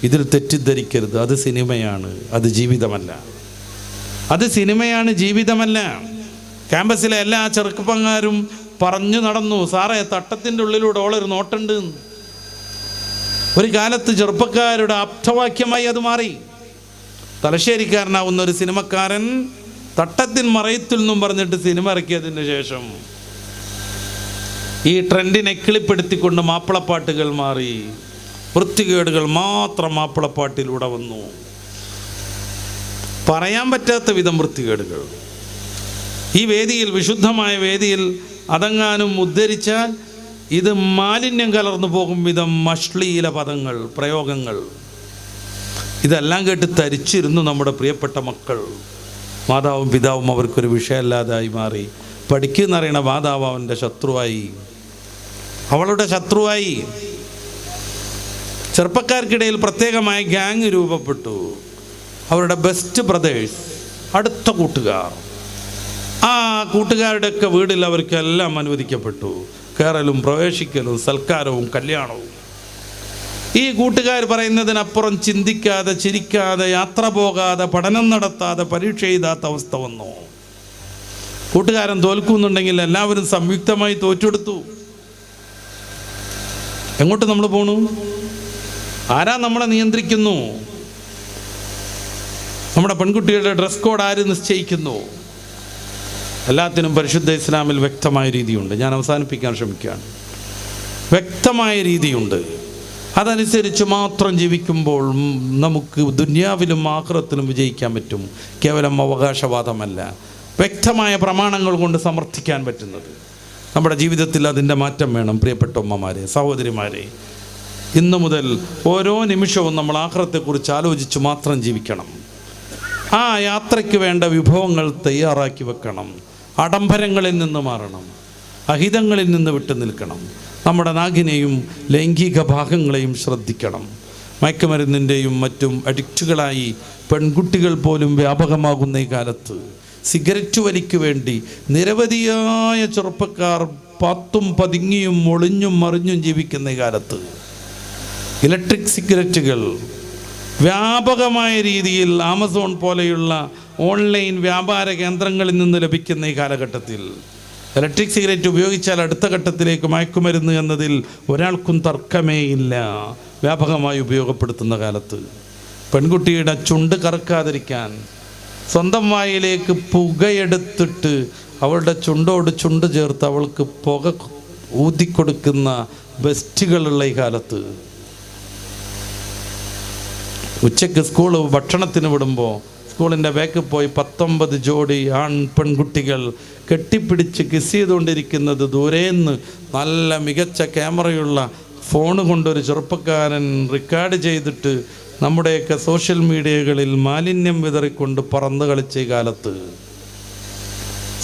ഇതിൽ തെറ്റിദ്ധരിക്കരുത്. അത് സിനിമയാണ്, അത് ജീവിതമല്ല. അത് സിനിമയാണ്, ജീവിതമല്ല. ക്യാമ്പസിലെ എല്ലാ ചെറുപ്പക്കാരും പറഞ്ഞു നടന്നു, സാറേ തട്ടത്തിൻ്റെ ഉള്ളിലൂടെ ഓളൊരു നോട്ടുണ്ട്. ഒരു കാലത്ത് ചെറുപ്പക്കാരുടെ ആപ്തവാക്യമായി അത് മാറി. തലശ്ശേരിക്കാരനാവുന്ന ഒരു സിനിമക്കാരൻ തട്ടത്തിൻ മറയത്തിൽ നിന്നും പറഞ്ഞിട്ട് സിനിമ ഇറക്കിയതിന് ശേഷം ഈ ട്രെൻഡിനെ കിളിപ്പെടുത്തിക്കൊണ്ട് മാപ്പിളപ്പാട്ടുകൾ മാറി. വൃത്തികേടുകൾ മാത്രം മാപ്പിളപ്പാട്ടിലൂടെ വന്നു. പറയാൻ പറ്റാത്ത വിധം വൃത്തികേടുകൾ. ഈ വേദിയിൽ, വിശുദ്ധമായ വേദിയിൽ അതെങ്ങാനും ഉദ്ധരിച്ചാൽ ഇത് മാലിന്യം കലർന്നു പോകും വിധം അശ്ലീല പദങ്ങൾ, പ്രയോഗങ്ങൾ. ഇതെല്ലാം കേട്ട് തരിച്ചിരുന്നു നമ്മുടെ പ്രിയപ്പെട്ട മക്കൾ. മാതാവും പിതാവും അവർക്കൊരു വിഷയമല്ലാതായി മാറി. പഠിക്കുന്നറിയണ മാതാവ് അവൻ്റെ ശത്രുവായി, അവളുടെ ശത്രുവായി. ചെറുപ്പക്കാർക്കിടയിൽ പ്രത്യേകമായ ഗ്യാങ് രൂപപ്പെട്ടു. അവരുടെ ബെസ്റ്റ് ബ്രദേഴ്സ്, അടുത്ത കൂട്ടുകാർ. ആ കൂട്ടുകാരുടെയൊക്കെ വീട്ടിൽ അവർക്കെല്ലാം അനുവദിക്കപ്പെട്ടു. കയറലും പ്രവേശിക്കലും സൽക്കാരവും കല്യാണവും. ഈ കൂട്ടുകാർ പറയുന്നതിനപ്പുറം ചിന്തിക്കാതെ, ചിരിക്കാതെ, യാത്ര പോകാതെ, പഠനം നടത്താതെ, പരീക്ഷ എഴുതാത്ത അവസ്ഥ വന്നു. കൂട്ടുകാരൻ തോൽക്കുന്നുണ്ടെങ്കിൽ എല്ലാവരും സംയുക്തമായി തോറ്റെടുത്തു. എങ്ങോട്ട് നമ്മൾ പോണു? ആരാ നമ്മളെ നിയന്ത്രിക്കുന്നു? നമ്മുടെ പെൺകുട്ടികളുടെ ഡ്രസ് കോഡ് ആര് നിശ്ചയിക്കുന്നു? എല്ലാത്തിനും പരിശുദ്ധ ഇസ്ലാമിൽ വ്യക്തമായ രീതിയുണ്ട്. ഞാൻ അവസാനിപ്പിക്കാൻ ശ്രമിക്കുകയാണ്. വ്യക്തമായ രീതിയുണ്ട്. അതനുസരിച്ച് മാത്രം ജീവിക്കുമ്പോൾ നമുക്ക് ദുനിയാവിലും ആഖിറത്തിലും വിജയിക്കാൻ പറ്റും. കേവലം അവകാശവാദമല്ല, വ്യക്തമായ പ്രമാണങ്ങൾ കൊണ്ട് സമർത്ഥിക്കാൻ പറ്റുന്നത്. നമ്മുടെ ജീവിതത്തിൽ അതിൻ്റെ മാറ്റം വേണം. പ്രിയപ്പെട്ട ഉമ്മമാരെ, സഹോദരിമാരെ, ഇന്നു മുതൽ ഓരോ നിമിഷവും നമ്മൾ ആഖിറത്തെക്കുറിച്ച് ആലോചിച്ച് മാത്രം ജീവിക്കണം. ആ യാത്രയ്ക്ക് വേണ്ട വിഭവങ്ങൾ തയ്യാറാക്കി വെക്കണം. ആഡംബരങ്ങളിൽ നിന്ന് മാറണം, അഹിതങ്ങളിൽ നിന്ന് വിട്ടു നിൽക്കണം. നമ്മുടെ നാഗിനെയും ലൈംഗിക ഭാഗങ്ങളെയും ശ്രദ്ധിക്കണം. മയക്കുമരുന്നിൻ്റെയും മറ്റും അഡിക്റ്റുകളായി പെൺകുട്ടികൾ പോലും വ്യാപകമാകുന്ന ഈ കാലത്ത് സിഗരറ്റ് വലിക്ക് വേണ്ടി നിരവധിയായ ചെറുപ്പക്കാർ പാത്തും പതുങ്ങിയും ഒളിഞ്ഞും മറിഞ്ഞും ജീവിക്കുന്ന ഈ കാലത്ത് ഇലക്ട്രിക് സിഗരറ്റുകൾ വ്യാപകമായ രീതിയിൽ ആമസോൺ പോലെയുള്ള ഓൺലൈൻ വ്യാപാര കേന്ദ്രങ്ങളിൽ നിന്ന് ലഭിക്കുന്ന ഈ കാലഘട്ടത്തിൽ ഇലക്ട്രിക് സിഗരറ്റ് ഉപയോഗിച്ചാൽ അടുത്ത ഘട്ടത്തിലേക്ക് മയക്കുമരുന്ന് എന്നതിൽ ഒരാൾക്കും തർക്കമേ ഇല്ല. വ്യാപകമായി ഉപയോഗപ്പെടുത്തുന്ന കാലത്ത് പെൺകുട്ടിയുടെ ചുണ്ട് കറക്കാതിരിക്കാൻ സ്വന്തം വായിലേക്ക് പുകയെടുത്തിട്ട് അവളുടെ ചുണ്ടോട് ചുണ്ട് ചേർത്ത് അവൾക്ക് പുക ഊതിക്കൊടുക്കുന്ന ബെസ്റ്റുകളുള്ള ഈ കാലത്ത് ഉച്ചയ്ക്ക് സ്കൂൾ ഭക്ഷണത്തിന് വിടുമ്പോൾ സ്കൂളിൻ്റെ ബാക്കിൽ പോയി 19 ജോഡി പെൺകുട്ടികൾ കെട്ടിപ്പിടിച്ച് കിസ് ചെയ്തുകൊണ്ടിരിക്കുന്നത് ദൂരേന്ന് നല്ല മികച്ച ക്യാമറയുള്ള ഫോൺ കൊണ്ടൊരു ചെറുപ്പക്കാരൻ റെക്കോർഡ് ചെയ്തിട്ട് നമ്മുടെയൊക്കെ സോഷ്യൽ മീഡിയകളിൽ മാലിന്യം വിതറിക്കൊണ്ട് പറന്ന് കളിച്ച ഈ കാലത്ത്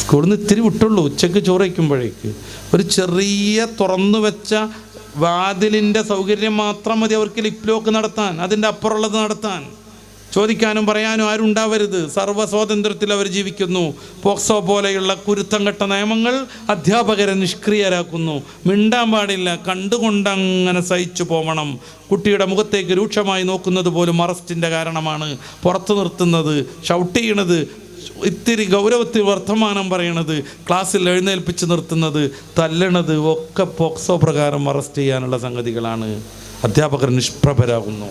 സ്കൂളിൽ നിന്ന് ഇത്തിരി വിട്ടുള്ളൂ. ഉച്ചയ്ക്ക് ചോറ് വയ്ക്കുമ്പോഴേക്ക് ഒരു ചെറിയ തുറന്നു വെച്ച വാതിലിൻ്റെ സൗകര്യം മാത്രം മതി അവർക്ക് ലിപ് ലോക്ക് നടത്താൻ, അതിൻ്റെ അപ്പുറമുള്ളത് നടത്താൻ. ചോദിക്കാനും പറയാനും ആരും ഉണ്ടാവരുത്. സർവ്വ സ്വാതന്ത്ര്യത്തിൽ അവർ ജീവിക്കുന്നു. പോക്സോ പോലെയുള്ള കുരുത്തം കെട്ട നിയമങ്ങൾ അധ്യാപകരെ നിഷ്ക്രിയരാക്കുന്നു. മിണ്ടാൻ പാടില്ല, കണ്ടുകൊണ്ടങ്ങനെ സഹിച്ചു പോകണം. കുട്ടിയുടെ മുഖത്തേക്ക് രൂക്ഷമായി നോക്കുന്നത് പോലും അറസ്റ്റിൻ്റെ കാരണമാണ്. പുറത്തു നിർത്തുന്നത്, ഷൗട്ട് ചെയ്യണത്, ഇത്തിരി ഗൗരവത്തിൽ വർത്തമാനം പറയണത്, ക്ലാസ്സിൽ എഴുന്നേൽപ്പിച്ച് നിർത്തുന്നത്, തല്ലണത് ഒക്കെ പോക്സോ പ്രകാരം അറസ്റ്റ് ചെയ്യാനുള്ള സംഗതികളാണ്. അധ്യാപകർ നിഷ്പ്രഭരാകുന്നു.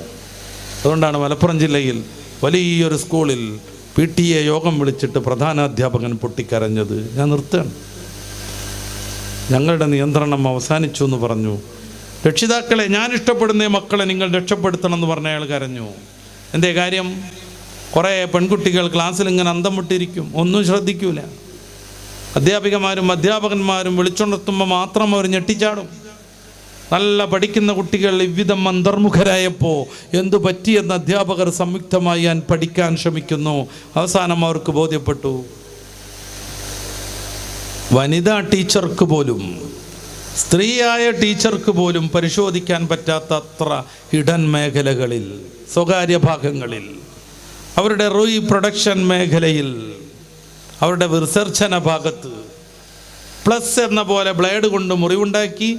അതുകൊണ്ടാണ് മലപ്പുറം ജില്ലയിൽ വലിയൊരു സ്കൂളിൽ PTA യോഗം വിളിച്ചിട്ട് പ്രധാനാധ്യാപകൻ പൊട്ടിക്കരഞ്ഞത്. ഞാൻ നിർത്തുകയാണ്, ഞങ്ങളുടെ നിയന്ത്രണം അവസാനിച്ചു എന്ന് പറഞ്ഞു. രക്ഷിതാക്കളെ, ഞാൻ ഇഷ്ടപ്പെടുന്ന മക്കളെ നിങ്ങൾ രക്ഷപ്പെടുത്തണം എന്ന് പറഞ്ഞ അയാൾ കരഞ്ഞു. എന്തേ കാര്യം? കുറേ പെൺകുട്ടികൾ ക്ലാസ്സിൽ ഇങ്ങനെ അന്തം വിട്ടിരിക്കും, ഒന്നും ശ്രദ്ധിക്കൂല. അധ്യാപകന്മാരും വിളിച്ചുണർത്തുമ്പോൾ മാത്രം അവർ ഞെട്ടിച്ചാടും. നല്ല പഠിക്കുന്ന കുട്ടികൾ ഇவ்விதം അന്തർമുഖരായപ്പോൾ എന്തു പറ്റിയെന്ന് അധ്യാപകർ സംയുക്തമായി ഞാൻ പഠിക്കാൻ ശ്രമിക്കുന്നു. അവസാനം അവർക്ക് ബോധ്യപ്പെട്ടു, വനിതാ ടീച്ചർക്ക് പോലും, സ്ത്രീയായ ടീച്ചർക്ക് പോലും പരിശോധിക്കാൻ പറ്റാത്ത അത്ര ഹിഡൻ മേഖലകളിൽ, സ്വകാര്യ ഭാഗങ്ങളിൽ, അവരുടെ റീപ്രൊഡക്ഷൻ മേഖലയിൽ, അവരുടെ വിസർജന ഭാഗത്ത് പ്ലസ് എന്ന പോലെ ബ്ലേഡ് കൊണ്ട് മുറിവുണ്ടാക്കി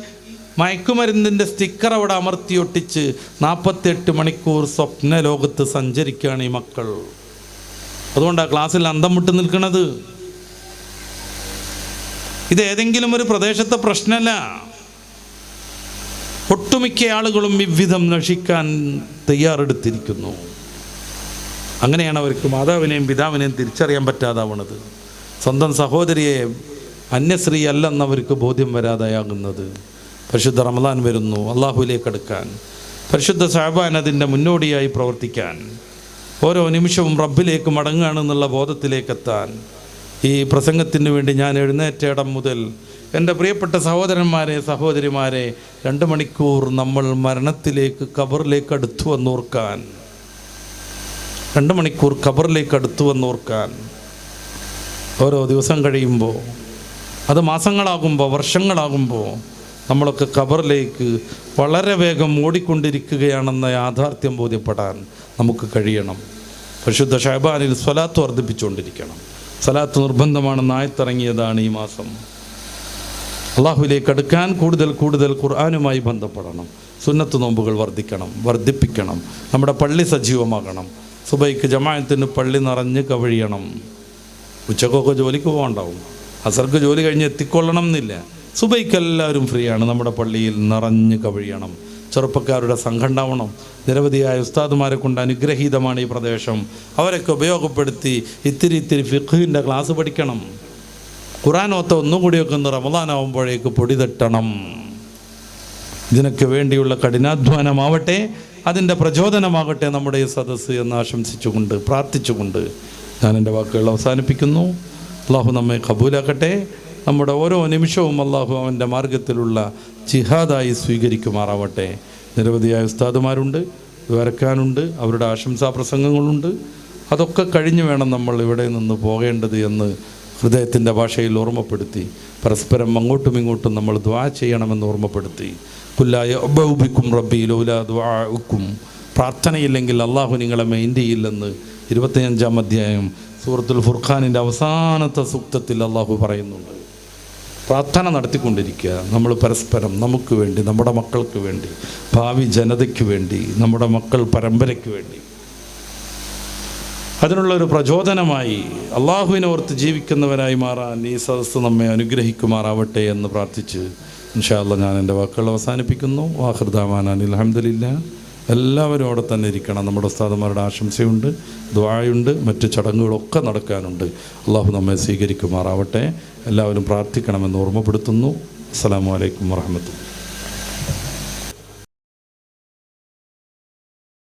മയക്കുമരുന്നിൻ്റെ സ്റ്റിക്കർ അവിടെ അമർത്തിയൊട്ടിച്ച് 48 മണിക്കൂർ സ്വപ്ന ലോകത്ത് സഞ്ചരിക്കുകയാണ് ഈ മക്കൾ. അതുകൊണ്ടാണ് ക്ലാസ്സിൽ അന്തം വിട്ട് നിൽക്കുന്നത്. ഇത് ഏതെങ്കിലും ഒരു പ്രദേശത്തെ പ്രശ്നമല്ല. ഒട്ടുമിക്ക ആളുകളും ഇவ்விதം നശിക്കാൻ തയ്യാറെടുത്തിരിക്കുന്നു. അങ്ങനെയാണ് അവർക്ക് മാതാവിനെയും പിതാവിനെയും തിരിച്ചറിയാൻ പറ്റാതാവുന്നത്. സ്വന്തം സഹോദരിയെ അന്യസ്ത്രീ അല്ലെന്നവർക്ക് ബോധ്യം വരാതെയാകുന്നത്. പരിശുദ്ധ റമദാൻ വരുന്നു, അള്ളാഹുവിലേക്ക് അടുക്കാൻ, പരിശുദ്ധ ശഅബാൻ അതിൻ്റെ മുന്നോടിയായി പ്രവർത്തിക്കാൻ, ഓരോ നിമിഷവും റബ്ബിലേക്ക് മടങ്ങുകയാണെന്നുള്ള ബോധത്തിലേക്കെത്താൻ. ഈ പ്രസംഗത്തിന് വേണ്ടി ഞാൻ എഴുന്നേറ്റയിടം മുതൽ എൻ്റെ പ്രിയപ്പെട്ട സഹോദരന്മാരെ, സഹോദരിമാരെ, 2 മണിക്കൂർ നമ്മൾ മരണത്തിലേക്ക്, ഖബറിലേക്ക് അടുത്തു വന്നോർക്കാൻ, 2 മണിക്കൂർ ഖബറിലേക്ക് അടുത്തു വന്നോർക്കാൻ. ഓരോ ദിവസം കഴിയുമ്പോൾ, അത് മാസങ്ങളാകുമ്പോൾ, വർഷങ്ങളാകുമ്പോൾ നമ്മളൊക്കെ ഖബറിലേക്ക് വളരെ വേഗം ഓടിക്കൊണ്ടിരിക്കുകയാണെന്ന യാഥാർത്ഥ്യം ബോധ്യപ്പെടാൻ നമുക്ക് കഴിയണം. പരിശുദ്ധ ശഅബാനിൽ സ്വലാത്ത് വർദ്ധിപ്പിച്ചുകൊണ്ടിരിക്കണം. സ്വലാത്ത് നിർബന്ധമാണെന്ന് ആയത്തിറങ്ങിയതാണ് ഈ മാസം. അള്ളാഹുവിലേക്ക് അടുക്കാൻ കൂടുതൽ കൂടുതൽ ഖുർആനുമായി ബന്ധപ്പെടണം. സുന്നത്ത് നോമ്പുകൾ വർദ്ധിപ്പിക്കണം. നമ്മുടെ പള്ളി സജീവമാകണം. സുബൈക്ക് ജമാഅത്തിന് പള്ളി നിറഞ്ഞ് കവഴിയണം. ഉച്ചക്കൊക്കെ ജോലിക്ക് പോകണ്ടാവും, അസർക്ക് ജോലി കഴിഞ്ഞ് എത്തിക്കൊള്ളണം എന്നില്ല. സുബൈക്ക് എല്ലാവരും ഫ്രീ ആണ്. നമ്മുടെ പള്ളിയിൽ നിറഞ്ഞ് കവഴിയണം. ചെറുപ്പക്കാരുടെ സംഘം ഉണ്ടാവണം. നിരവധിയായ ഉസ്താദുമാരെ കൊണ്ട് അനുഗ്രഹീതമാണ് ഈ പ്രദേശം. അവരൊക്കെ ഉപയോഗപ്പെടുത്തി ഇത്തിരി ഫിഖ്ഹിൻ്റെ ക്ലാസ് പഠിക്കണം. ഖുർആനോത്ത ഒന്നുകൂടിയൊക്കെ ഒന്ന് റമദാനാവുമ്പോഴേക്ക് പൊടി തട്ടണം. ഇതിനൊക്കെ വേണ്ടിയുള്ള കഠിനാധ്വാനമാവട്ടെ, അതിൻ്റെ പ്രചോദനമാകട്ടെ നമ്മുടെ ഈ സദസ്സ് എന്ന് ആശംസിച്ചുകൊണ്ട്, പ്രാർത്ഥിച്ചുകൊണ്ട് ഞാൻ എൻ്റെ വാക്കുകൾ അവസാനിപ്പിക്കുന്നു. അള്ളാഹു നമ്മെ കബൂലാക്കട്ടെ. നമ്മുടെ ഓരോ നിമിഷവും അള്ളാഹു അവൻ്റെ മാർഗത്തിലുള്ള ജിഹാദായി സ്വീകരിക്കുമാറാവട്ടെ. നിരവധിയായ ഉസ്താദുമാരുണ്ട്, വരക്കാനുണ്ട്, അവരുടെ ആശംസാ പ്രസംഗങ്ങളുണ്ട്. അതൊക്കെ കഴിഞ്ഞ് വേണം നമ്മൾ ഇവിടെ നിന്ന് പോകേണ്ടത് എന്ന് ഹൃദയത്തിൻ്റെ ഭാഷയിൽ ഓർമ്മപ്പെടുത്തി, പരസ്പരം അങ്ങോട്ടും ഇങ്ങോട്ടും നമ്മൾ ദുആ ചെയ്യണമെന്ന് ഓർമ്മപ്പെടുത്തി. കുല്ലായ അബൗബിക്കും റബ്ബി ലൗലാ ദുആഉക്കും, പ്രാർത്ഥനയില്ലെങ്കിൽ അള്ളാഹു നിങ്ങളെ മെയിൻറ്റ് ചെയ്യില്ലെന്ന് 25-ാം അധ്യായം സൂറത്തുൽ ഫുർഖാനിൻ്റെ അവസാനത്തെ സൂക്തത്തിൽ അള്ളാഹു പറയുന്നുണ്ട്. പ്രാർത്ഥന നടത്തിക്കൊണ്ടിരിക്കുക നമ്മൾ പരസ്പരം, നമുക്ക് വേണ്ടി, നമ്മുടെ മക്കൾക്ക് വേണ്ടി, ഭാവി ജനതയ്ക്ക് വേണ്ടി, നമ്മുടെ മക്കൾ പരമ്പരയ്ക്ക് വേണ്ടി. അതിനുള്ളൊരു പ്രചോദനമായി അള്ളാഹുവിനെ ഓർത്ത് ജീവിക്കുന്നവരായി മാറാൻ ഈ സദസ്സ് നമ്മെ അനുഗ്രഹിക്കുമാറാവട്ടെ എന്ന് പ്രാർത്ഥിച്ച് ഇൻഷാ അല്ലാഹ് ഞാൻ എൻ്റെ വാക്കുകൾ അവസാനിപ്പിക്കുന്നു. വാഖിർ ദഅവാനാ അൽഹംദുലില്ലാഹ്. എല്ലാവരും അവിടെ തന്നെ ഇരിക്കണം. നമ്മുടെ ഉസ്താദുമാരുടെ ആശംസയുണ്ട്, ദുആയുണ്ട്, മറ്റ് ചടങ്ങുകളൊക്കെ നടക്കാനുണ്ട്. അള്ളാഹു നമ്മെ സ്വീകരിക്കുമാറാവട്ടെ. എല്ലാവരും പ്രാർത്ഥിക്കണമെന്ന് ഓർമ്മപ്പെടുത്തുന്നു. അസ്സലാമു അലൈക്കും വറഹ്മത്തുള്ളാഹി.